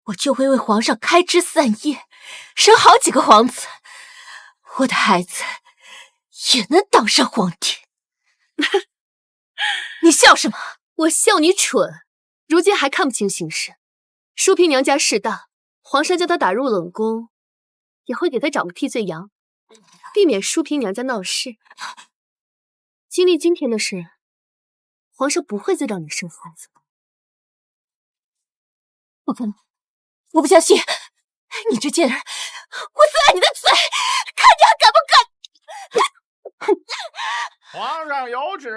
我就会为皇上开枝散叶，生好几个皇子，我的孩子也能当上皇帝。你笑什么？我笑你蠢，如今还看不清形势。淑嫔娘家事大，皇上将她打入冷宫，也会给她找个替罪羊，避免淑嫔娘家闹事。经历今天的事，皇上不会再让你生孩子了。不可能，我不相信！你这贱人，我撕烂你的嘴，看你还敢不敢！皇上有旨。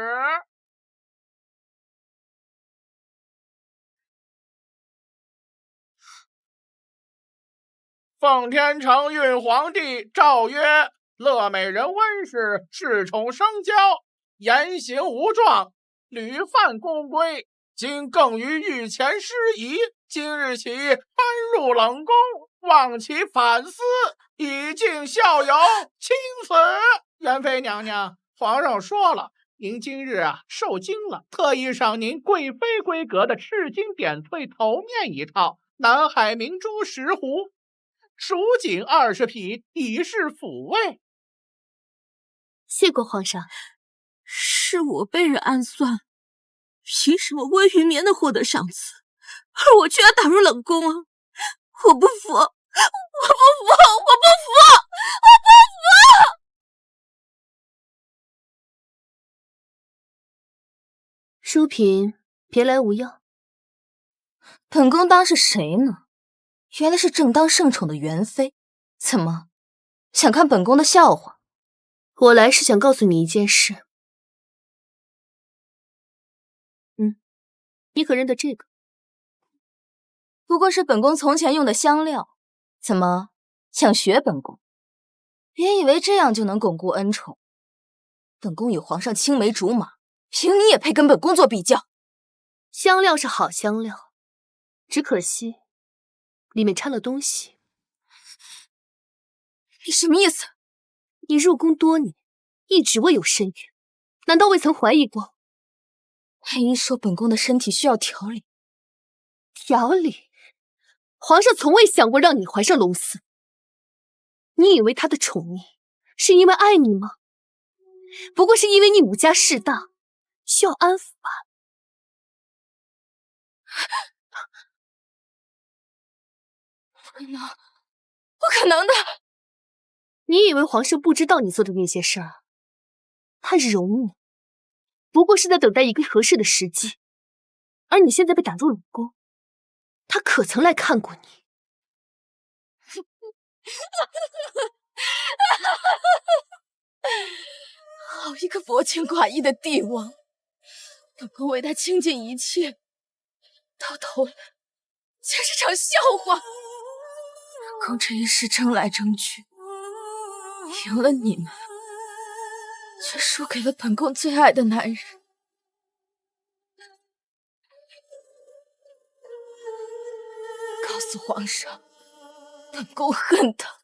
奉天承运皇帝诏曰：乐美人温氏恃宠生骄，言行无状，屡犯宫规，今更于御前失仪，今日起搬入冷宫，望其反思，以儆校友，钦此。元妃娘娘，皇上说了，您今日受惊了，特意赏您贵妃规格的赤金点翠头面一套，南海明珠10壶，蜀锦20匹，以示抚慰。谢过皇上。是我被人暗算，凭什么温云眠能获得赏赐，而我却要打入冷宫啊！我不服！我不服！我不服！我不服！淑嫔，别来无恙。本宫当是谁呢？原来是正当圣宠的元妃。怎么，想看本宫的笑话？我来是想告诉你一件事。你可认得这个？不过是本宫从前用的香料，怎么想学本宫？别以为这样就能巩固恩宠。本宫与皇上青梅竹马，凭你也配跟本宫做比较？香料是好香料，只可惜里面掺了东西。你什么意思？你入宫多年，一直未有身孕，难道未曾怀疑过？太医说本宫的身体需要调理。调理？皇上从未想过让你怀上龙嗣。你以为他的宠溺是因为爱你吗？不过是因为你武家势大，需要安抚罢了。不可能，不可能的！你以为皇上不知道你做的那些事儿？他容你，不过是在等待一个合适的时机。而你现在被打入冷宫，他可曾来看过你？好一个薄情寡义的帝王！本宫为他倾尽一切，到头来却是场笑话。本宫这一世争来争去，赢了你们，却输给了本宫最爱的男人。告诉皇上，本宫恨他，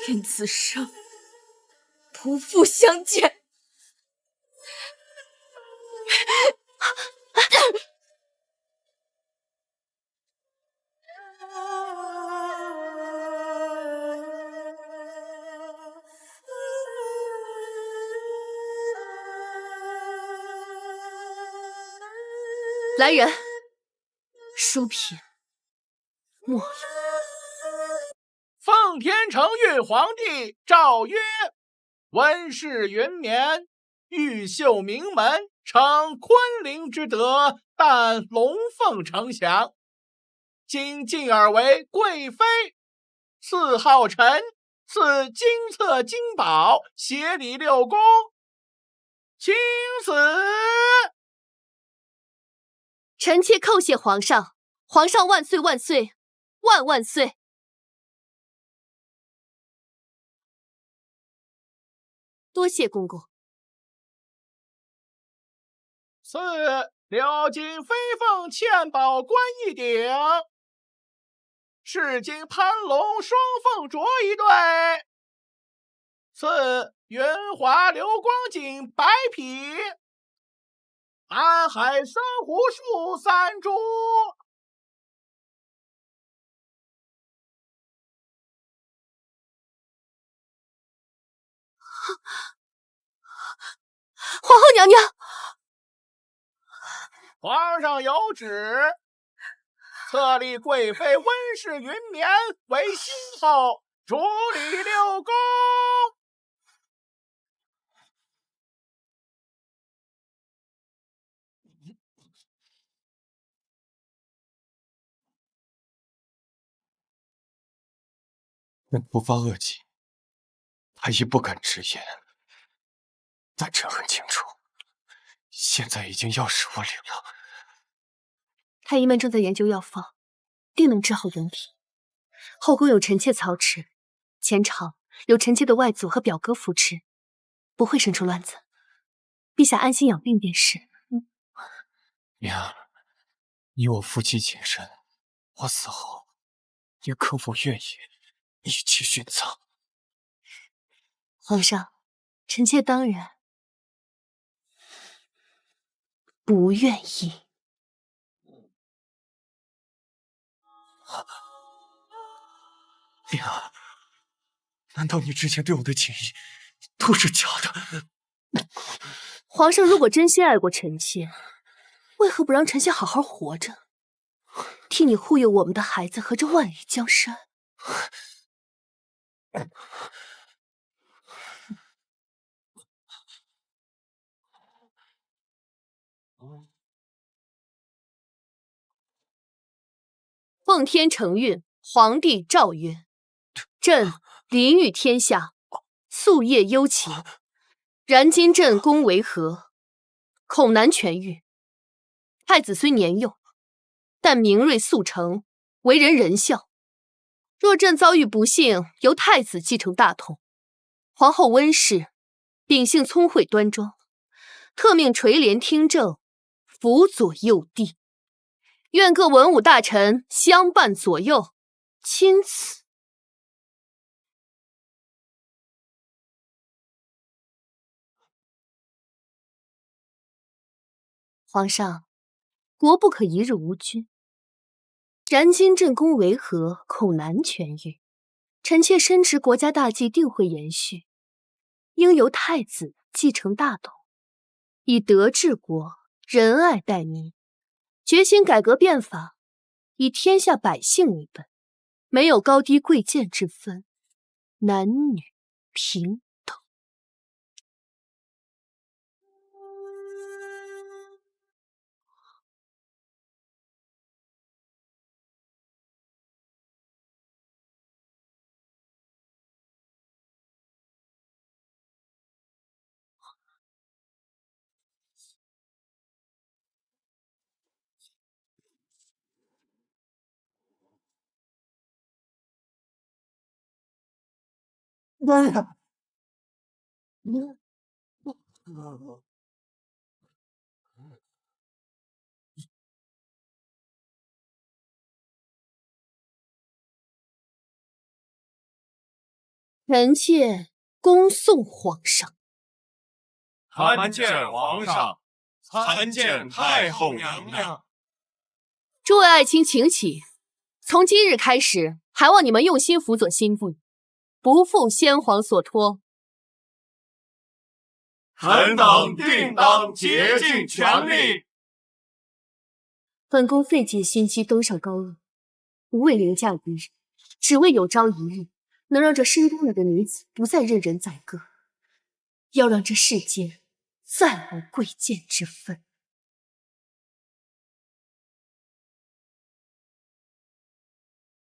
愿此生不复相见。来人，淑嫔，没了。奉天承运皇帝诏曰：温氏云绵，玉秀名门，承昆凌之德，但龙凤呈祥。今进而为贵妃，赐号臣，赐金册金宝，协理6宫，钦此。臣妾叩谢皇上，皇上万岁万岁万万岁！多谢公公。赐鎏金飞凤嵌宝冠1顶，赤金攀龙双凤镯1对，赐云华流光锦100匹，安海珊瑚树3株。皇后娘娘，皇上有旨，册立贵妃温氏云绵为新后，主理六宫。朕不发恶疾，太医不敢直言，但朕很清楚，现在已经药石无灵了。太医们正在研究药方，定能治好人体。后宫有臣妾操持，前朝有臣妾的外祖和表哥扶持，不会生出乱子。陛下安心养病便是。娘，你我夫妻情深，我死后，你可否愿意一起殉葬？皇上，臣妾当然不愿意。娘，难道你之前对我的情谊都是假的？皇上如果真心爱过臣妾，为何不让臣妾好好活着，替你护佑我们的孩子和这万里江山？奉天承运，皇帝诏曰：朕临御天下，夙夜忧勤，然今朕宫为和，恐难痊愈。太子虽年幼，但明锐速成，为人仁孝。若朕遭遇不幸，由太子继承大统，皇后温氏秉性聪慧端庄，特命垂帘听政，辅佐幼弟。愿各文武大臣相伴左右，钦此。皇上，国不可一日无君。然今朕宫为和，恐难痊愈。臣妾深知国家大计定会延续，应由太子继承大统，以德治国，仁爱待民，决心改革变法，以天下百姓为本，没有高低贵贱之分，男女平等。妈呀！臣妾恭送皇上。参见皇上，参见太后娘娘。诸位爱卿，请起。从今日开始，还望你们用心辅佐新妇，不负先皇所托。臣等定当竭尽全力。本宫费尽心机登上高位，不为凌驾于人，只为有朝一日能让这深宫里的女子不再任人宰割，要让这世间再无贵贱之分。